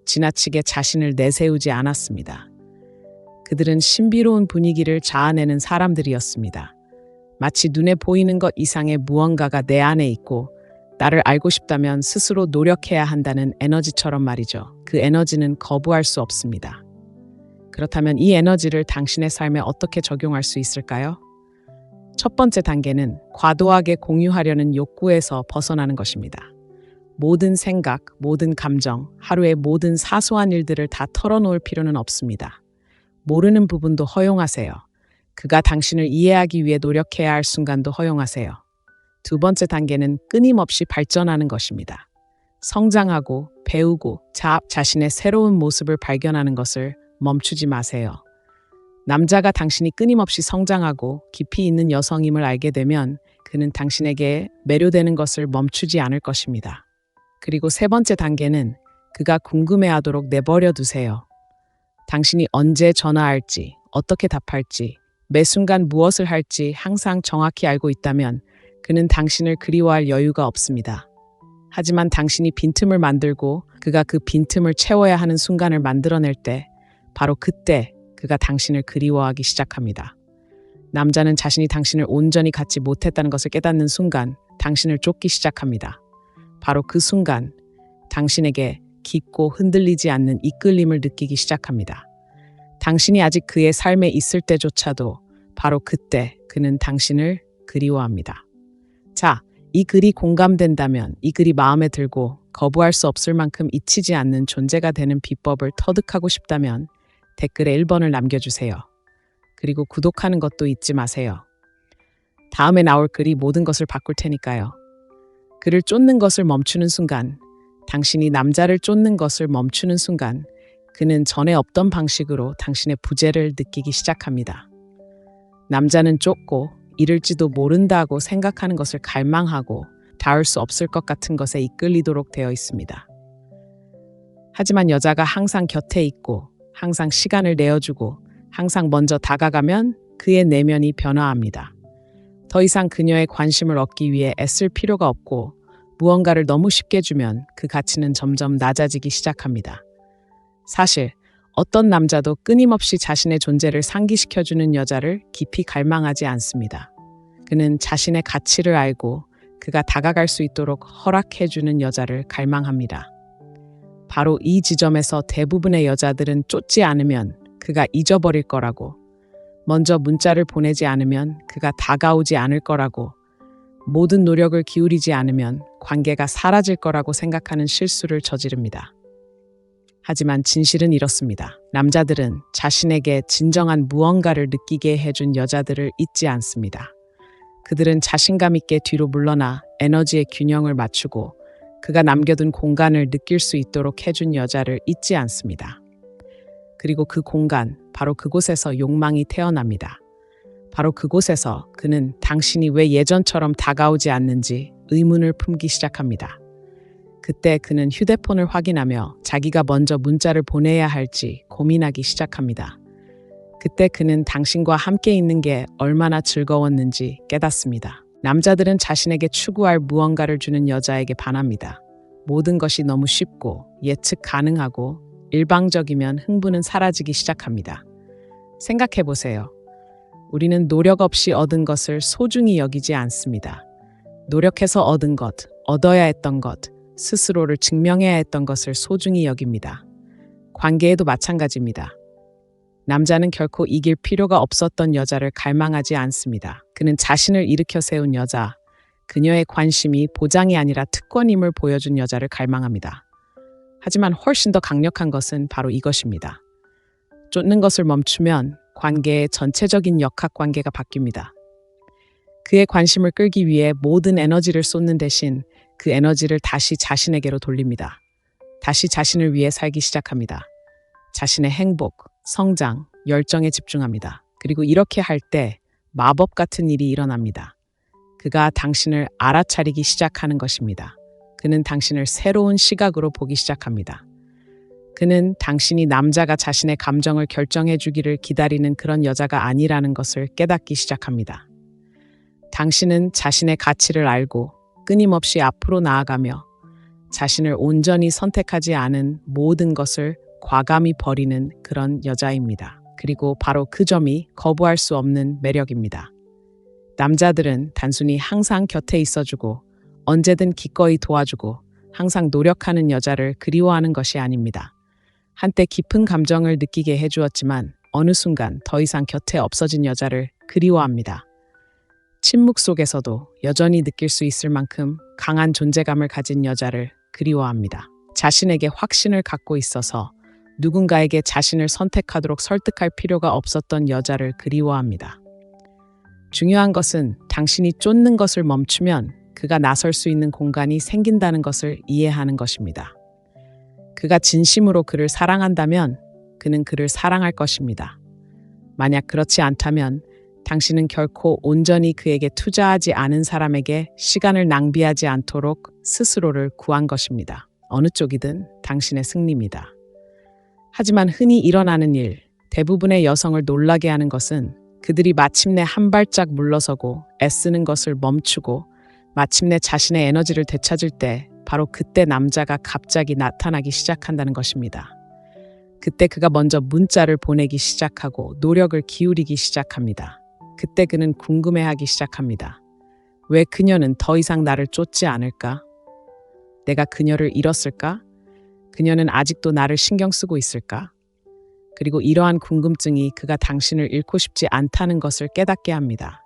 Speaker 1: 지나치게 자신을 내세우지 않았습니다. 그들은 신비로운 분위기를 자아내는 사람들이었습니다. 마치 눈에 보이는 것 이상의 무언가가 내 안에 있고 나를 알고 싶다면 스스로 노력해야 한다는 에너지처럼 말이죠. 그 에너지는 거부할 수 없습니다. 그렇다면 이 에너지를 당신의 삶에 어떻게 적용할 수 있을까요? 첫 번째 단계는 과도하게 공유하려는 욕구에서 벗어나는 것입니다. 모든 생각, 모든 감정, 하루의 모든 사소한 일들을 다 털어놓을 필요는 없습니다. 모르는 부분도 허용하세요. 그가 당신을 이해하기 위해 노력해야 할 순간도 허용하세요. 두 번째 단계는 끊임없이 발전하는 것입니다. 성장하고 배우고 자신의 새로운 모습을 발견하는 것을 멈추지 마세요. 남자가 당신이 끊임없이 성장하고 깊이 있는 여성임을 알게 되면 그는 당신에게 매료되는 것을 멈추지 않을 것입니다. 그리고 세 번째 단계는 그가 궁금해하도록 내버려 두세요. 당신이 언제 전화할지, 어떻게 답할지, 매 순간 무엇을 할지 항상 정확히 알고 있다면 그는 당신을 그리워할 여유가 없습니다. 하지만 당신이 빈틈을 만들고 그가 그 빈틈을 채워야 하는 순간을 만들어낼 때 바로 그때 그가 당신을 그리워하기 시작합니다. 남자는 자신이 당신을 온전히 갖지 못했다는 것을 깨닫는 순간 당신을 쫓기 시작합니다. 바로 그 순간 당신에게 깊고 흔들리지 않는 이끌림을 느끼기 시작합니다. 당신이 아직 그의 삶에 있을 때조차도 바로 그때 그는 당신을 그리워합니다. 자, 이 글이 공감된다면, 이 글이 마음에 들고 거부할 수 없을 만큼 잊히지 않는 존재가 되는 비법을 터득하고 싶다면 댓글에 1번을 남겨주세요. 그리고 구독하는 것도 잊지 마세요. 다음에 나올 글이 모든 것을 바꿀 테니까요. 그를 쫓는 것을 멈추는 순간, 당신이 남자를 쫓는 것을 멈추는 순간 그는 전에 없던 방식으로 당신의 부재를 느끼기 시작합니다. 남자는 쫓고 이를지도 모른다고 생각하는 것을 갈망하고 닿을 수 없을 것 같은 것에 이끌리도록 되어 있습니다. 하지만 여자가 항상 곁에 있고 항상 시간을 내어주고 항상 먼저 다가가면 그의 내면이 변화합니다. 더 이상 그녀의 관심을 얻기 위해 애쓸 필요가 없고 무언가를 너무 쉽게 주면 그 가치는 점점 낮아지기 시작합니다. 사실 어떤 남자도 끊임없이 자신의 존재를 상기시켜주는 여자를 깊이 갈망하지 않습니다. 그는 자신의 가치를 알고 그가 다가갈 수 있도록 허락해주는 여자를 갈망합니다. 바로 이 지점에서 대부분의 여자들은 쫓지 않으면 그가 잊어버릴 거라고, 먼저 문자를 보내지 않으면 그가 다가오지 않을 거라고, 모든 노력을 기울이지 않으면 관계가 사라질 거라고 생각하는 실수를 저지릅니다. 하지만 진실은 이렇습니다. 남자들은 자신에게 진정한 무언가를 느끼게 해준 여자들을 잊지 않습니다. 그들은 자신감 있게 뒤로 물러나 에너지의 균형을 맞추고 그가 남겨둔 공간을 느낄 수 있도록 해준 여자를 잊지 않습니다. 그리고 그 공간, 바로 그곳에서 욕망이 태어납니다. 바로 그곳에서 그는 당신이 왜 예전처럼 다가오지 않는지 의문을 품기 시작합니다. 그때 그는 휴대폰을 확인하며 자기가 먼저 문자를 보내야 할지 고민하기 시작합니다. 그때 그는 당신과 함께 있는 게 얼마나 즐거웠는지 깨닫습니다. 남자들은 자신에게 추구할 무언가를 주는 여자에게 반합니다. 모든 것이 너무 쉽고 예측 가능하고 일방적이면 흥분은 사라지기 시작합니다. 생각해보세요. 우리는 노력 없이 얻은 것을 소중히 여기지 않습니다. 노력해서 얻은 것, 얻어야 했던 것, 스스로를 증명해야 했던 것을 소중히 여깁니다. 관계에도 마찬가지입니다. 남자는 결코 이길 필요가 없었던 여자를 갈망하지 않습니다. 그는 자신을 일으켜 세운 여자, 그녀의 관심이 보장이 아니라 특권임을 보여준 여자를 갈망합니다. 하지만 훨씬 더 강력한 것은 바로 이것입니다. 쫓는 것을 멈추면 관계의 전체적인 역학관계가 바뀝니다. 그의 관심을 끌기 위해 모든 에너지를 쏟는 대신 그 에너지를 다시 자신에게로 돌립니다. 다시 자신을 위해 살기 시작합니다. 자신의 행복, 성장, 열정에 집중합니다. 그리고 이렇게 할 때 마법 같은 일이 일어납니다. 그가 당신을 알아차리기 시작하는 것입니다. 그는 당신을 새로운 시각으로 보기 시작합니다. 그는 당신이 남자가 자신의 감정을 결정해 주기를 기다리는 그런 여자가 아니라는 것을 깨닫기 시작합니다. 당신은 자신의 가치를 알고 끊임없이 앞으로 나아가며 자신을 온전히 선택하지 않은 모든 것을 과감히 버리는 그런 여자입니다. 그리고 바로 그 점이 거부할 수 없는 매력입니다. 남자들은 단순히 항상 곁에 있어주고 언제든 기꺼이 도와주고 항상 노력하는 여자를 그리워하는 것이 아닙니다. 한때 깊은 감정을 느끼게 해주었지만 어느 순간 더 이상 곁에 없어진 여자를 그리워합니다. 침묵 속에서도 여전히 느낄 수 있을 만큼 강한 존재감을 가진 여자를 그리워합니다. 자신에게 확신을 갖고 있어서 누군가에게 자신을 선택하도록 설득할 필요가 없었던 여자를 그리워합니다. 중요한 것은 당신이 쫓는 것을 멈추면 그가 나설 수 있는 공간이 생긴다는 것을 이해하는 것입니다. 그가 진심으로 그를 사랑한다면 그는 그를 사랑할 것입니다. 만약 그렇지 않다면 당신은 결코 온전히 그에게 투자하지 않은 사람에게 시간을 낭비하지 않도록 스스로를 구한 것입니다. 어느 쪽이든 당신의 승리입니다. 하지만 흔히 일어나는 일, 대부분의 여성을 놀라게 하는 것은 그들이 마침내 한 발짝 물러서고 애쓰는 것을 멈추고 마침내 자신의 에너지를 되찾을 때 바로 그때 남자가 갑자기 나타나기 시작한다는 것입니다. 그때 그가 먼저 문자를 보내기 시작하고 노력을 기울이기 시작합니다. 그때 그는 궁금해하기 시작합니다. 왜 그녀는 더 이상 나를 쫓지 않을까? 내가 그녀를 잃었을까? 그녀는 아직도 나를 신경 쓰고 있을까? 그리고 이러한 궁금증이 그가 당신을 잃고 싶지 않다는 것을 깨닫게 합니다.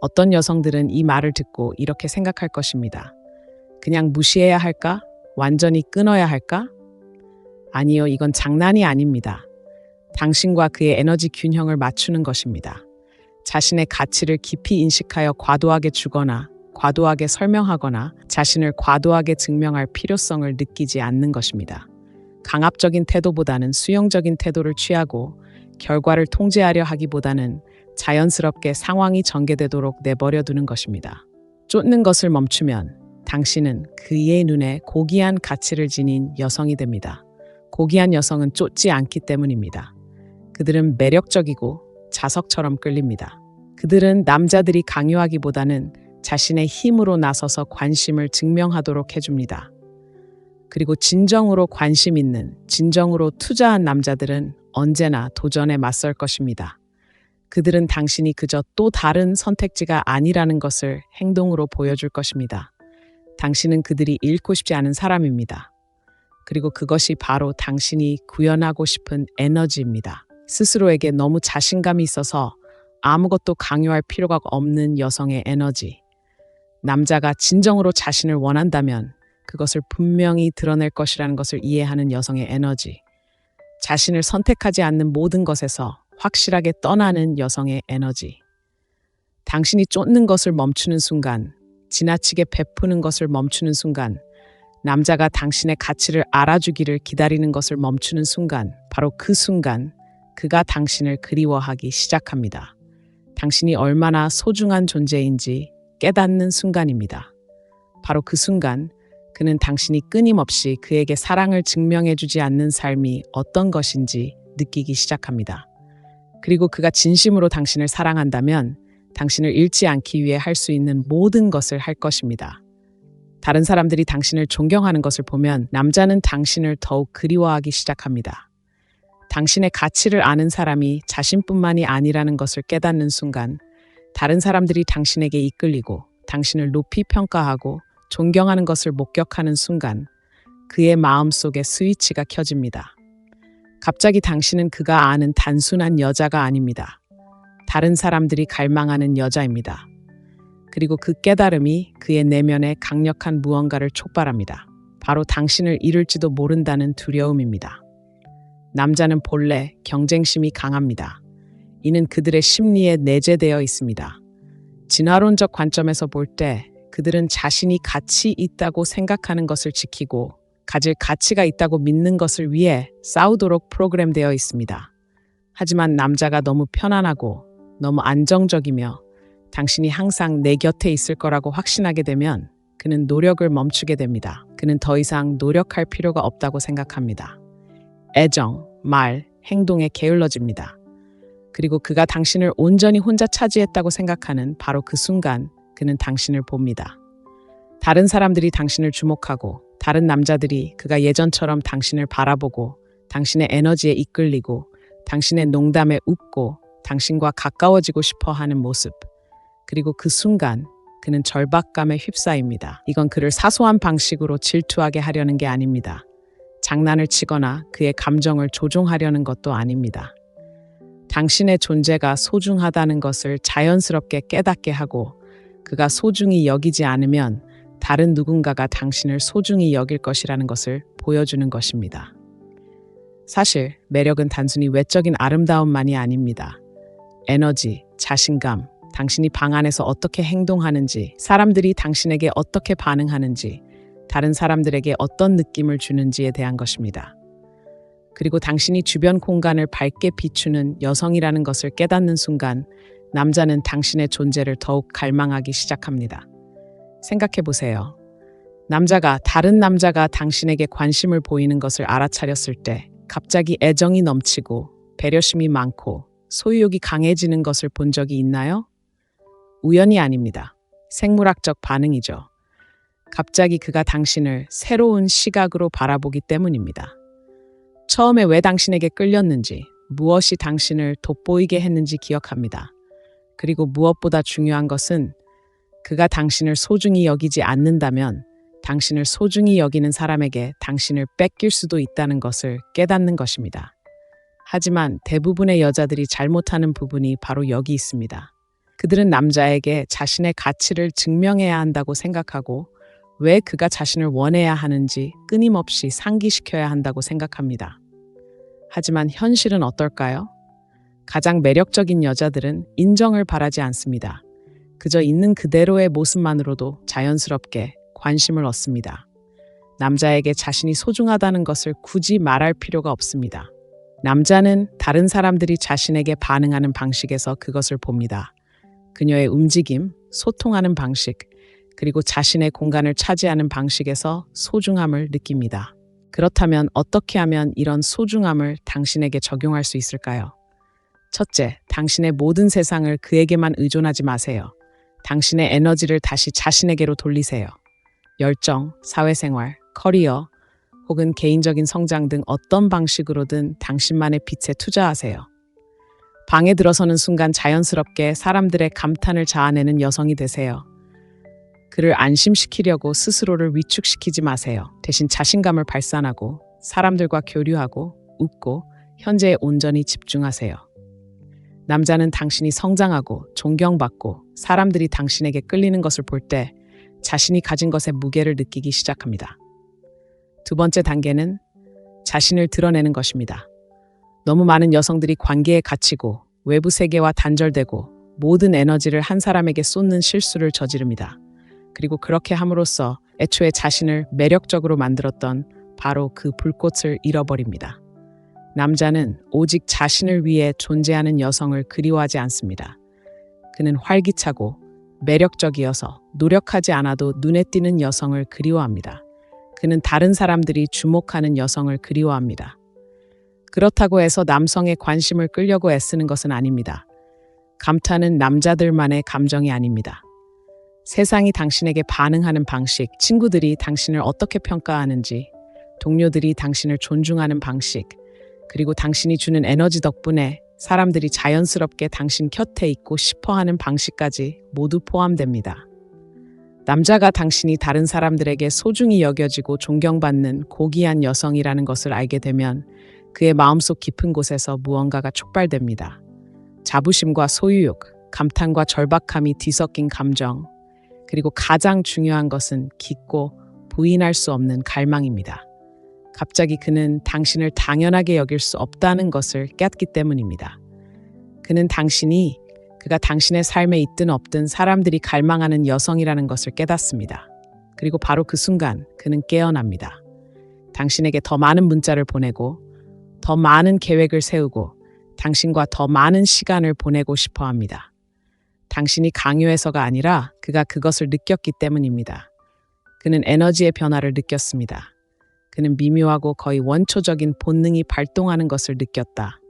Speaker 1: 어떤 여성들은 이 말을 듣고 이렇게 생각할 것입니다. 그냥 무시해야 할까? 완전히 끊어야 할까? 아니요, 이건 장난이 아닙니다. 당신과 그의 에너지 균형을 맞추는 것입니다. 자신의 가치를 깊이 인식하여 과도하게 주거나 과도하게 설명하거나 자신을 과도하게 증명할 필요성을 느끼지 않는 것입니다. 강압적인 태도보다는 수용적인 태도를 취하고 결과를 통제하려 하기보다는 자연스럽게 상황이 전개되도록 내버려 두는 것입니다. 쫓는 것을 멈추면 당신은 그의 눈에 고귀한 가치를 지닌 여성이 됩니다. 고귀한 여성은 쫓지 않기 때문입니다. 그들은 매력적이고 자석처럼 끌립니다. 그들은 남자들이 강요하기보다는 자신의 힘으로 나서서 관심을 증명하도록 해줍니다. 그리고 진정으로 관심 있는, 진정으로 투자한 남자들은 언제나 도전에 맞설 것입니다. 그들은 당신이 그저 또 다른 선택지가 아니라는 것을 행동으로 보여줄 것입니다. 당신은 그들이 잃고 싶지 않은 사람입니다. 그리고 그것이 바로 당신이 구현하고 싶은 에너지입니다. 스스로에게 너무 자신감이 있어서 아무것도 강요할 필요가 없는 여성의 에너지. 남자가 진정으로 자신을 원한다면 그것을 분명히 드러낼 것이라는 것을 이해하는 여성의 에너지. 자신을 선택하지 않는 모든 것에서 확실하게 떠나는 여성의 에너지. 당신이 쫓는 것을 멈추는 순간, 지나치게 베푸는 것을 멈추는 순간, 남자가 당신의 가치를 알아주기를 기다리는 것을 멈추는 순간, 바로 그 순간 그가 당신을 그리워하기 시작합니다. 당신이 얼마나 소중한 존재인지 깨닫는 순간입니다. 바로 그 순간 그는 당신이 끊임없이 그에게 사랑을 증명해주지 않는 삶이 어떤 것인지 느끼기 시작합니다. 그리고 그가 진심으로 당신을 사랑한다면 당신을 잃지 않기 위해 할 수 있는 모든 것을 할 것입니다. 다른 사람들이 당신을 존경하는 것을 보면 남자는 당신을 더욱 그리워하기 시작합니다. 당신의 가치를 아는 사람이 자신뿐만이 아니라는 것을 깨닫는 순간 다른 사람들이 당신에게 이끌리고 당신을 높이 평가하고 존경하는 것을 목격하는 순간 그의 마음속에 스위치가 켜집니다. 갑자기 당신은 그가 아는 단순한 여자가 아닙니다. 다른 사람들이 갈망하는 여자입니다. 그리고 그 깨달음이 그의 내면에 강력한 무언가를 촉발합니다. 바로 당신을 잃을지도 모른다는 두려움입니다. 남자는 본래 경쟁심이 강합니다. 이는 그들의 심리에 내재되어 있습니다. 진화론적 관점에서 볼 때 그들은 자신이 가치 있다고 생각하는 것을 지키고 가질 가치가 있다고 믿는 것을 위해 싸우도록 프로그램되어 있습니다. 하지만 남자가 너무 편안하고 너무 안정적이며 당신이 항상 내 곁에 있을 거라고 확신하게 되면 그는 노력을 멈추게 됩니다. 그는 더 이상 노력할 필요가 없다고 생각합니다. 애정, 말, 행동에 게을러집니다. 그리고 그가 당신을 온전히 혼자 차지했다고 생각하는 바로 그 순간 그는 당신을 봅니다. 다른 사람들이 당신을 주목하고 다른 남자들이 그가 예전처럼 당신을 바라보고 당신의 에너지에 이끌리고 당신의 농담에 웃고 당신과 가까워지고 싶어 하는 모습. 그리고 그 순간 그는 절박감에 휩싸입니다. 이건 그를 사소한 방식으로 질투하게 하려는 게 아닙니다. 장난을 치거나 그의 감정을 조종하려는 것도 아닙니다. 당신의 존재가 소중하다는 것을 자연스럽게 깨닫게 하고 그가 소중히 여기지 않으면 다른 누군가가 당신을 소중히 여길 것이라는 것을 보여주는 것입니다. 사실 매력은 단순히 외적인 아름다움만이 아닙니다. 에너지, 자신감, 당신이 방 안에서 어떻게 행동하는지, 사람들이 당신에게 어떻게 반응하는지, 다른 사람들에게 어떤 느낌을 주는지에 대한 것입니다. 그리고 당신이 주변 공간을 밝게 비추는 여성이라는 것을 깨닫는 순간 남자는 당신의 존재를 더욱 갈망하기 시작합니다. 생각해 보세요. 다른 남자가 당신에게 관심을 보이는 것을 알아차렸을 때 갑자기 애정이 넘치고 배려심이 많고 소유욕이 강해지는 것을 본 적이 있나요? 우연이 아닙니다. 생물학적 반응이죠. 갑자기 그가 당신을 새로운 시각으로 바라보기 때문입니다. 처음에 왜 당신에게 끌렸는지, 무엇이 당신을 돋보이게 했는지 기억합니다. 그리고 무엇보다 중요한 것은 그가 당신을 소중히 여기지 않는다면 당신을 소중히 여기는 사람에게 당신을 뺏길 수도 있다는 것을 깨닫는 것입니다. 하지만 대부분의 여자들이 잘못하는 부분이 바로 여기 있습니다. 그들은 남자에게 자신의 가치를 증명해야 한다고 생각하고 왜 그가 자신을 원해야 하는지 끊임없이 상기시켜야 한다고 생각합니다. 하지만 현실은 어떨까요? 가장 매력적인 여자들은 인정을 바라지 않습니다. 그저 있는 그대로의 모습만으로도 자연스럽게 관심을 얻습니다. 남자에게 자신이 소중하다는 것을 굳이 말할 필요가 없습니다. 남자는 다른 사람들이 자신에게 반응하는 방식에서 그것을 봅니다. 그녀의 움직임, 소통하는 방식, 그리고 자신의 공간을 차지하는 방식에서 소중함을 느낍니다. 그렇다면 어떻게 하면 이런 소중함을 당신에게 적용할 수 있을까요? 첫째, 당신의 모든 세상을 그에게만 의존하지 마세요. 당신의 에너지를 다시 자신에게로 돌리세요. 열정, 사회생활, 커리어, 혹은 개인적인 성장 등 어떤 방식으로든 당신만의 빛에 투자하세요. 방에 들어서는 순간 자연스럽게 사람들의 감탄을 자아내는 여성이 되세요. 그를 안심시키려고 스스로를 위축시키지 마세요. 대신 자신감을 발산하고 사람들과 교류하고 웃고 현재에 온전히 집중하세요. 남자는 당신이 성장하고 존경받고 사람들이 당신에게 끌리는 것을 볼 때 자신이 가진 것의 무게를 느끼기 시작합니다. 두 번째 단계는 자신을 드러내는 것입니다. 너무 많은 여성들이 관계에 갇히고 외부 세계와 단절되고 모든 에너지를 한 사람에게 쏟는 실수를 저지릅니다. 그리고 그렇게 함으로써 애초에 자신을 매력적으로 만들었던 바로 그 불꽃을 잃어버립니다. 남자는 오직 자신을 위해 존재하는 여성을 그리워하지 않습니다. 그는 활기차고 매력적이어서 노력하지 않아도 눈에 띄는 여성을 그리워합니다. 그는 다른 사람들이 주목하는 여성을 그리워합니다. 그렇다고 해서 남성의 관심을 끌려고 애쓰는 것은 아닙니다. 감탄은 남자들만의 감정이 아닙니다. 세상이 당신에게 반응하는 방식, 친구들이 당신을 어떻게 평가하는지, 동료들이 당신을 존중하는 방식, 그리고 당신이 주는 에너지 덕분에 사람들이 자연스럽게 당신 곁에 있고 싶어하는 방식까지 모두 포함됩니다. 남자가 당신이 다른 사람들에게 소중히 여겨지고 존경받는 고귀한 여성이라는 것을 알게 되면 그의 마음속 깊은 곳에서 무언가가 촉발됩니다. 자부심과 소유욕, 감탄과 절박함이 뒤섞인 감정, 그리고 가장 중요한 것은 깊고 부인할 수 없는 갈망입니다. 갑자기 그는 당신을 당연하게 여길 수 없다는 것을 깨닫기 때문입니다. 그는 그가 당신의 삶에 있든 없든 사람들이 갈망하는 여성이라는 것을 깨닫습니다. 그리고 바로 그 순간 그는 깨어납니다. 당신에게 더 많은 문자를 보내고 더 많은 계획을 세우고 당신과 더 많은 시간을 보내고 싶어 합니다. 당신이 강요해서가 아니라 그가 그것을 느꼈기 때문입니다. 그는 에너지의 변화를 느꼈습니다. 그는 미묘하고 거의 원초적인 본능이 발동하는 것을 느꼈다.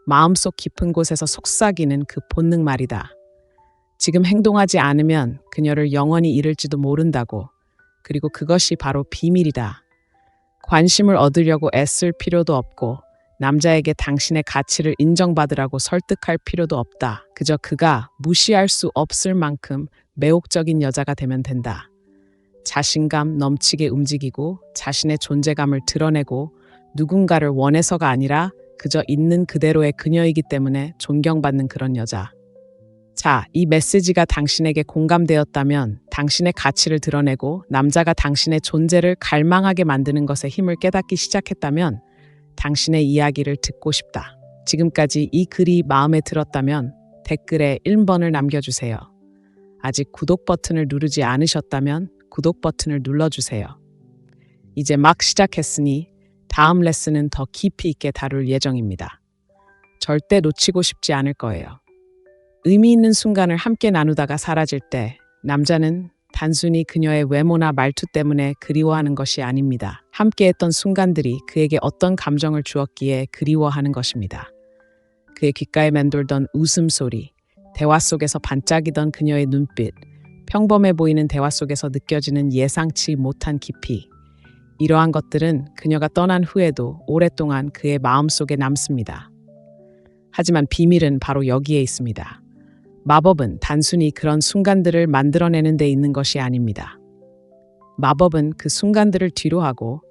Speaker 1: 마음속 깊은 곳에서 속삭이는 그 본능 말이다. 지금 행동하지 않으면 그녀를 영원히 잃을지도 모른다고. 그리고 그것이 바로 비밀이다. 관심을 얻으려고 애쓸 필요도 없고 남자에게 당신의 가치를 인정받으라고 설득할 필요도 없다. 그저 그가 무시할 수 없을 만큼 매혹적인 여자가 되면 된다. 자신감 넘치게 움직이고 자신의 존재감을 드러내고 누군가를 원해서가 아니라 그저 있는 그대로의 그녀이기 때문에 존경받는 그런 여자. 자, 이 메시지가 당신에게 공감되었다면 당신의 가치를 드러내고 남자가 당신의 존재를 갈망하게 만드는 것에 힘을 깨닫기 시작했다면 당신의 이야기를 듣고 싶다. 지금까지 이 글이 마음에 들었다면 댓글에 1번을 남겨주세요. 아직 구독 버튼을 누르지 않으셨다면 구독 버튼을 눌러주세요. 이제 막 시작했으니 다음 레슨은 더 깊이 있게 다룰 예정입니다. 절대 놓치고 싶지 않을 거예요. 의미 있는 순간을 함께 나누다가 사라질 때 남자는 단순히 그녀의 외모나 말투 때문에 그리워하는 것이 아닙니다. 함께했던 순간들이 그에게 어떤 감정을 주었기에 그리워하는 것입니다. 그의 귓가에 맴돌던 웃음소리, 대화 속에서 반짝이던 그녀의 눈빛, 평범해 보이는 대화 속에서 느껴지는 예상치 못한 깊이. 이러한 것들은 그녀가 떠난 후에도 오랫동안 그의 마음속에 남습니다. 하지만 비밀은 바로 여기에 있습니다. 마법은 단순히 그런 순간들을 만들어내는 데 있는 것이 아닙니다. 마법은 그 순간들을 뒤로하고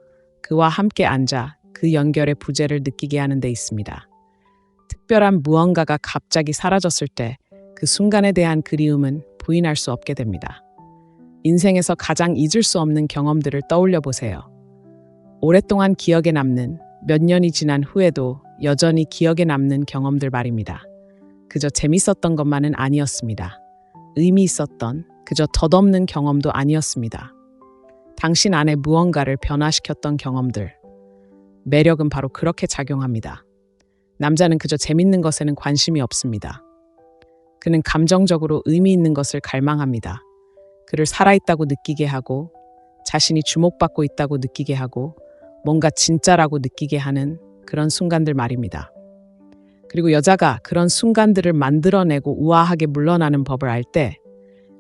Speaker 1: 그와 함께 앉아 그 연결의 부재를 느끼게 하는 데 있습니다. 특별한 무언가가 갑자기 사라졌을 때 그 순간에 대한 그리움은 부인할 수 없게 됩니다. 인생에서 가장 잊을 수 없는 경험들을 떠올려 보세요. 오랫동안 기억에 남는, 몇 년이 지난 후에도 여전히 기억에 남는 경험들 말입니다. 그저 재밌었던 것만은 아니었습니다. 의미 있었던, 그저 덧없는 경험도 아니었습니다. 당신 안에 무언가를 변화시켰던 경험들. 매력은 바로 그렇게 작용합니다. 남자는 그저 재밌는 것에는 관심이 없습니다. 그는 감정적으로 의미 있는 것을 갈망합니다. 그를 살아있다고 느끼게 하고, 자신이 주목받고 있다고 느끼게 하고, 뭔가 진짜라고 느끼게 하는 그런 순간들 말입니다. 그리고 여자가 그런 순간들을 만들어내고 우아하게 물러나는 법을 알 때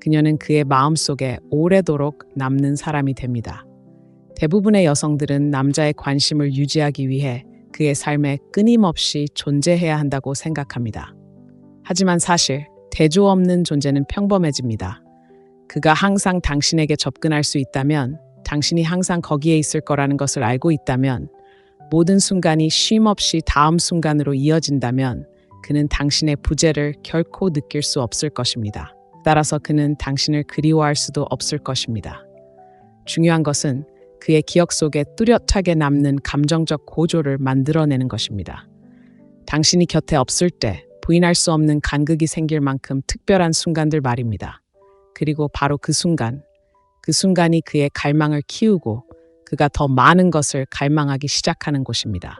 Speaker 1: 그녀는 그의 마음속에 오래도록 남는 사람이 됩니다. 대부분의 여성들은 남자의 관심을 유지하기 위해 그의 삶에 끊임없이 존재해야 한다고 생각합니다. 하지만 사실 대조 없는 존재는 평범해집니다. 그가 항상 당신에게 접근할 수 있다면, 당신이 항상 거기에 있을 거라는 것을 알고 있다면, 모든 순간이 쉼없이 다음 순간으로 이어진다면 그는 당신의 부재를 결코 느낄 수 없을 것입니다. 따라서 그는 당신을 그리워할 수도 없을 것입니다. 중요한 것은 그의 기억 속에 뚜렷하게 남는 감정적 고조를 만들어내는 것입니다. 당신이 곁에 없을 때 부인할 수 없는 간극이 생길 만큼 특별한 순간들 말입니다. 그리고 바로 그 순간이 그의 갈망을 키우고 그가 더 많은 것을 갈망하기 시작하는 곳입니다.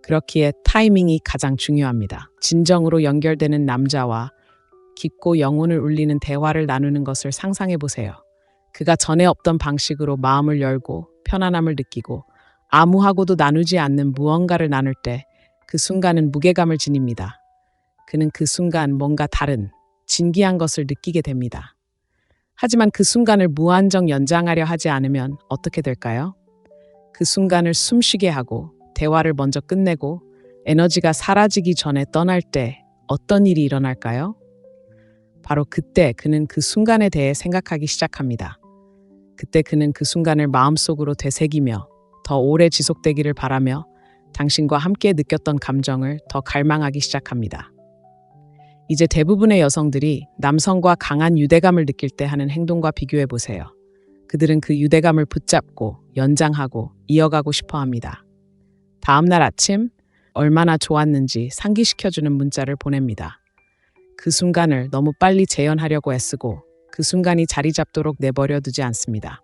Speaker 1: 그렇기에 타이밍이 가장 중요합니다. 진정으로 연결되는 남자와 깊고 영혼을 울리는 대화를 나누는 것을 상상해 보세요. 그가 전에 없던 방식으로 마음을 열고 편안함을 느끼고 아무하고도 나누지 않는 무언가를 나눌 때 그 순간은 무게감을 지닙니다. 그는 그 순간 뭔가 다른, 진기한 것을 느끼게 됩니다. 하지만 그 순간을 무한정 연장하려 하지 않으면 어떻게 될까요? 그 순간을 숨쉬게 하고 대화를 먼저 끝내고 에너지가 사라지기 전에 떠날 때 어떤 일이 일어날까요? 바로 그때 그는 그 순간에 대해 생각하기 시작합니다. 그때 그는 그 순간을 마음속으로 되새기며 더 오래 지속되기를 바라며 당신과 함께 느꼈던 감정을 더 갈망하기 시작합니다. 이제 대부분의 여성들이 남성과 강한 유대감을 느낄 때 하는 행동과 비교해 보세요. 그들은 그 유대감을 붙잡고 연장하고 이어가고 싶어 합니다. 다음 날 아침 얼마나 좋았는지 상기시켜주는 문자를 보냅니다. 그 순간을 너무 빨리 재현하려고 애쓰고 그 순간이 자리 잡도록 내버려 두지 않습니다.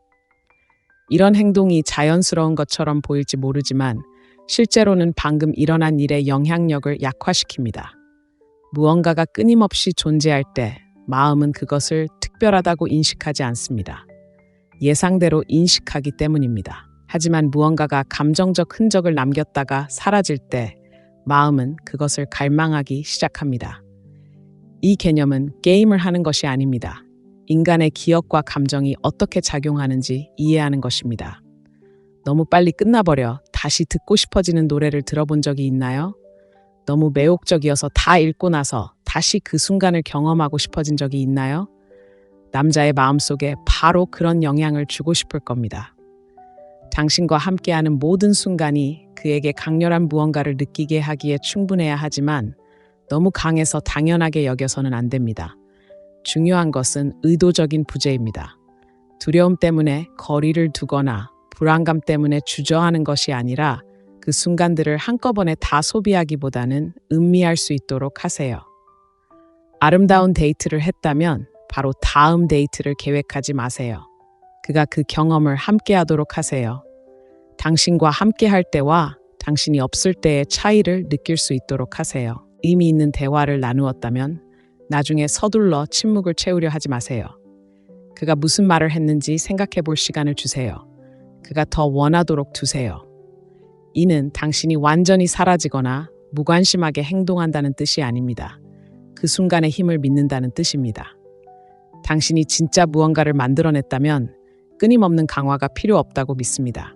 Speaker 1: 이런 행동이 자연스러운 것처럼 보일지 모르지만 실제로는 방금 일어난 일의 영향력을 약화시킵니다. 무언가가 끊임없이 존재할 때 마음은 그것을 특별하다고 인식하지 않습니다. 예상대로 인식하기 때문입니다. 하지만 무언가가 감정적 흔적을 남겼다가 사라질 때 마음은 그것을 갈망하기 시작합니다. 이 개념은 게임을 하는 것이 아닙니다. 인간의 기억과 감정이 어떻게 작용하는지 이해하는 것입니다. 너무 빨리 끝나버려 다시 듣고 싶어지는 노래를 들어본 적이 있나요? 너무 매혹적이어서 다 읽고 나서 다시 그 순간을 경험하고 싶어진 적이 있나요? 남자의 마음속에 바로 그런 영향을 주고 싶을 겁니다. 당신과 함께하는 모든 순간이 그에게 강렬한 무언가를 느끼게 하기에 충분해야 하지만 너무 강해서 당연하게 여겨서는 안 됩니다. 중요한 것은 의도적인 부재입니다. 두려움 때문에 거리를 두거나 불안감 때문에 주저하는 것이 아니라 그 순간들을 한꺼번에 다 소비하기보다는 음미할 수 있도록 하세요. 아름다운 데이트를 했다면 바로 다음 데이트를 계획하지 마세요. 그가 그 경험을 함께 하도록 하세요. 당신과 함께 할 때와 당신이 없을 때의 차이를 느낄 수 있도록 하세요. 의미 있는 대화를 나누었다면 나중에 서둘러 침묵을 채우려 하지 마세요. 그가 무슨 말을 했는지 생각해 볼 시간을 주세요. 그가 더 원하도록 두세요. 이는 당신이 완전히 사라지거나 무관심하게 행동한다는 뜻이 아닙니다. 그 순간의 힘을 믿는다는 뜻입니다. 당신이 진짜 무언가를 만들어냈다면 끊임없는 강화가 필요 없다고 믿습니다.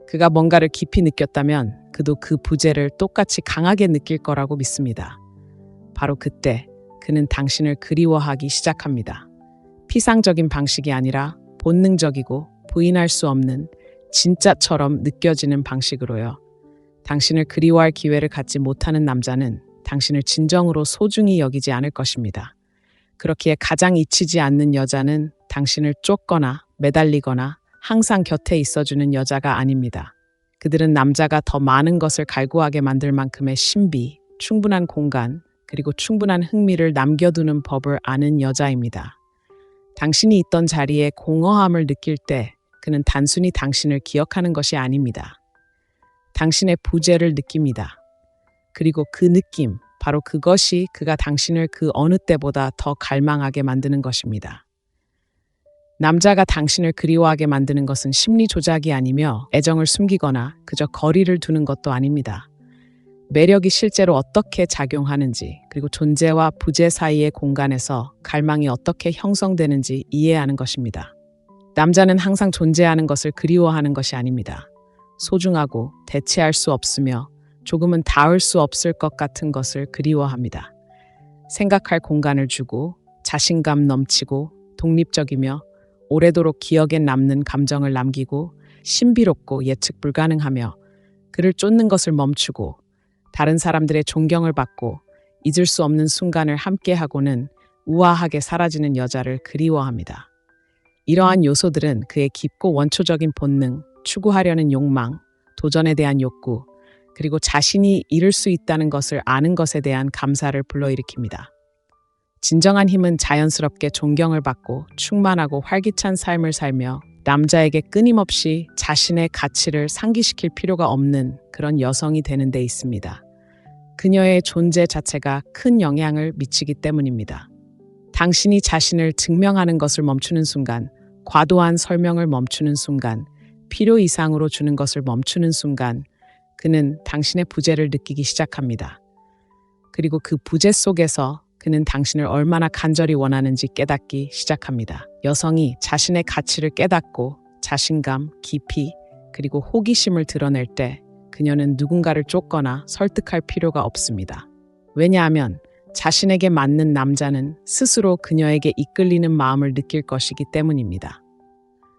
Speaker 1: 그가 뭔가를 깊이 느꼈다면 그도 그 부재를 똑같이 강하게 느낄 거라고 믿습니다. 바로 그때 그는 당신을 그리워하기 시작합니다. 피상적인 방식이 아니라 본능적이고 부인할 수 없는 진짜처럼 느껴지는 방식으로요. 당신을 그리워할 기회를 갖지 못하는 남자는 당신을 진정으로 소중히 여기지 않을 것입니다. 그렇기에 가장 잊히지 않는 여자는 당신을 쫓거나 매달리거나 항상 곁에 있어주는 여자가 아닙니다. 그들은 남자가 더 많은 것을 갈구하게 만들 만큼의 신비, 충분한 공간, 그리고 충분한 흥미를 남겨두는 법을 아는 여자입니다. 당신이 있던 자리에 공허함을 느낄 때 그는 단순히 당신을 기억하는 것이 아닙니다. 당신의 부재를 느낍니다. 그리고 그 느낌, 바로 그것이 그가 당신을 그 어느 때보다 더 갈망하게 만드는 것입니다. 남자가 당신을 그리워하게 만드는 것은 심리 조작이 아니며 애정을 숨기거나 그저 거리를 두는 것도 아닙니다. 매력이 실제로 어떻게 작용하는지, 그리고 존재와 부재 사이의 공간에서 갈망이 어떻게 형성되는지 이해하는 것입니다. 남자는 항상 존재하는 것을 그리워하는 것이 아닙니다. 소중하고 대체할 수 없으며 조금은 닿을 수 없을 것 같은 것을 그리워합니다. 생각할 공간을 주고 자신감 넘치고 독립적이며 오래도록 기억에 남는 감정을 남기고 신비롭고 예측 불가능하며 그를 쫓는 것을 멈추고 다른 사람들의 존경을 받고 잊을 수 없는 순간을 함께하고는 우아하게 사라지는 여자를 그리워합니다. 이러한 요소들은 그의 깊고 원초적인 본능, 추구하려는 욕망, 도전에 대한 욕구, 그리고 자신이 이룰 수 있다는 것을 아는 것에 대한 감사를 불러일으킵니다. 진정한 힘은 자연스럽게 존경을 받고 충만하고 활기찬 삶을 살며 남자에게 끊임없이 자신의 가치를 상기시킬 필요가 없는 그런 여성이 되는 데 있습니다. 그녀의 존재 자체가 큰 영향을 미치기 때문입니다. 당신이 자신을 증명하는 것을 멈추는 순간, 과도한 설명을 멈추는 순간, 필요 이상으로 주는 것을 멈추는 순간, 그는 당신의 부재를 느끼기 시작합니다. 그리고 그 부재 속에서 그는 당신을 얼마나 간절히 원하는지 깨닫기 시작합니다. 여성이 자신의 가치를 깨닫고 자신감, 깊이, 그리고 호기심을 드러낼 때 그녀는 누군가를 쫓거나 설득할 필요가 없습니다. 왜냐하면 자신에게 맞는 남자는 스스로 그녀에게 이끌리는 마음을 느낄 것이기 때문입니다.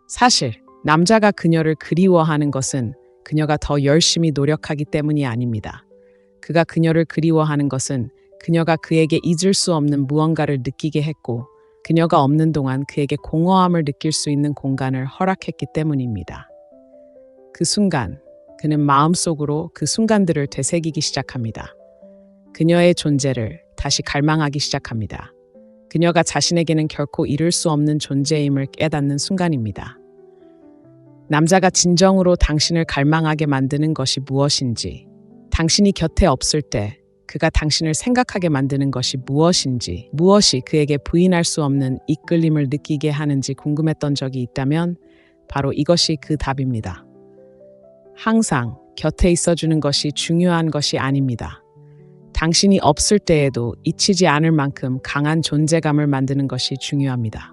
Speaker 1: 사실 남자가 그녀를 그리워하는 것은 그녀가 더 열심히 노력하기 때문이 아닙니다. 그가 그녀를 그리워하는 것은 그녀가 그에게 잊을 수 없는 무언가를 느끼게 했고 그녀가 없는 동안 그에게 공허함을 느낄 수 있는 공간을 허락했기 때문입니다. 그 순간 그는 마음속으로 그 순간들을 되새기기 시작합니다. 그녀의 존재를 다시 갈망하기 시작합니다. 그녀가 자신에게는 결코 이룰 수 없는 존재임을 깨닫는 순간입니다. 남자가 진정으로 당신을 갈망하게 만드는 것이 무엇인지, 당신이 곁에 없을 때 그가 당신을 생각하게 만드는 것이 무엇인지, 무엇이 그에게 부인할 수 없는 이끌림을 느끼게 하는지 궁금했던 적이 있다면 바로 이것이 그 답입니다. 항상 곁에 있어주는 것이 중요한 것이 아닙니다. 당신이 없을 때에도 잊히지 않을 만큼 강한 존재감을 만드는 것이 중요합니다.